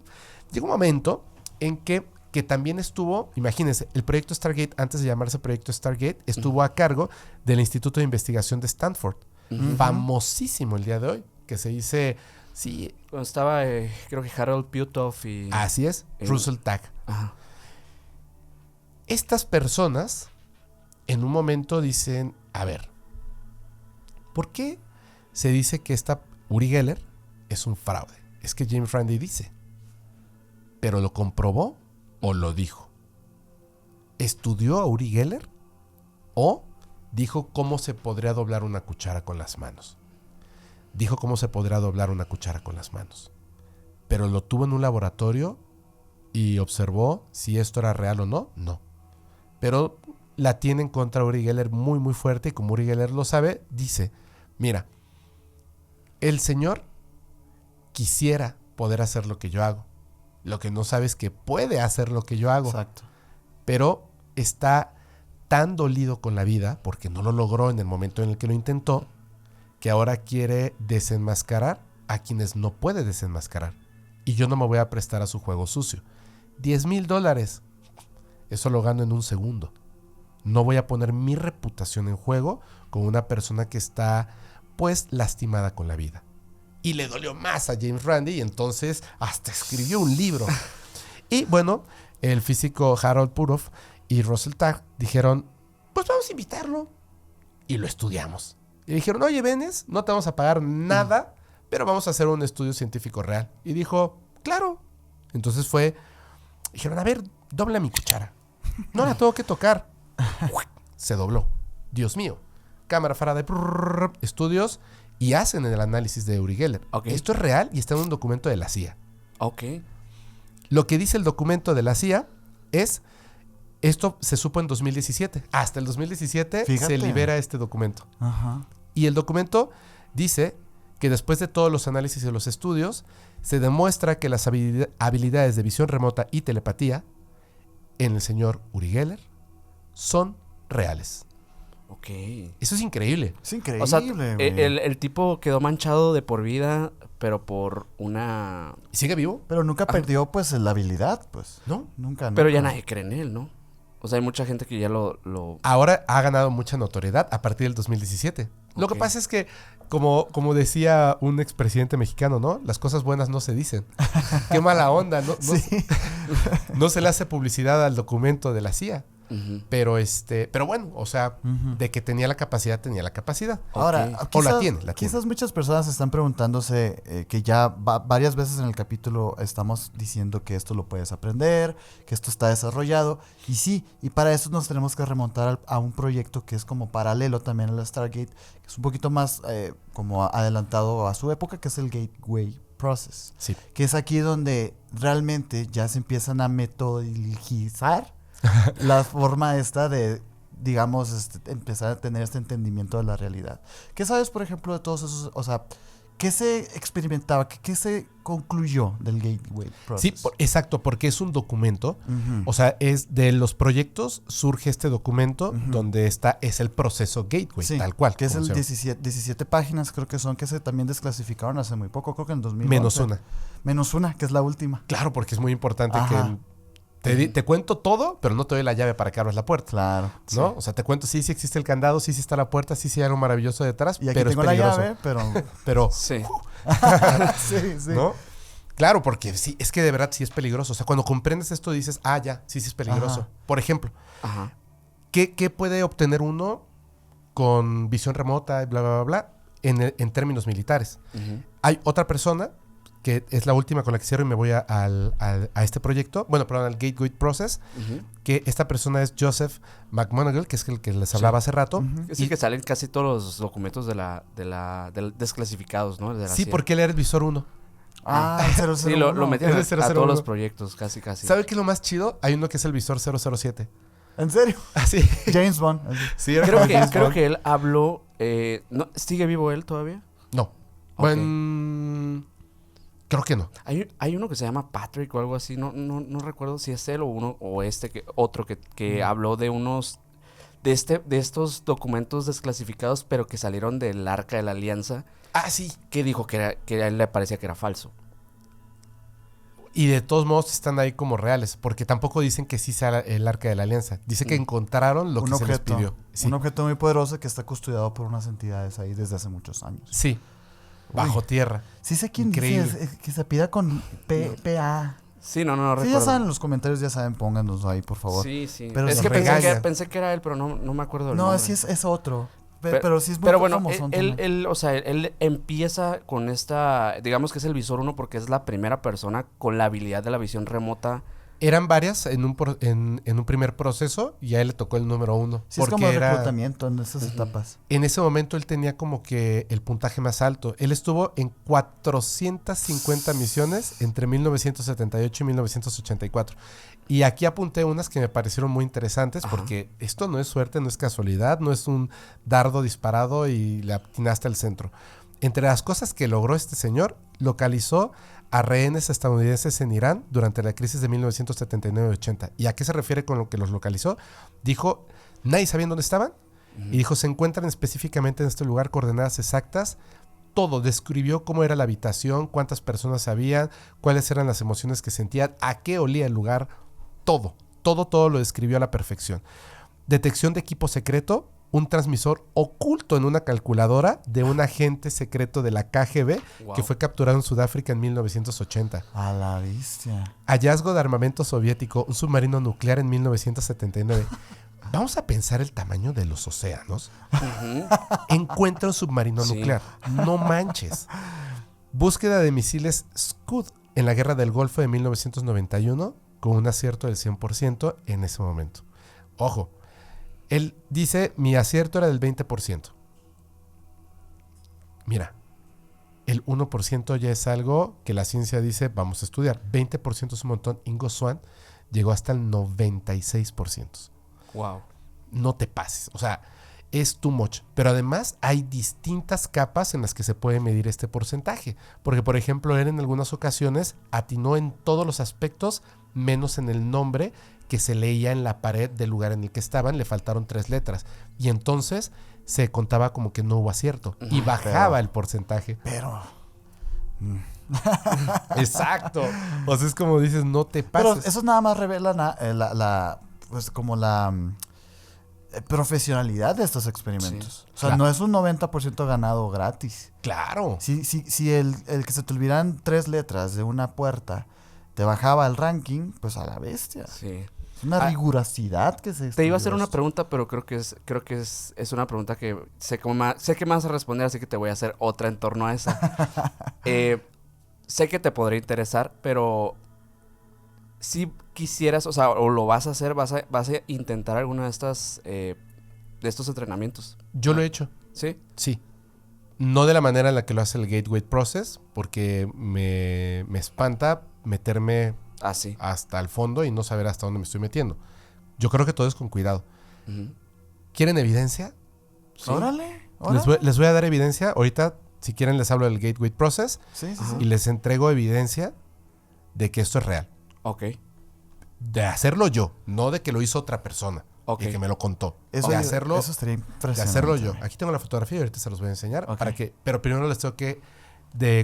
llegó un momento en que también estuvo, imagínense, el proyecto Stargate, antes de llamarse proyecto Stargate, estuvo a cargo del Instituto de Investigación de Stanford. Ujú. Famosísimo el día de hoy, que se dice, sí, Cuando estaba, creo que Harold Puthoff y... así es, Russell Tagg. Ajá. Estas personas en un momento dicen, a ver, ¿por qué se dice que esta Uri Geller es un fraude? Es que James Randi dice, ¿pero lo comprobó o lo dijo? ¿Estudió a Uri Geller o dijo cómo se podría doblar una cuchara con las manos? Dijo cómo se podría doblar una cuchara con las manos. Pero lo tuvo en un laboratorio y observó si esto era real o no. No. Pero la tienen contra Uri Geller muy muy fuerte y como Uri Geller lo sabe, dice, mira, el señor quisiera poder hacer lo que yo hago. Lo que no sabe es que puede hacer lo que yo hago. Exacto. Pero está tan dolido con la vida, porque no lo logró en el momento en el que lo intentó, que ahora quiere desenmascarar a quienes no puede desenmascarar. Y yo no me voy a prestar a su juego sucio. $10,000. Eso lo gano en un segundo. No voy a poner mi reputación en juego con una persona que está, pues, lastimada con la vida. Y le dolió más a James Randi y entonces hasta escribió un libro. Y bueno, el físico Harold Puthoff y Russell Tagg dijeron, pues vamos a invitarlo. Y lo estudiamos. Y dijeron, oye, ¿vienes? No te vamos a pagar nada, pero vamos a hacer un estudio científico real. Y dijo, claro. Entonces dijeron, a ver, dobla mi cuchara. No la tengo que tocar. Se dobló. Dios mío. Cámara Faraday, estudios y hacen el análisis de Uri Geller. Ok. Esto es real y está en un documento de la CIA. Ok. Lo que dice el documento de la CIA es, esto se supo en 2017. Hasta el 2017 Fíjate. se libera este documento. Ajá. Y el documento dice que después de todos los análisis y los estudios, se demuestra que las habilidades de visión remota y telepatía en el señor Uri Geller son reales. Ok. Eso es increíble. Es increíble, O sea, güey. el tipo quedó manchado de por vida, pero por una... ¿Y sigue vivo? Pero nunca perdió, pues, la habilidad, pues. ¿No? Nunca. Pero ya nunca. nadie cree en él, ¿no? O sea, hay mucha gente que ya lo... Ahora ha ganado mucha notoriedad a partir del 2017. Lo que Ok. pasa es que, como decía un expresidente mexicano, ¿no? Las cosas buenas no se dicen. Qué mala onda, ¿no? Sí. No se le hace publicidad al documento de la CIA. Ujú. Pero bueno, o sea, Ujú. de que tenía la capacidad, tenía la capacidad. Ahora, Ok. O la tiene. Quizás muchas personas están preguntándose que ya varias veces en el capítulo estamos diciendo que esto lo puedes aprender, que esto está desarrollado. Y sí, y para eso nos tenemos que remontar a un proyecto que es como paralelo también a la Stargate, que es un poquito más como adelantado a su época, que es el Gateway process. Sí. Que es aquí donde realmente ya se empiezan a metodologizar la forma esta de, digamos, empezar a tener este entendimiento de la realidad. ¿Qué sabes, por ejemplo, de todos esos, o sea, qué se experimentaba, qué se concluyó del Gateway Process? Sí, exacto, porque es un documento. Ujú. O sea, es de los proyectos surge este documento donde es el proceso Gateway, Sí, tal cual. que es como el se llama. 17 páginas, creo que son, que se también desclasificaron hace muy poco, creo que en 2011. Menos una. Menos una, que es la última. Claro, porque es muy importante Ajá. que te cuento todo, pero no te doy la llave para que abras la puerta. Claro. ¿No? Sí. O sea, te cuento sí existe el candado, sí está la puerta, sí hay algo maravilloso detrás, Y aquí pero tengo es la peligroso. llave, pero... Pero, Sí. sí, sí. ¿no? Claro, porque sí, es que de verdad sí es peligroso. O sea, cuando comprendes esto dices, ya, sí es peligroso. Ajá. Por ejemplo, Ajá. ¿qué puede obtener uno con visión remota y bla, bla, bla, bla en términos militares? Ujú. Hay otra persona, que es la última con la que cierro y me voy a este proyecto, bueno, perdón, al Gateway Process, Ujú. que esta persona es Joseph McMoneagle, que es el que les hablaba hace rato. Ujú. Es el que salen casi todos los documentos del desclasificados, ¿no? De la Sí, CIA. porque él era el visor 1. Ah, el 001. Sí, lo metieron Es el a 001. todos los proyectos, casi. ¿Sabe qué es lo más chido? Hay uno que es el visor 007. ¿En serio? Así. James Bond. Así. Sí, Creo que él habló... ¿no? ¿Sigue vivo él todavía? No. Ok. Bueno, creo que no. Hay uno que se llama Patrick o algo así. No recuerdo si es él o uno o otro que habló de unos... De estos documentos desclasificados, pero que salieron del Arca de la Alianza, Ah, sí. que dijo que a él le parecía que era falso. Y de todos modos están ahí como reales, porque tampoco dicen que sí sea el Arca de la Alianza. Dice que encontraron lo Un que se les objeto. pidió. Sí. Un objeto muy poderoso que está custodiado por unas entidades ahí desde hace muchos años. Sí. Bajo tierra. Sí sé quién Increíble. dice, que se pida con PA. Sí, no Sí, recuerdo. ya saben, en los comentarios ya saben, pónganos ahí, por favor. Sí, sí. Pero es se que regaña. pensé que era él, pero no me acuerdo del No, nombre. sí es otro. Pero- Pero sí es muy Pero bueno, famosón él, también. o sea, él empieza con esta, digamos que es el visor 1 porque es la primera persona con la habilidad de la visión remota. Eran varias en un primer proceso y a él le tocó el número 1. Sí, es como el reclutamiento en esas etapas. En ese momento él tenía como que el puntaje más alto. Él estuvo en 450 misiones entre 1978 y 1984. Y aquí apunté unas que me parecieron muy interesantes. Ajá. Porque esto no es suerte, no es casualidad, no es un dardo disparado y le atinaste al centro. Entre las cosas que logró este señor, localizó a rehenes estadounidenses en Irán durante la crisis de 1979-80. ¿Y a qué se refiere con lo que los localizó? Dijo, nadie sabía dónde estaban. Y dijo, se encuentran específicamente en este lugar coordenadas exactas. Todo, describió cómo era la habitación, cuántas personas había, cuáles eran las emociones que sentían, a qué olía el lugar, todo lo describió a la perfección. Detección de equipo secreto, un transmisor oculto en una calculadora de un agente secreto de la KGB Wow. que fue capturado en Sudáfrica en 1980. A la bestia. Hallazgo de armamento soviético, un submarino nuclear en 1979. Vamos a pensar el tamaño de los océanos. Ujú. Encuentra un submarino Sí. nuclear. No manches. Búsqueda de misiles Scud en la guerra del Golfo de 1991 con un acierto del 100% en ese momento. Ojo, él dice, mi acierto era del 20%. Mira, el 1% ya es algo que la ciencia dice, vamos a estudiar. 20% es un montón. Ingo Swann llegó hasta el 96%. Wow. No te pases. O sea, es too much. Pero además hay distintas capas en las que se puede medir este porcentaje. Porque, por ejemplo, él en algunas ocasiones atinó en todos los aspectos, menos en el nombre que se leía en la pared del lugar en el que estaban. Le faltaron 3 letras. Y entonces se contaba como que no hubo acierto. Y bajaba el porcentaje. Pero... Exacto. O sea, es como dices, no te Pero pases. eso nada más revela pues como la profesionalidad de estos experimentos. Sí. O sea, Claro. no es un 90% ganado gratis. Claro. Si el que se te olvidaran 3 letras de una puerta te bajaba el ranking, pues a la bestia. Sí. Es una Ah, rigurosidad que se... Te iba a hacer estudió una esto. pregunta, pero creo que es una pregunta que sé que me vas a responder, así que te voy a hacer otra en torno a esa. Sé que te podría interesar, pero si quisieras, o sea, o lo vas a hacer, vas a intentar alguna de estos entrenamientos. Yo lo he hecho. ¿Sí? Sí. No de la manera en la que lo hace el Gateway Process, porque me espanta meterme Así. hasta el fondo y no saber hasta dónde me estoy metiendo. Yo creo que todo es con cuidado. Ujú. ¿Quieren evidencia? Sí. Órale. Les voy a dar evidencia. Ahorita, si quieren, les hablo del Gateway Process Sí, sí, Ajá. sí. y les entrego evidencia de que esto es real. Ok. De hacerlo yo, no de que lo hizo otra persona Ok. y que me lo contó. Eso, de hacerlo, eso estaría de impresionante. hacerlo yo. Aquí tengo la fotografía y ahorita se los voy a enseñar. Ok. Pero primero les tengo que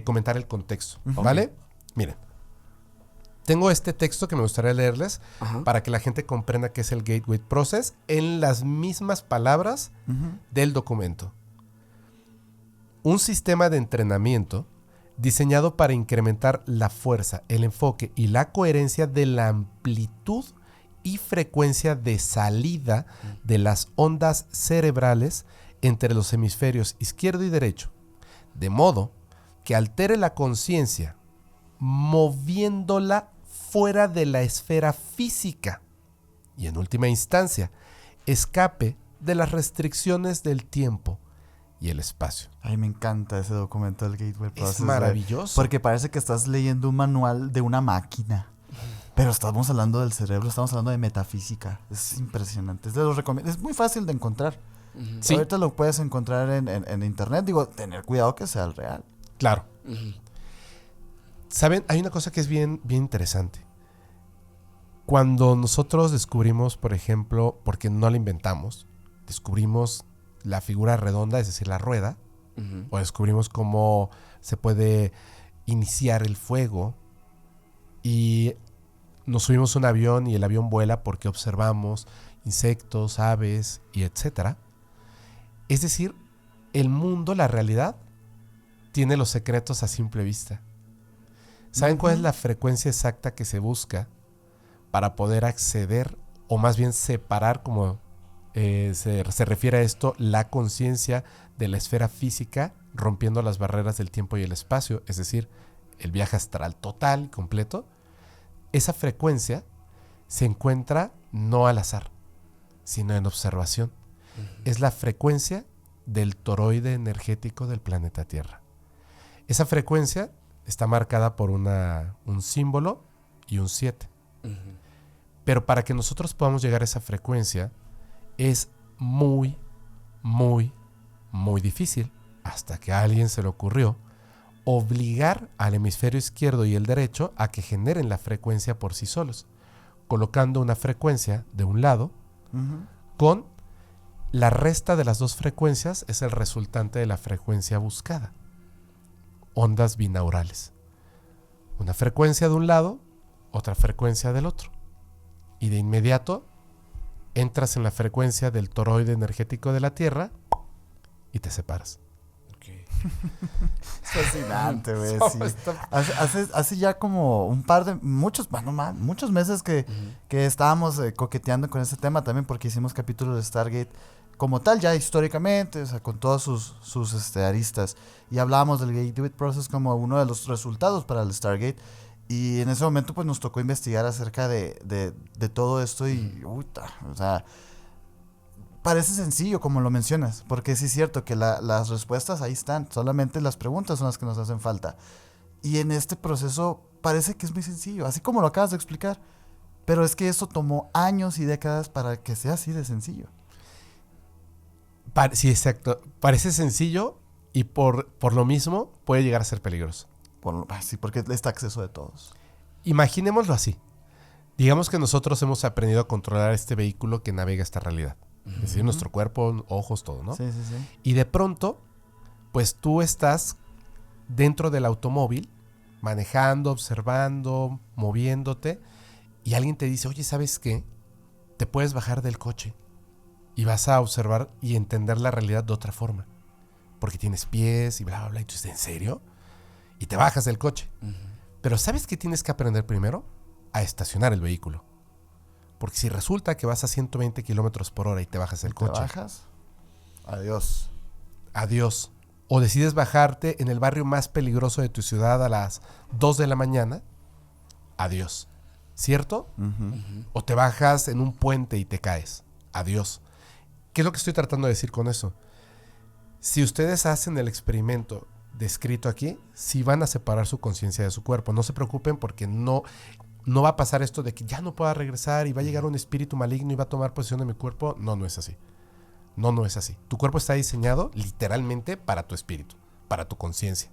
comentar el contexto. Ujú. ¿Vale? Miren. Tengo este texto que me gustaría leerles Ajá. para que la gente comprenda qué es el Gateway Process en las mismas palabras Ujú. del documento. Un sistema de entrenamiento diseñado para incrementar la fuerza, el enfoque y la coherencia de la amplitud y frecuencia de salida de las ondas cerebrales entre los hemisferios izquierdo y derecho, de modo que altere la conciencia, moviéndola fuera de la esfera física y, en última instancia, escape de las restricciones del tiempo y el espacio. Ay, me encanta ese documento del Gateway Process. Es maravilloso. Porque parece que estás leyendo un manual de una máquina. Pero estamos hablando del cerebro, estamos hablando de metafísica. Es impresionante. Es muy fácil de encontrar. Ujú. Sí. Ahorita lo puedes encontrar en internet. Digo, tener cuidado que sea el real. Claro. Ujú. ¿Saben? Hay una cosa que es bien, bien interesante. Cuando nosotros descubrimos, por ejemplo, porque no la inventamos, descubrimos la figura redonda, es decir, la rueda, Ujú. o descubrimos cómo se puede iniciar el fuego y nos subimos a un avión y el avión vuela porque observamos insectos, aves y etcétera. Es decir, el mundo, la realidad, tiene los secretos a simple vista. ¿Saben cuál es la frecuencia exacta que se busca para poder acceder, o más bien separar, como se refiere a esto, la conciencia de la esfera física, rompiendo las barreras del tiempo y el espacio, es decir, el viaje astral total, completo? Esa frecuencia se encuentra no al azar, sino en observación. Es la frecuencia del toroide energético del planeta Tierra. Esa frecuencia está marcada por un símbolo y un 7. Ujú. Pero para que nosotros podamos llegar a esa frecuencia es muy, muy, muy difícil, hasta que a alguien se le ocurrió obligar al hemisferio izquierdo y el derecho a que generen la frecuencia por sí solos, colocando una frecuencia de un lado Ujú. con la resta de las dos frecuencias es el resultante de la frecuencia buscada. Ondas binaurales. Una frecuencia de un lado, otra frecuencia del otro. Y de inmediato entras en la frecuencia del toroide energético de la Tierra y te separas. Ok. Es fascinante, güey. No, Sí. está- Hace ya como muchos meses que estábamos coqueteando con ese tema también, porque hicimos capítulos de Stargate como tal, ya históricamente, o sea, con todos sus aristas. Y hablábamos del Gateway Process como uno de los resultados para el Stargate. Y en ese momento, pues, nos tocó investigar acerca de todo esto y, o sea, parece sencillo como lo mencionas, porque sí es cierto que las respuestas ahí están, solamente las preguntas son las que nos hacen falta. Y en este proceso parece que es muy sencillo, así como lo acabas de explicar, pero es que eso tomó años y décadas para que sea así de sencillo. Sí, exacto. Parece sencillo y por lo mismo puede llegar a ser peligroso. Sí, porque está acceso de todos. Imaginémoslo así. Digamos que nosotros hemos aprendido a controlar este vehículo que navega esta realidad. Es decir, nuestro cuerpo, ojos, todo, ¿no? Sí, sí, sí. Y de pronto, pues tú estás dentro del automóvil, manejando, observando, moviéndote, y alguien te dice, oye, ¿sabes qué? Te puedes bajar del coche y vas a observar y entender la realidad de otra forma. Porque tienes pies y bla, bla, bla. Y tú dices, ¿en serio? Y te bajas del coche. Ujú. Pero ¿sabes qué tienes que aprender primero? A estacionar el vehículo. Porque si resulta que vas a 120 kilómetros por hora y te bajas del ¿Te coche, bajas? Adiós. adiós. O decides bajarte en el barrio más peligroso de tu ciudad a las 2 de la mañana, adiós. ¿Cierto? Ujú. Ujú. O te bajas en un puente y te caes, adiós. ¿Qué es lo que estoy tratando de decir con eso? Si ustedes hacen el experimento descrito aquí, sí van a separar su conciencia de su cuerpo. No se preocupen porque no va a pasar esto de que ya no pueda regresar y va a llegar un espíritu maligno y va a tomar posesión de mi cuerpo. No es así. No es así. Tu cuerpo está diseñado literalmente para tu espíritu, para tu conciencia.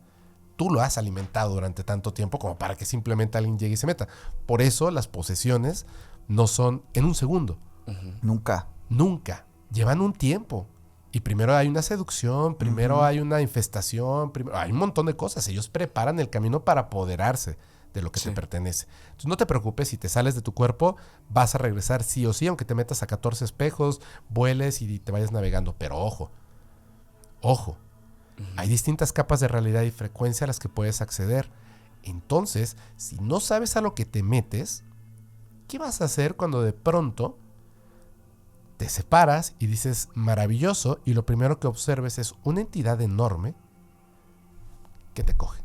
Tú lo has alimentado durante tanto tiempo como para que simplemente alguien llegue y se meta. Por eso las posesiones no son en un segundo. Nunca. Llevan un tiempo. Y primero hay una seducción, primero hay una infestación, hay un montón de cosas. Ellos preparan el camino para apoderarse de lo que te pertenece. Entonces no te preocupes, si te sales de tu cuerpo, vas a regresar sí o sí, aunque te metas a 14 espejos, vueles y te vayas navegando. Pero ojo, hay distintas capas de realidad y frecuencia a las que puedes acceder. Entonces, si no sabes a lo que te metes, ¿qué vas a hacer cuando de pronto te separas y dices maravilloso y lo primero que observes es una entidad enorme que te coge?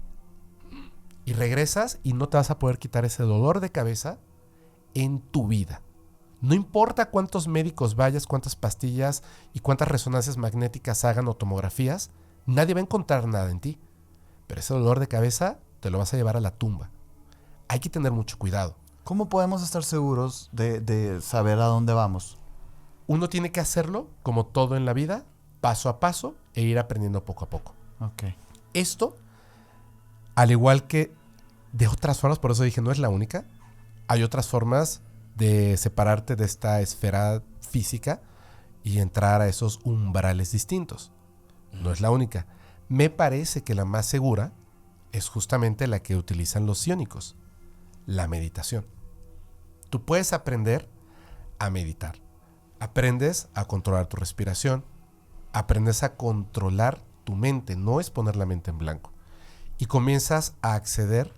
Y regresas y no te vas a poder quitar ese dolor de cabeza en tu vida. No importa cuántos médicos vayas, cuántas pastillas y cuántas resonancias magnéticas hagan o tomografías, nadie va a encontrar nada en ti. Pero ese dolor de cabeza te lo vas a llevar a la tumba. Hay que tener mucho cuidado. ¿Cómo podemos estar seguros de saber a dónde vamos? Uno tiene que hacerlo, como todo en la vida, paso a paso e ir aprendiendo poco a poco. Ok. Esto, al igual que de otras formas, por eso dije no es la única, hay otras formas de separarte de esta esfera física y entrar a esos umbrales distintos. No es la única. Me parece que la más segura es justamente la que utilizan los psiónicos, la meditación. Tú puedes aprender a meditar. Aprendes a controlar tu respiración, aprendes a controlar tu mente, no es poner la mente en blanco. Y comienzas a acceder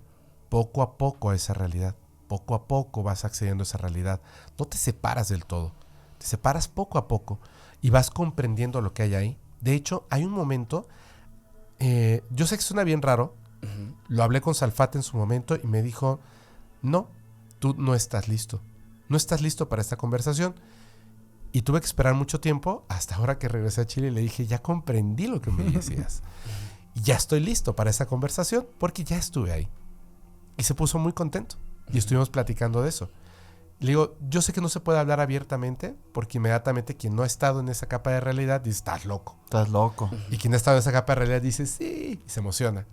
poco a poco a esa realidad. Poco a poco vas accediendo a esa realidad. No te separas del todo, te separas poco a poco y vas comprendiendo lo que hay ahí. De hecho, hay un momento, yo sé que suena bien raro, lo hablé con Salfate en su momento y me dijo, no, tú no estás listo. No estás listo para esta conversación. Y tuve que esperar mucho tiempo hasta ahora que regresé a Chile y le dije, ya comprendí lo que me decías. Y ya estoy listo para esa conversación porque ya estuve ahí. Y se puso muy contento. Y estuvimos platicando de eso. Le digo, yo sé que no se puede hablar abiertamente porque inmediatamente quien no ha estado en esa capa de realidad dice, estás loco. Estás loco. Y quien ha estado en esa capa de realidad dice, sí, y se emociona.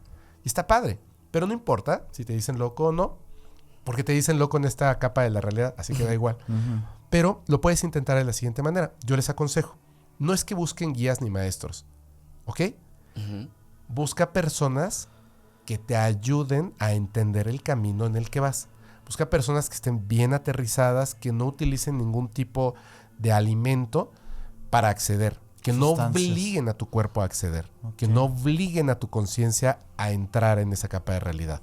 Y está padre. Pero no importa si te dicen loco o no, porque te dicen loco en esta capa de la realidad, así que da igual. Pero lo puedes intentar de la siguiente manera. Yo les aconsejo, no es que busquen guías ni maestros, ¿ok? Busca personas que te ayuden a entender el camino en el que vas. Busca personas que estén bien aterrizadas, que no utilicen ningún tipo de alimento para acceder. Que no obliguen a tu cuerpo a acceder. Que no obliguen a tu conciencia a entrar en esa capa de realidad.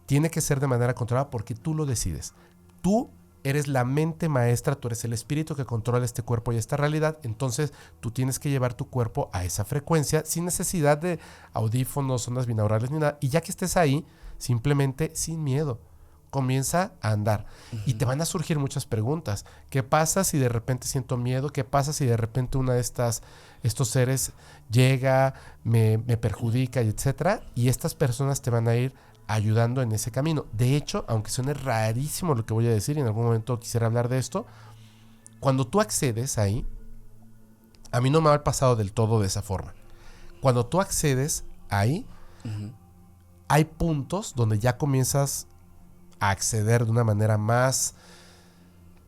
Tiene que ser de manera controlada porque tú lo decides. Tú eres la mente maestra, tú eres el espíritu que controla este cuerpo y esta realidad. Entonces tú tienes que llevar tu cuerpo a esa frecuencia sin necesidad de audífonos, ondas binaurales ni nada. Y ya que estés ahí, simplemente sin miedo, comienza a andar. Y te van a surgir muchas preguntas. ¿Qué pasa si de repente siento miedo? ¿Qué pasa si de repente una de estos seres llega, me perjudica, y etcétera? Y estas personas te van a ir ayudando en ese camino. De hecho, aunque suene rarísimo lo que voy a decir, y en algún momento quisiera hablar de esto, cuando tú accedes ahí, a mí no me ha pasado del todo de esa forma. Cuando tú accedes ahí, hay puntos donde ya comienzas a acceder de una manera más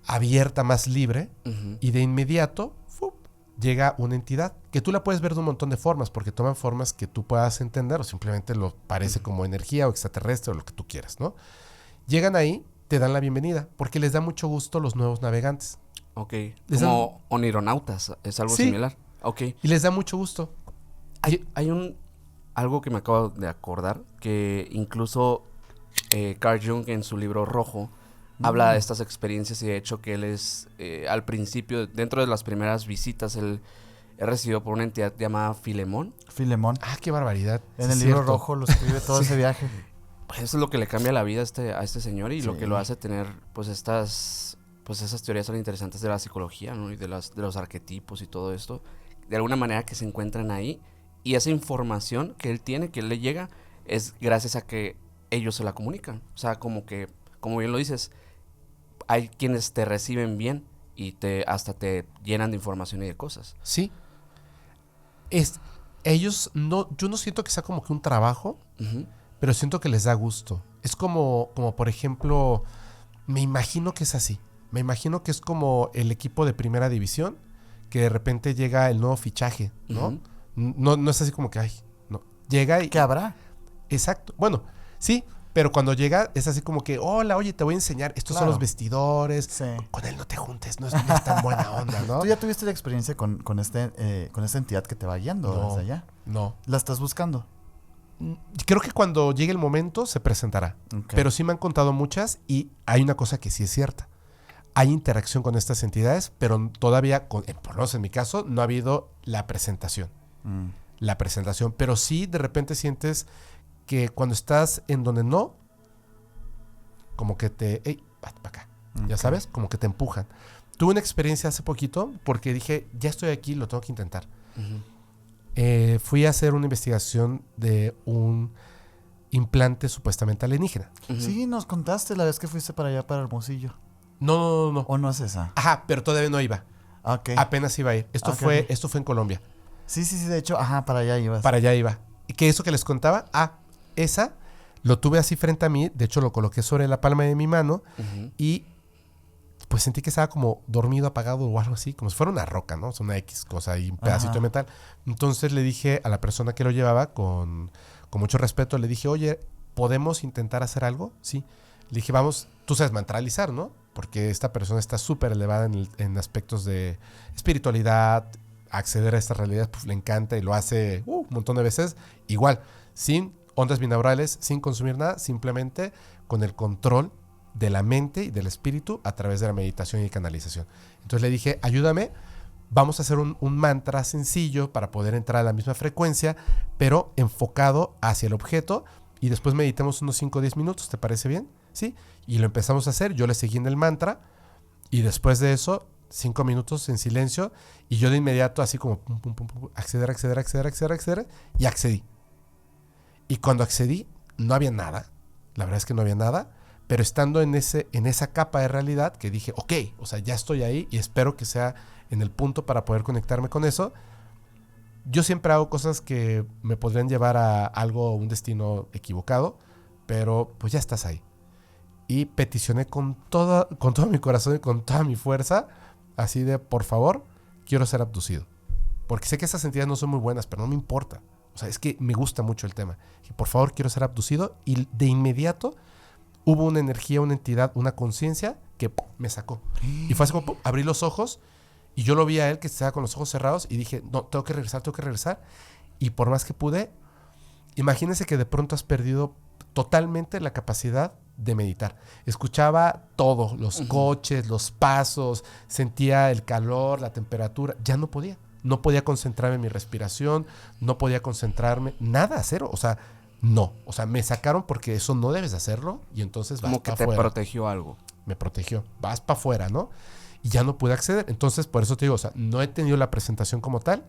abierta, más libre, y de inmediato llega una entidad que tú la puedes ver de un montón de formas, porque toman formas que tú puedas entender o simplemente lo parece como energía o extraterrestre o lo que tú quieras, ¿no? Llegan ahí, te dan la bienvenida, porque les da mucho gusto los nuevos navegantes. Ok, como onironautas, es algo similar. Ok. Y les da mucho gusto. Hay algo que me acabo de acordar, que incluso Carl Jung en su libro Rojo habla de estas experiencias y de hecho que él es, al principio, dentro de las primeras visitas, él recibido por una entidad llamada Filemón. Filemón. Ah, qué barbaridad. En el libro rojo lo escribe todo ese viaje. Pues eso es lo que le cambia la vida a este señor y lo que lo hace tener, pues esas teorías tan interesantes de la psicología, ¿no? Y de los arquetipos y todo esto. De alguna manera que se encuentran ahí Y esa información que él tiene, que él le llega, es gracias a que ellos se la comunican. O sea, como que, como bien lo dices, hay quienes te reciben bien y hasta te llenan de información y de cosas. Sí. Yo no siento que sea como que un trabajo, Ujú. pero siento que les da gusto. Es como por ejemplo, me imagino que es así. Me imagino que es como el equipo de primera división, que de repente llega el nuevo fichaje, ¿no? Ujú. No es así como que, ay, no. Llega y... ¿Qué habrá? Exacto. Bueno, sí, pero cuando llega es así como que, hola, oye, te voy a enseñar, estos son Claro. los vestidores. Sí. Con él no te juntes, no es tan buena onda, ¿no? ¿Tú ya tuviste la experiencia con esta entidad que te va guiando No. desde allá? No. ¿La estás buscando? Creo que cuando llegue el momento se presentará. Ok. Pero sí me han contado muchas y hay una cosa que sí es cierta. Hay interacción con estas entidades, pero todavía, por lo menos en mi caso, no ha habido la presentación. Mm. La presentación. Pero sí de repente sientes que cuando estás en donde no, como que ¡ey! Para acá. Ya Ok. sabes, como que te empujan. Tuve una experiencia hace poquito porque dije, ya estoy aquí, lo tengo que intentar. Ujú. Fui a hacer una investigación de un implante supuestamente alienígena. Ujú. Sí, nos contaste la vez que fuiste para allá, para Hermosillo. No. ¿O no es esa? Ajá, pero todavía no iba. Ok. Apenas iba a ir. Esto Ok, fue ok. esto fue en Colombia. Sí, de hecho, ajá, para allá ibas. Para allá iba. ¿Y qué eso que les contaba? Esa lo tuve así frente a mí. De hecho, lo coloqué sobre la palma de mi mano Ujú. y pues sentí que estaba como dormido, apagado o algo así, como si fuera una roca, ¿no? O sea, una X cosa y un pedacito Ajá. de metal. Entonces le dije a la persona que lo llevaba con mucho respeto, le dije, oye, ¿podemos intentar hacer algo? Sí. Le dije, vamos, tú sabes mantralizar, ¿no? Porque esta persona está súper elevada en aspectos de espiritualidad, acceder a esta realidad, pues le encanta y lo hace un montón de veces. Igual, sin ondas binaurales, sin consumir nada, simplemente con el control de la mente y del espíritu a través de la meditación y canalización. Entonces le dije, ayúdame, vamos a hacer un mantra sencillo para poder entrar a la misma frecuencia, pero enfocado hacia el objeto y después meditemos unos 5 o 10 minutos, ¿te parece bien? ¿Sí? Y lo empezamos a hacer, yo le seguí en el mantra y después de eso 5 minutos en silencio y yo de inmediato así como pum, pum, pum, pum, acceder y accedí. Y cuando accedí no había nada, la verdad es que no había nada, pero estando en esa capa de realidad que dije, ok, o sea, ya estoy ahí y espero que sea en el punto para poder conectarme con eso. Yo siempre hago cosas que me podrían llevar a algo, un destino equivocado, pero pues ya estás ahí. Y peticioné con todo mi corazón y con toda mi fuerza, así de, por favor, quiero ser abducido. Porque sé que esas entidades no son muy buenas, pero no me importa. O sea, es que me gusta mucho el tema. Y por favor, quiero ser abducido. Y de inmediato hubo una energía, una entidad, una conciencia que me sacó. Y fue así como, abrí los ojos y yo lo vi a él que estaba con los ojos cerrados y dije, no, tengo que regresar. Y por más que pude, imagínense que de pronto has perdido totalmente la capacidad de meditar. Escuchaba todo, los coches, los pasos, sentía el calor, la temperatura, ya no podía. No podía concentrarme en mi respiración, no podía concentrarme, nada, cero. O sea, no. O sea, me sacaron porque eso no debes de hacerlo y entonces vas Como que para te afuera. protegió algo. Me protegió. Vas para afuera, ¿no? Y ya no pude acceder. Entonces, por eso te digo, o sea, no he tenido la presentación como tal.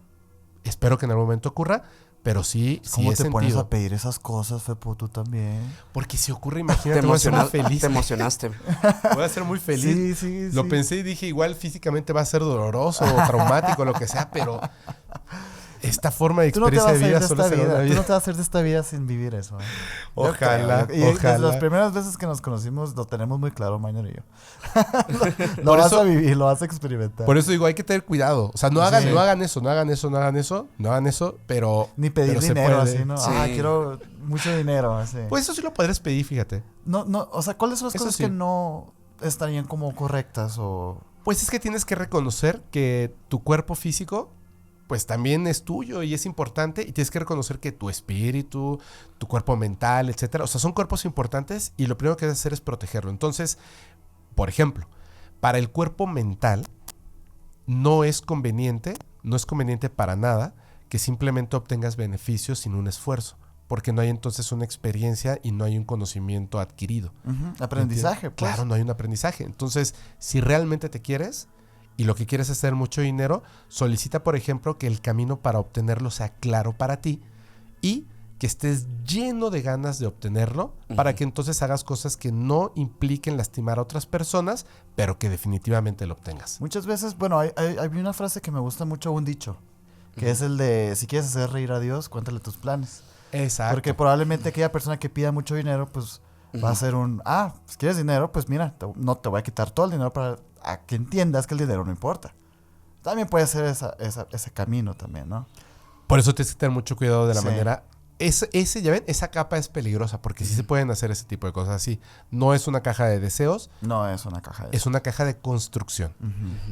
Espero que en algún momento ocurra, pero sí ¿Cómo he te pones sentido. a pedir esas cosas, Fepo, tú también? Porque si ocurre, Te, imagínate, voy a ser muy feliz. te emocionaste. Voy a ser muy feliz. Sí. Lo pensé y dije, igual físicamente va a ser doloroso o traumático, lo que sea, pero esta forma de Tú no te vas experiencia a de ir de vida solo esta será una vida. Tú vida. no te vas a ir de esta vida sin vivir eso. ¿Eh? Yo Ojalá, creo. Y desde ojalá. las primeras veces que nos conocimos lo tenemos muy claro, Maynor y yo. lo Por vas eso- a vivir, lo vas a experimentar. Por eso digo, hay que tener cuidado. O sea, no Sí. hagan eso, pero... Ni pedir pero se dinero puede. así, ¿no? Sí. Ah, quiero mucho dinero, así. Pues eso sí lo podrías pedir, fíjate. No, o sea, ¿cuáles son las Eso cosas sí. que no estarían como correctas o...? Pues es que tienes que reconocer que tu cuerpo físico, pues también es tuyo y es importante. Y tienes que reconocer que tu espíritu, tu cuerpo mental, etcétera, o sea, son cuerpos importantes y lo primero que debes hacer es protegerlo. Entonces, por ejemplo, para el cuerpo mental no es conveniente para nada que simplemente obtengas beneficios sin un esfuerzo, porque no hay entonces una experiencia y no hay un conocimiento adquirido. Aprendizaje, pues. Claro, no hay un aprendizaje. Entonces, si realmente te quieres y lo que quieres es hacer mucho dinero, solicita, por ejemplo, que el camino para obtenerlo sea claro para ti y que estés lleno de ganas de obtenerlo para que entonces hagas cosas que no impliquen lastimar a otras personas, pero que definitivamente lo obtengas. Muchas veces, bueno, hay una frase que me gusta mucho, un dicho, que es el de, si quieres hacer reír a Dios, cuéntale tus planes. Exacto. Porque probablemente aquella persona que pida mucho dinero, pues va a ser pues quieres dinero, pues mira, no te voy a quitar todo el dinero para que entiendas que el dinero no importa. También puede ser ese camino también, ¿no? Por eso tienes que tener mucho cuidado de la Sí. manera. Ya ven, esa capa es peligrosa porque sí se pueden hacer ese tipo de cosas así. No es una caja de deseos, No es una caja de... es una caja de construcción.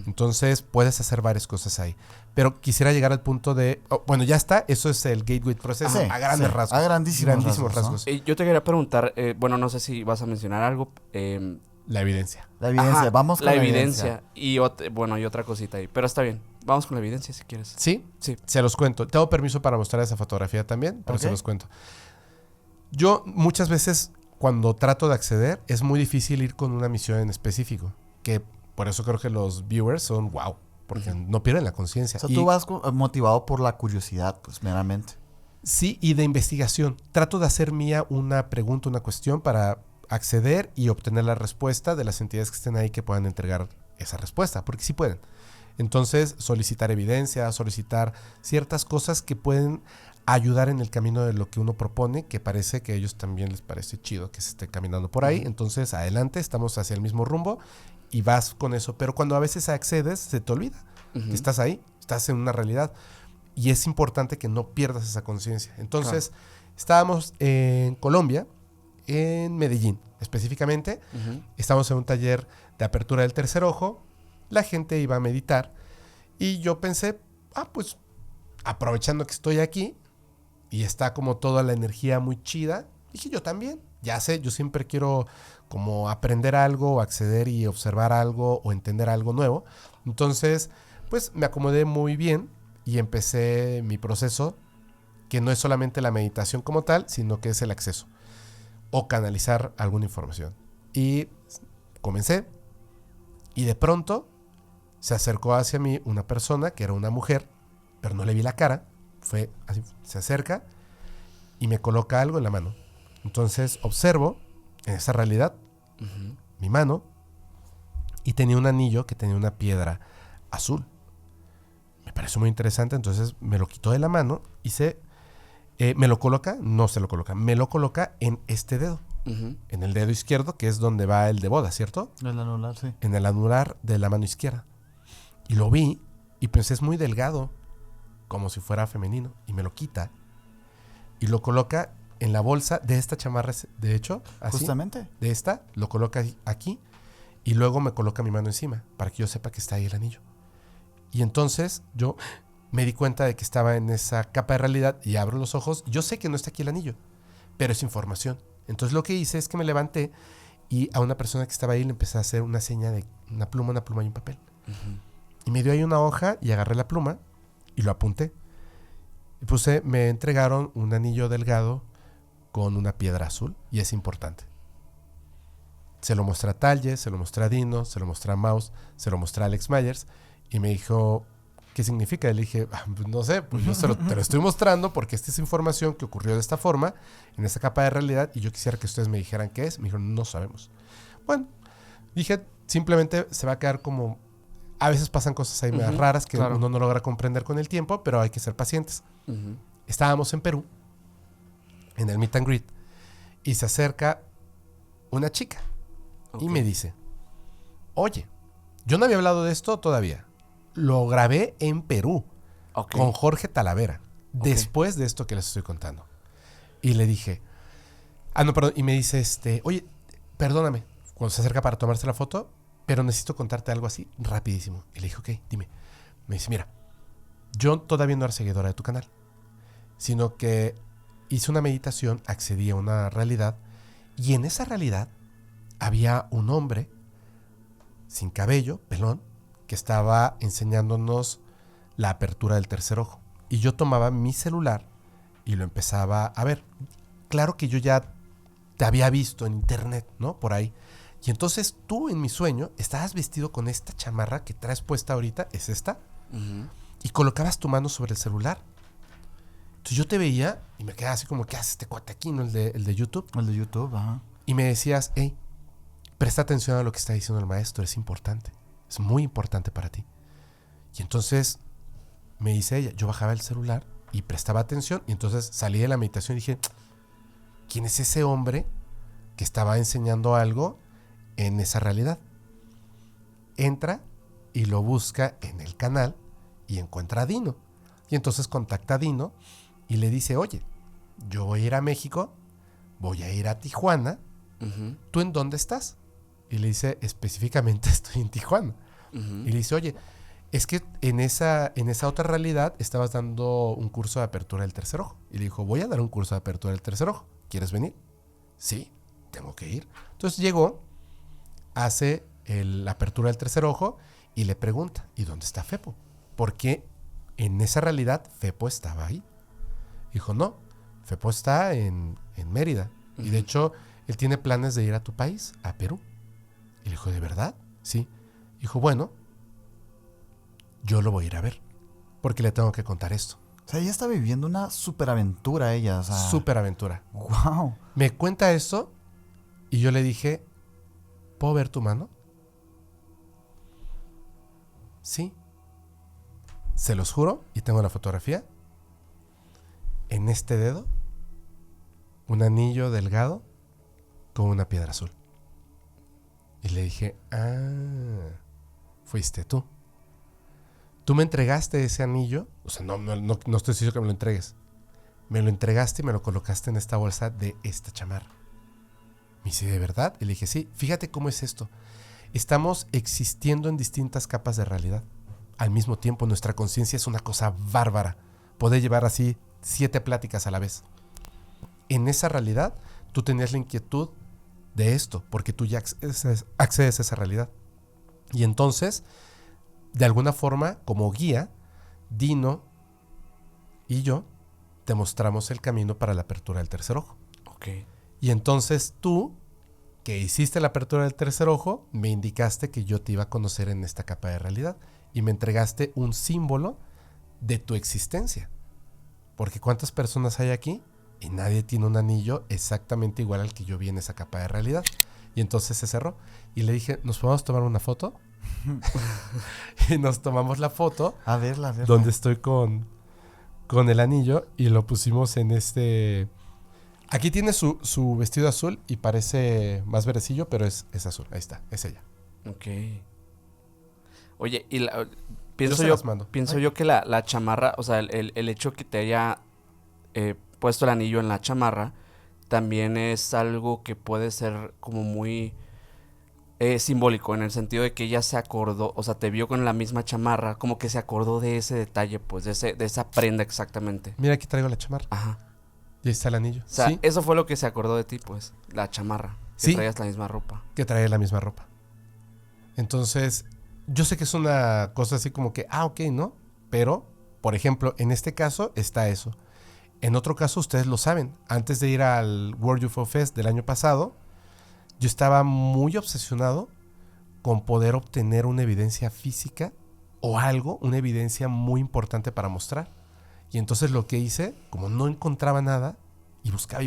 Entonces puedes hacer varias cosas ahí. Pero quisiera llegar al punto de... bueno, ya está. Eso es el gateway process Sí, a grandes sí, rasgos. a grandísimos rasgos, Yo te quería preguntar, bueno, no sé si vas a mencionar algo. La evidencia. La evidencia, Ajá, vamos con la evidencia. Y otra cosita ahí. Pero está bien, vamos con la evidencia si quieres. ¿Sí? Sí. Se los cuento. Tengo permiso para mostrar esa fotografía también, pero Ok. se los cuento. Yo muchas veces cuando trato de acceder es muy difícil ir con una misión en específico. Que por eso creo que los viewers son wow. Porque no pierden la conciencia. O sea, tú vas motivado por la curiosidad, pues meramente. Sí, y de investigación. Trato de hacer mía una pregunta, una cuestión para acceder y obtener la respuesta de las entidades que estén ahí que puedan entregar esa respuesta, porque sí pueden. Entonces, solicitar evidencia, solicitar ciertas cosas que pueden ayudar en el camino de lo que uno propone, que parece que a ellos también les parece chido que se esté caminando por ahí. Entonces, adelante, estamos hacia el mismo rumbo y vas con eso. Pero cuando a veces accedes, se te olvida que estás ahí, estás en una realidad. Y es importante que no pierdas esa conciencia. Entonces, estábamos en Colombia, en Medellín específicamente. Estábamos en un taller de apertura del tercer ojo. La gente iba a meditar. Y yo pensé, pues aprovechando que estoy aquí y está como toda la energía muy chida, dije yo también. Ya sé, yo siempre quiero como aprender algo, o acceder y observar algo o entender algo nuevo. Entonces, pues me acomodé muy bien y empecé mi proceso, que no es solamente la meditación como tal, sino que es el acceso o canalizar alguna información. Y comencé y de pronto se acercó hacia mí una persona que era una mujer, pero no le vi la cara. Fue así, se acerca y me coloca algo en la mano. Entonces observo en esa realidad mi mano y tenía un anillo que tenía una piedra azul. Me pareció muy interesante, entonces me lo quitó de la mano y me lo coloca, no se lo coloca, me lo coloca en este dedo, en el dedo izquierdo, que es donde va el de boda, ¿cierto? El anular, sí. En el anular de la mano izquierda. Y lo vi y pensé, es muy delgado, como si fuera femenino, y me lo quita y lo coloca en la bolsa de esta chamarra, de hecho, así, Justamente. de esta, lo coloca aquí y luego me coloca mi mano encima para que yo sepa que está ahí el anillo. Y entonces yo me di cuenta de que estaba en esa capa de realidad y abro los ojos. Yo sé que no está aquí el anillo, pero es información. Entonces lo que hice es que me levanté y a una persona que estaba ahí le empecé a hacer una seña de una pluma y un papel. Y me dio ahí una hoja y agarré la pluma y lo apunté. Y me entregaron un anillo delgado con una piedra azul y es importante. Se lo mostré a Talye, se lo mostré a Dino, se lo mostré a Maus, se lo mostré a Alex Myers y me dijo, ¿qué significa? Y le dije, pues no sé, pues yo te lo estoy mostrando porque esta es información que ocurrió de esta forma, en esta capa de realidad, y yo quisiera que ustedes me dijeran qué es. Me dijeron, no sabemos. Bueno, dije, simplemente se va a quedar como... A veces pasan cosas ahí medio raras que uno no logra comprender con el tiempo, pero hay que ser pacientes. Estábamos en Perú, en el meet and greet, y se acerca una chica y me dice, oye, yo no había hablado de esto todavía. Lo grabé en Perú con Jorge Talavera, después de esto que les estoy contando. Y le dije, no, perdón, y me dice, oye, perdóname, cuando se acerca para tomarse la foto, pero necesito contarte algo así rapidísimo. Y le dije, ok, dime. Me dice, mira, yo todavía no era seguidora de tu canal, sino que hice una meditación, accedí a una realidad, y en esa realidad había un hombre sin cabello, pelón, que estaba enseñándonos la apertura del tercer ojo. Y yo tomaba mi celular y lo empezaba a ver. Claro que yo ya te había visto en internet, ¿no? Por ahí. Y entonces tú en mi sueño estabas vestido con esta chamarra que traes puesta ahorita, es esta, y colocabas tu mano sobre el celular. Entonces yo te veía y me quedaba así como, ¿qué hace este cuate aquí, no? El de YouTube. El de YouTube, ajá. Y me decías, hey, presta atención a lo que está diciendo el maestro, es importante, es muy importante para ti. Y entonces me dice ella, yo bajaba el celular y prestaba atención, y entonces salí de la meditación y dije, ¿quién es ese hombre que estaba enseñando algo en esa realidad? Entra y lo busca en el canal y encuentra a Dino. Y entonces contacta a Dino y le dice, oye, yo voy a ir a México, voy a ir a Tijuana, ¿tú en dónde estás? Y le dice, específicamente estoy en Tijuana. Y le dice, oye, es que en esa otra realidad estabas dando un curso de apertura del tercer ojo. Y le dijo, voy a dar un curso de apertura del tercer ojo, ¿quieres venir? Sí, tengo que ir. Entonces llegó, hace la apertura del tercer ojo y le pregunta, ¿y dónde está Fepo? Porque en esa realidad Fepo estaba ahí. Dijo, no, Fepo está en Mérida. Y de hecho, él tiene planes de ir a tu país, a Perú. Y le dijo, ¿de verdad? Sí. Dijo, bueno, yo lo voy a ir a ver, porque le tengo que contar esto. O sea, ella está viviendo una superaventura, ella. O sea, Superaventura. wow. Me cuenta esto y yo le dije, ¿puedo ver tu mano? Sí. Se los juro, y tengo la fotografía. En este dedo, un anillo delgado con una piedra azul. Y le dije, fuiste tú. Tú me entregaste ese anillo. O sea, no estoy diciendo que me lo entregues. Me lo entregaste y me lo colocaste en esta bolsa de esta chamarra. Me dice, ¿de verdad? Y le dije, sí, fíjate cómo es esto. Estamos existiendo en distintas capas de realidad. Al mismo tiempo, nuestra conciencia es una cosa bárbara. Puede llevar así 7 pláticas a la vez. En esa realidad, tú tenías la inquietud de esto, porque tú ya accedes a esa realidad. Y entonces, de alguna forma, como guía, Dino y yo te mostramos el camino para la apertura del tercer ojo. Ok. Y entonces tú, que hiciste la apertura del tercer ojo, me indicaste que yo te iba a conocer en esta capa de realidad. Y me entregaste un símbolo de tu existencia. Porque ¿cuántas personas hay aquí? Y nadie tiene un anillo exactamente igual al que yo vi en esa capa de realidad. Y entonces se cerró. Y le dije, ¿nos podemos tomar una foto? Y nos tomamos la foto. A verla. Donde estoy con el anillo. Y lo pusimos en este... Aquí tiene su vestido azul y parece más verdecillo, pero es azul. Ahí está, es ella. Ok. Oye, y Pienso yo que la chamarra, o sea, el hecho que te haya puesto el anillo en la chamarra, también es algo que puede ser como muy simbólico, en el sentido de que ella se acordó, o sea, te vio con la misma chamarra, como que se acordó de ese detalle, pues, de esa prenda exactamente. Mira, aquí traigo la chamarra. Ajá. Y ahí está el anillo. O sea, ¿sí? Eso fue lo que se acordó de ti, pues, la chamarra. Que Sí. traías la misma ropa. Que trae la misma ropa. Entonces, yo sé que es una cosa así como que, ok, ¿no? Pero, por ejemplo, en este caso está eso. En otro caso, ustedes lo saben. Antes de ir al World UFO Fest del año pasado, yo estaba muy obsesionado con poder obtener una evidencia física o algo, una evidencia muy importante para mostrar. Y entonces lo que hice, como no encontraba nada, y buscaba,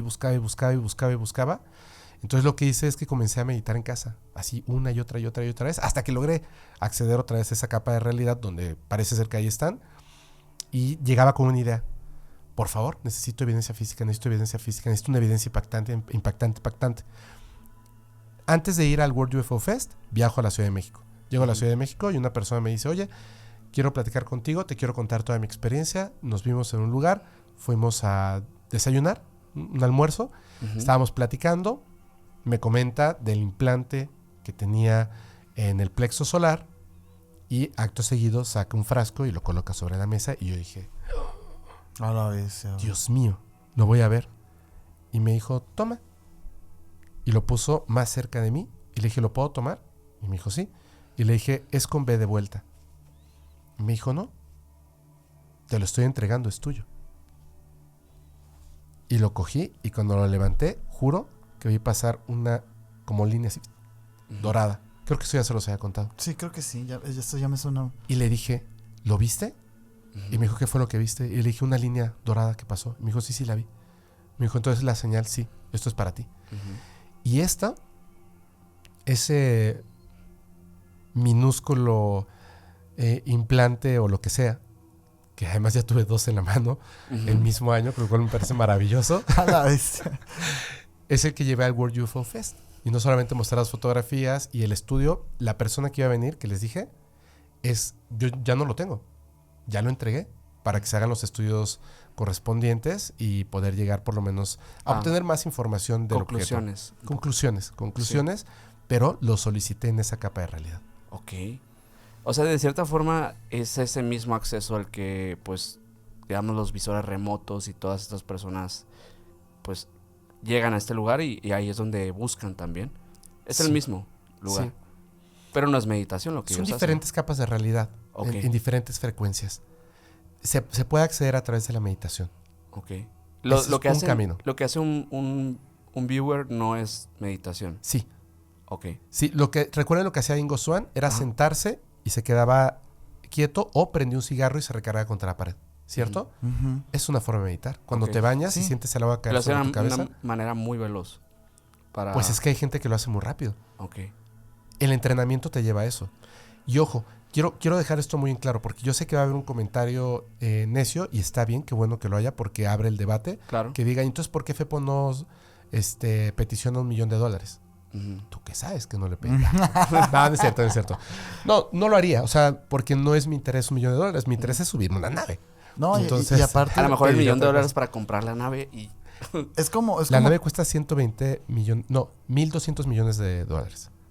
entonces lo que hice es que comencé a meditar en casa, así una y otra vez, hasta que logré acceder otra vez a esa capa de realidad donde parece ser que ahí están, y llegaba con una idea. Por favor, necesito evidencia física, necesito una evidencia impactante. Antes de ir al World UFO Fest, viajo a la Ciudad de México. Llego a la Ciudad de México y una persona me dice, oye, quiero platicar contigo, te quiero contar toda mi experiencia. Nos vimos en un lugar, fuimos a desayunar, un almuerzo, estábamos platicando, me comenta del implante que tenía en el plexo solar y acto seguido saca un frasco y lo coloca sobre la mesa y yo dije, A la vez. Dios mío, lo voy a ver. Y me dijo, toma. Y lo puso más cerca de mí y le dije, ¿lo puedo tomar? Y me dijo, sí. Y le dije, es con B de vuelta. Y me dijo, no, te lo estoy entregando, es tuyo. Y lo cogí y cuando lo levanté, juro que vi pasar una como línea así dorada. Creo que eso ya se los había contado. Sí, creo que sí. Esto ya me suena. Y le dije, ¿lo viste? Y me dijo, ¿qué fue lo que viste? Y le dije, una línea dorada que pasó. Me dijo, sí, la vi. Me dijo, entonces la señal, sí, esto es para ti. Y ese minúsculo implante o lo que sea, que además ya tuve 2 en la mano el mismo año, lo cual me parece maravilloso, A la bestia. es el que llevé al World UFO Fest. Y no solamente mostrar las fotografías y el estudio, la persona que iba a venir, que les dije, yo ya no lo tengo. Ya lo entregué para que se hagan los estudios correspondientes y poder llegar por lo menos a obtener más información del objeto. Conclusiones, pero lo solicité en esa capa de realidad. Ok. O sea, de cierta forma es ese mismo acceso al que, pues, digamos, los visores remotos y todas estas personas, pues, llegan a este lugar y ahí es donde buscan también. Es el mismo lugar. Sí. Pero no es meditación lo que Son ellos diferentes capas de realidad en diferentes frecuencias. Se puede acceder a través de la meditación. Ok. Lo que hace camino. Lo que hace un viewer no es meditación. Sí. Ok. Sí, recuerden lo que hacía Ingo Swann era sentarse y se quedaba quieto o prendía un cigarro y se recargaba contra la pared. ¿Cierto? Es una forma de meditar. Cuando te bañas y sientes el agua caer sobre tu cabeza. De una manera muy veloz. Pues es que hay gente que lo hace muy rápido. Ok. El entrenamiento te lleva a eso. Y ojo, quiero dejar esto muy en claro, porque yo sé que va a haber un comentario necio, y está bien, qué bueno que lo haya, porque abre el debate. Claro. Que diga, entonces, ¿por qué FEPO nos peticiona $1 millón? ¿Tú qué sabes que no le pedí? No es cierto. No lo haría, o sea, porque no es mi interés $1 millón. Mi interés es subirme una nave. No, entonces, y aparte... A lo mejor $1 millón para comprar la nave y... La nave cuesta 120 millones, no, $1,200 millones.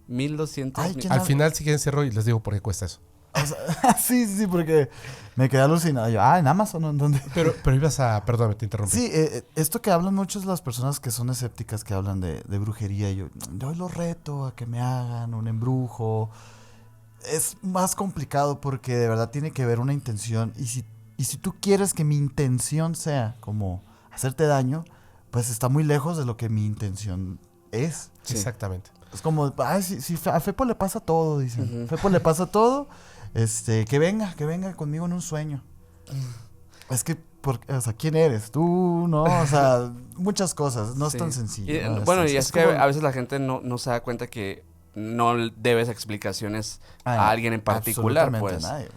1,200. Al final, si quieren, cierro y les digo por qué cuesta eso. O sea, sí, porque me quedé alucinado. Yo, en Amazon, ¿en dónde? Pero ibas a... Perdóname, te interrumpí. Sí, esto que hablan muchas las personas que son escépticas, que hablan de brujería. Yo los reto a que me hagan un embrujo. Es más complicado porque de verdad tiene que ver una intención. Y si tú quieres que mi intención sea como hacerte daño, pues está muy lejos de lo que mi intención es. Sí. Exactamente. Es como, si a Fepo le pasa todo, dicen. Fepo le pasa todo, que venga conmigo en un sueño. Es que, o sea, ¿quién eres? Tú, ¿no? O sea, muchas cosas, no es tan sencillo. ¿No? Bueno, y es que a veces la gente no se da cuenta que no debes explicaciones a alguien en particular, pues. Nadie.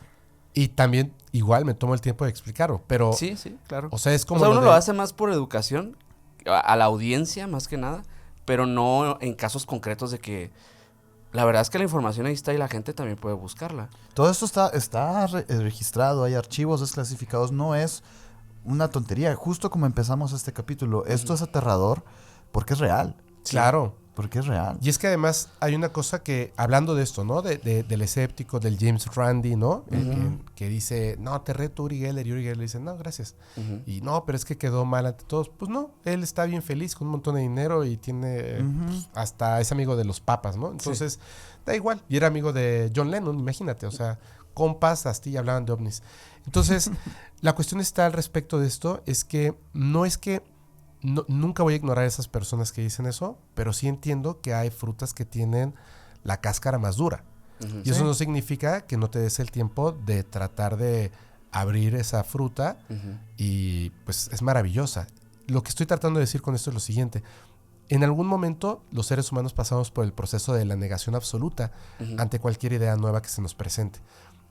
Y también, igual, me tomo el tiempo de explicarlo, pero... Sí, claro. O sea, es como... O sea, uno lo hace más por educación, a la audiencia, más que nada, pero no en casos concretos de que... La verdad es que la información ahí está y la gente también puede buscarla. Todo esto está registrado, hay archivos desclasificados, no es una tontería. Justo como empezamos este capítulo, esto es aterrador porque es real. Claro. Porque es real. Y es que además hay una cosa que, hablando de esto, ¿no? Del escéptico, del James Randi, ¿no? Que dice, no, te reto Uri Geller. Y Uri Geller le dice, no, gracias. Y no, pero es que quedó mal ante todos. Pues no, él está bien feliz con un montón de dinero y tiene, pues, hasta es amigo de los papas, ¿no? Entonces, da igual. Y era amigo de John Lennon, imagínate. O sea, compas, hasta y hablaban de ovnis. Entonces, la cuestión está al respecto de esto, es que nunca voy a ignorar a esas personas que dicen eso, pero sí entiendo que hay frutas que tienen la cáscara más dura. Y eso no significa que no te des el tiempo de tratar de abrir esa fruta y pues es maravillosa. Lo que estoy tratando de decir con esto es lo siguiente. En algún momento los seres humanos pasamos por el proceso de la negación absoluta ante cualquier idea nueva que se nos presente.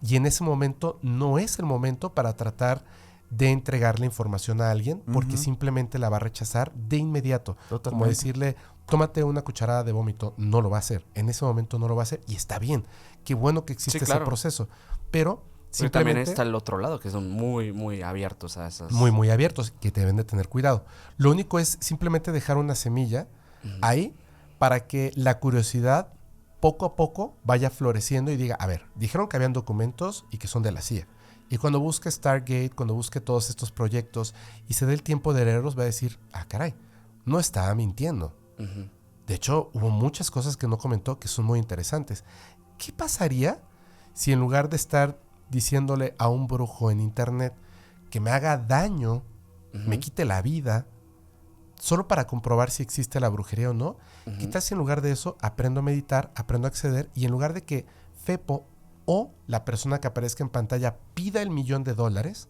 Y en ese momento no es el momento para tratar de entregar la información a alguien porque simplemente la va a rechazar de inmediato. Totalmente. Como decirle, tómate una cucharada de vómito. No lo va a hacer. En ese momento no lo va a hacer y está bien. Qué bueno que existe ese proceso. Pero simplemente... también está el otro lado, que son muy, muy abiertos a esas... Muy, muy abiertos, que deben de tener cuidado. Lo único es simplemente dejar una semilla ahí para que la curiosidad poco a poco vaya floreciendo y diga, a ver, dijeron que habían documentos y que son de la CIA. Y cuando busque Stargate, cuando busque todos estos proyectos y se dé el tiempo de leerlos, va a decir, caray, no estaba mintiendo. De hecho, hubo muchas cosas que no comentó que son muy interesantes. ¿Qué pasaría si en lugar de estar diciéndole a un brujo en internet que me haga daño, me quite la vida, solo para comprobar si existe la brujería o no. ¿Qué tal si en lugar de eso aprendo a meditar, aprendo a acceder y en lugar de que Fepo o la persona que aparezca en pantalla pida el $1,000,000,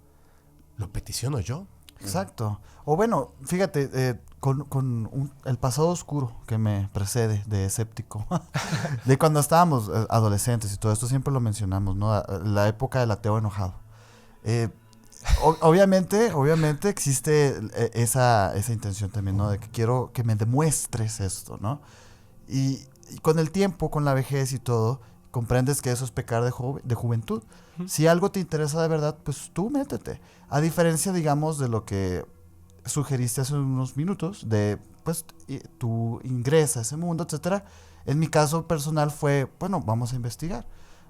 lo peticiono yo? Exacto. O bueno, fíjate, con el pasado oscuro que me precede de escéptico, de cuando estábamos adolescentes y todo esto, siempre lo mencionamos, ¿no? La época del ateo enojado. Obviamente existe esa intención también, ¿no? De que quiero que me demuestres esto, ¿no? Y con el tiempo, con la vejez y todo, comprendes que eso es pecar de juventud. Si algo te interesa de verdad, pues tú métete. A diferencia, digamos, de lo que sugeriste hace unos minutos, de, pues, tú ingresas a ese mundo, etcétera. En mi caso personal fue, bueno, vamos a investigar.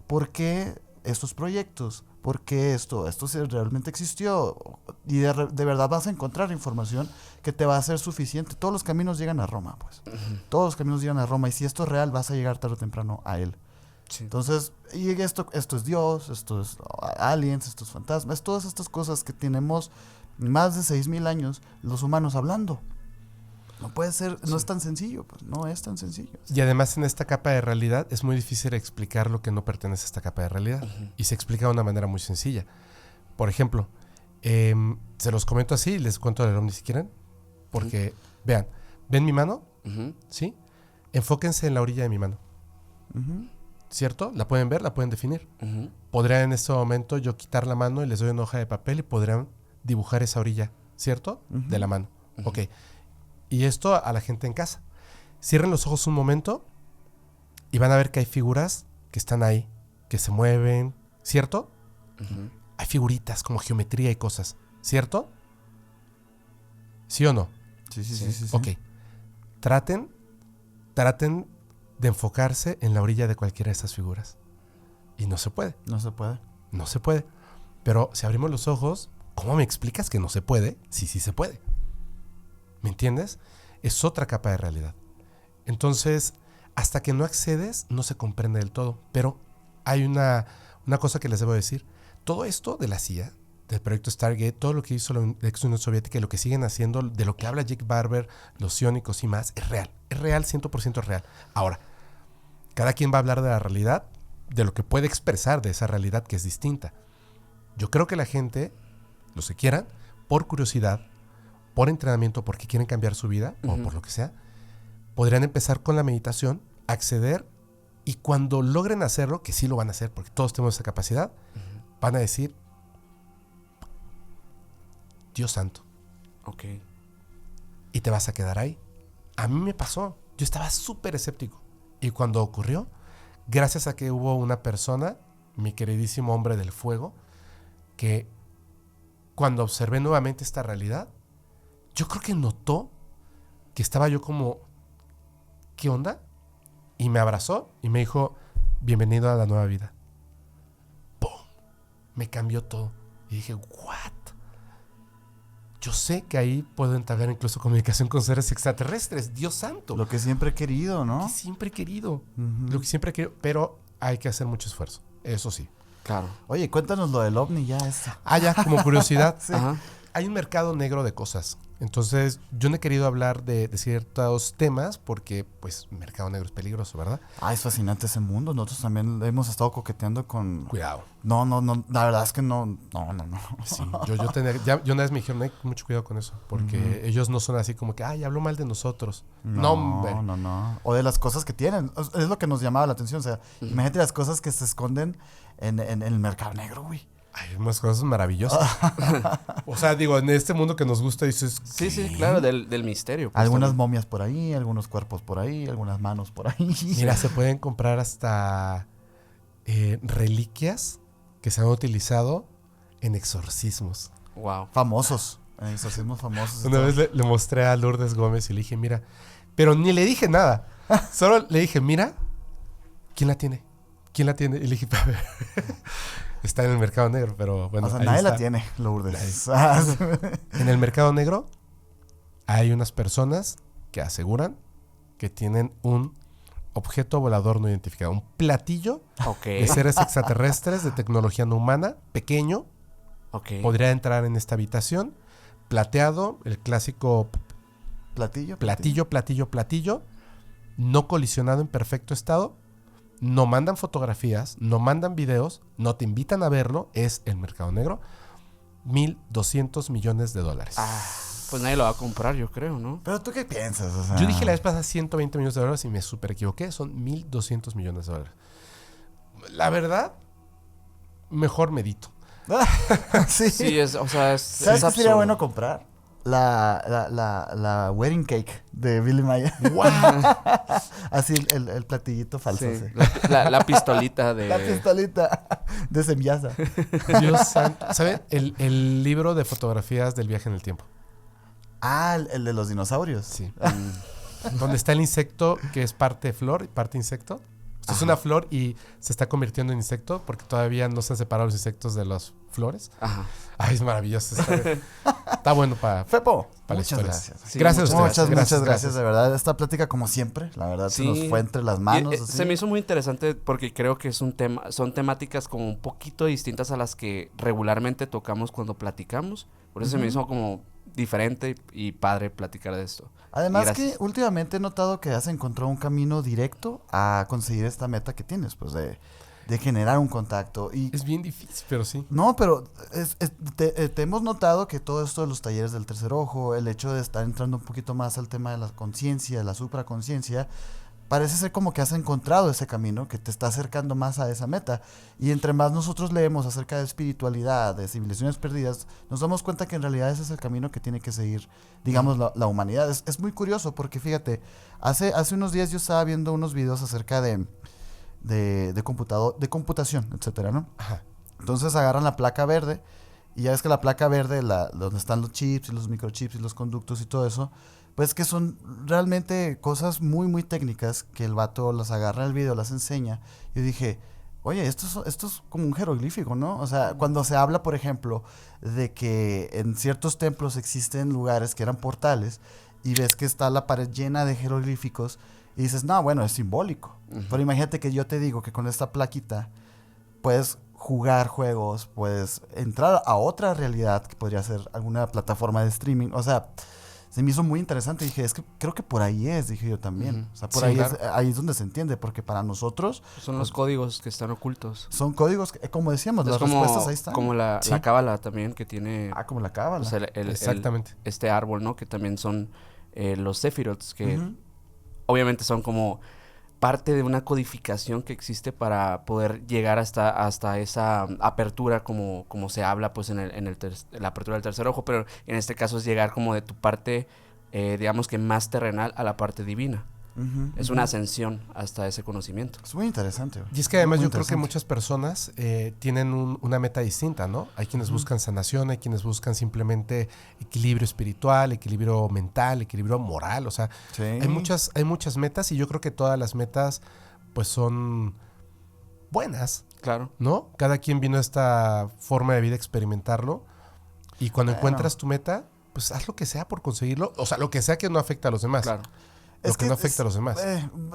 ¿Por qué estos proyectos? ¿Por qué esto sí realmente existió? Y de verdad vas a encontrar información que te va a ser suficiente. Todos los caminos llegan a Roma, pues. Todos los caminos llegan a Roma. Y si esto es real, vas a llegar tarde o temprano a él. Sí. Entonces, y esto es Dios, esto es aliens, esto es fantasmas, todas estas cosas que tenemos más de 6,000 años los humanos hablando. No puede ser, no es tan sencillo, pues no es tan sencillo. Y además en esta capa de realidad es muy difícil explicar lo que no pertenece a esta capa de realidad. Y se explica de una manera muy sencilla. Por ejemplo, se los comento así, les cuento el ovni si quieren. Porque, vean, ¿ven mi mano? ¿Sí? Enfóquense en la orilla de mi mano. ¿Cierto? ¿La pueden ver? ¿La pueden definir? Podría en este momento yo quitar la mano y les doy una hoja de papel y podrían dibujar esa orilla, ¿cierto? De la mano. Ok. Y esto a la gente en casa. Cierren los ojos un momento y van a ver que hay figuras que están ahí, que se mueven, ¿cierto? Hay figuritas como geometría y cosas, ¿cierto? ¿Sí o no? Sí. Ok. Traten de enfocarse en la orilla de cualquiera de esas figuras. Y no se puede. No se puede. No se puede. Pero si abrimos los ojos, ¿cómo me explicas que no se puede? Sí se puede. ¿Me entiendes? Es otra capa de realidad. Entonces, hasta que no accedes, no se comprende del todo. Pero hay una cosa que les debo decir. Todo esto de la CIA, del proyecto Stargate, todo lo que hizo la ex Unión Soviética y lo que siguen haciendo, de lo que habla Jake Barber, los sionicos y más, es real. Es real, 100% real. Ahora, cada quien va a hablar de la realidad, de lo que puede expresar de esa realidad que es distinta. Yo creo que la gente, los que quieran, por curiosidad, por entrenamiento, porque quieren cambiar su vida, o por lo que sea, podrían empezar con la meditación, acceder, y cuando logren hacerlo, que sí lo van a hacer, porque todos tenemos esa capacidad, van a decir, Dios santo. Ok. Y te vas a quedar ahí. A mí me pasó. Yo estaba súper escéptico. Y cuando ocurrió, gracias a que hubo una persona, mi queridísimo hombre del fuego, que cuando observé nuevamente esta realidad, yo creo que notó que estaba yo como, ¿qué onda? Y me abrazó y me dijo, bienvenido a la nueva vida. ¡Pum! Me cambió todo. Y dije, ¿what? Yo sé que ahí puedo entablar incluso comunicación con seres extraterrestres. Dios santo. Lo que siempre he querido, ¿no? Lo que siempre he querido. Lo que siempre he querido. Pero hay que hacer mucho esfuerzo. Eso sí. Claro. Oye, cuéntanos lo del ovni ya. Ya, como curiosidad. Sí. Ajá. Hay un mercado negro de cosas. Entonces, yo no he querido hablar de ciertos temas porque, pues, mercado negro es peligroso, ¿verdad? Es fascinante ese mundo. Nosotros también hemos estado coqueteando con... Cuidado. No. La verdad es que no. Sí, yo una vez me dijeron, mucho cuidado con eso. Porque ellos no son así como que, habló mal de nosotros. No, hombre. No. O de las cosas que tienen. Es lo que nos llamaba la atención. O sea, imagínate las cosas que se esconden en el mercado negro, güey. Hay unas cosas maravillosas. O sea, digo, en este mundo que nos gusta, dices... Sí, claro, del misterio. Pues, algunas también. momias por ahí, algunos cuerpos por ahí, algunas manos por ahí. Mira, se pueden comprar hasta reliquias que se han utilizado en exorcismos. Wow. Famosos. En exorcismos famosos. Una vez le mostré a Lourdes Gómez y le dije, mira... Pero ni le dije nada. Solo le dije, mira, ¿quién la tiene? ¿Quién la tiene? Y le dije, a ver... Está en el mercado negro, pero bueno. O sea, ahí nadie está. la tiene, Lourdes. En el mercado negro hay unas personas que aseguran que tienen un objeto volador no identificado. Un platillo de seres extraterrestres de tecnología no humana, pequeño. Podría entrar en esta habitación, plateado, el clásico Platillo. No colisionado en perfecto estado. No mandan fotografías, no mandan videos, no te invitan a verlo. Es el mercado negro. $1,200 millones. Pues nadie lo va a comprar, yo creo, ¿no? Pero ¿tú qué piensas? O sea, Yo dije la vez pasada $120 millones y me super equivoqué. Son $1,200 millones. La verdad, mejor medito. sí. Sí, o sea, es ¿Sabes qué sería absurdo. bueno comprar? La wedding cake de Billy Maya. ¡Wow! Así el platillito falso. Sí, Sí. la pistolita de... La pistolita de Sembiasa. Dios santo. ¿Saben? El libro de fotografías del viaje en el tiempo. Ah, el de los dinosaurios. Sí. Donde está el insecto que es parte flor y parte insecto. O sea, es una flor y se está convirtiendo en insecto porque todavía no se han separado los insectos de las flores. Ajá. Ay, es maravilloso. Está bueno para Fepo, las muchas historias. gracias. Sí, Gracias a ustedes. Muchas gracias, de verdad. Esta plática, como siempre, la verdad, se nos fue entre las manos. Y, así. se me hizo muy interesante porque creo que es un tema, son temáticas como un poquito distintas a las que regularmente tocamos cuando platicamos. Por eso se me hizo como diferente y padre platicar de esto. Además que últimamente he notado que has encontrado un camino directo a conseguir esta meta que tienes, pues de generar un contacto. Y Es bien difícil, pero sí. no, pero te hemos notado que todo esto de los talleres del tercer ojo, el hecho de estar entrando un poquito más al tema de la conciencia, de la supraconciencia, parece ser como que has encontrado ese camino que te está acercando más a esa meta. Y entre más nosotros leemos acerca de espiritualidad, de civilizaciones perdidas, nos damos cuenta que en realidad ese es el camino que tiene que seguir, digamos, la humanidad. Es muy curioso porque, fíjate, hace unos días yo estaba viendo unos videos acerca de computación, etcétera, ¿no? Ajá. Entonces agarran la placa verde y ya ves que la placa verde, donde están los chips y los microchips y los conductos y todo eso, pues que son realmente cosas muy, muy técnicas que el vato las agarra en el video, las enseña. Yo dije, oye, esto es como un jeroglífico, ¿no? O sea, cuando se habla, por ejemplo, de que en ciertos templos existen lugares que eran portales y ves que está la pared llena de jeroglíficos y dices, no, bueno, es simbólico. Pero imagínate que yo te digo que con esta plaquita puedes jugar juegos, puedes entrar a otra realidad que podría ser alguna plataforma de streaming. O sea, se me hizo muy interesante. Dije, es que creo que por ahí es, dije yo también. O sea, por Sí, ahí, claro. ahí es donde se entiende, porque para nosotros Son los códigos que están ocultos. son códigos, como decíamos, Es las como, respuestas ahí están. como la Sí. cábala también que tiene Como la cábala. o sea, Exactamente. este árbol, ¿no? Que también son los Sephiroths, que Ujú. obviamente son como parte de una codificación que existe para poder llegar hasta esa apertura como se habla pues en la apertura del tercer ojo, pero en este caso es llegar como de tu parte digamos que más terrenal a la parte divina. Ujú, Es ujú. una ascensión hasta ese conocimiento. Es muy interesante. Y es que además Muy yo creo que interesante. muchas personas tienen una meta distinta, ¿no? Hay quienes buscan sanación, hay quienes buscan simplemente equilibrio espiritual, equilibrio mental, equilibrio moral, o sea, Sí. hay muchas metas y yo creo que todas las metas pues son buenas, Claro. ¿no? Cada quien vino a esta forma de vida a experimentarlo y cuando Bueno. encuentras tu meta, pues haz lo que sea por conseguirlo, o sea, lo que sea que no afecta a los demás. Claro. Lo que no afecta a los demás.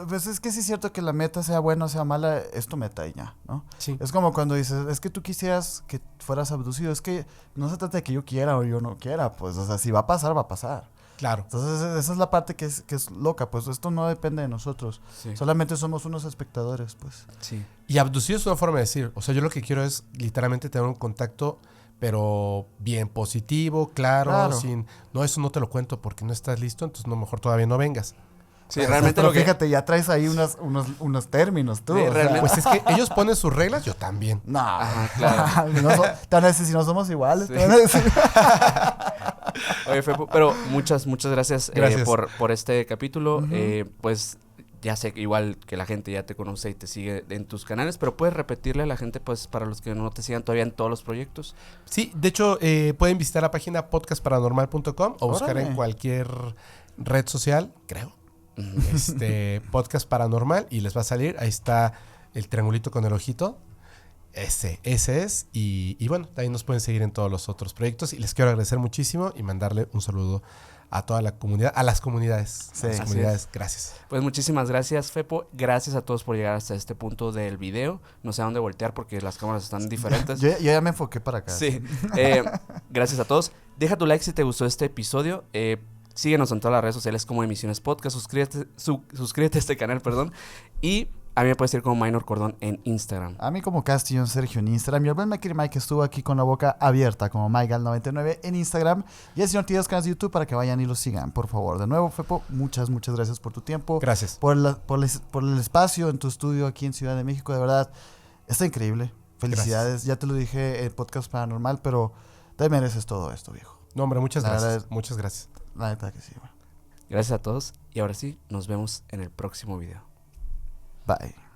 Pues es que sí es cierto que la meta, sea buena o sea mala, es tu meta y ya, ¿no? Sí. Es como cuando dices, es que tú quisieras que fueras abducido. Es que no se trata de que yo quiera o yo no quiera, pues, o sea, si va a pasar, va a pasar. Claro. Entonces, esa es la parte que es loca, pues esto no depende de nosotros. Sí. Solamente somos unos espectadores, pues. Sí. Y abducido es una forma de decir, o sea, yo lo que quiero es literalmente tener un contacto, pero bien positivo, claro, sin, no, eso no te lo cuento porque no estás listo, entonces no, mejor todavía no vengas. Sí, realmente Pero lo que... fíjate, ya traes ahí unos términos tú. Sí, o sea, realmente. Pues es que ellos ponen sus reglas, yo también. no, Ajá, claro. te van a decir si no somos iguales. Sí. Te van a decir. Oye, Fepo, pero muchas gracias, Gracias. por este capítulo. Ujú. Pues ya sé que igual que la gente ya te conoce y te sigue en tus canales, pero puedes repetirle a la gente, pues, para los que no te sigan todavía en todos los proyectos. Sí, de hecho, pueden visitar la página podcastparanormal.com o buscar Órale. en cualquier red social, creo, podcast paranormal y les va a salir. Ahí está el triangulito con el ojito. Ese es. Y bueno, ahí nos pueden seguir en todos los otros proyectos. Y les quiero agradecer muchísimo y mandarle un saludo a toda la comunidad, a las comunidades. Sí. A las Así comunidades, gracias. Pues muchísimas gracias, Fepo. Gracias a todos por llegar hasta este punto del video. No sé a dónde voltear porque las cámaras están diferentes. Yo ya me enfoqué para acá. Sí. Gracias a todos. Deja tu like si te gustó este episodio. Síguenos en todas las redes sociales como Emisiones Podcast. Suscríbete a este canal, perdón. Y a mí me puedes seguir como Minor Cordón en Instagram. A mí como Castillón Sergio en Instagram. Y el buen Mikey Mike estuvo aquí con la boca abierta como MyGal99 en Instagram. Y el señor Tías canal de YouTube para que vayan y lo sigan, por favor. De nuevo, Fepo, muchas gracias por tu tiempo. Gracias. Por el espacio en tu estudio aquí en Ciudad de México. De verdad, está increíble. Felicidades. Gracias. Ya te lo dije en Podcast Paranormal, pero te mereces todo esto, viejo. No, hombre, muchas gracias. Muchas gracias. La neta que sí, bueno. Gracias a todos. Y ahora sí, nos vemos en el próximo video. Bye.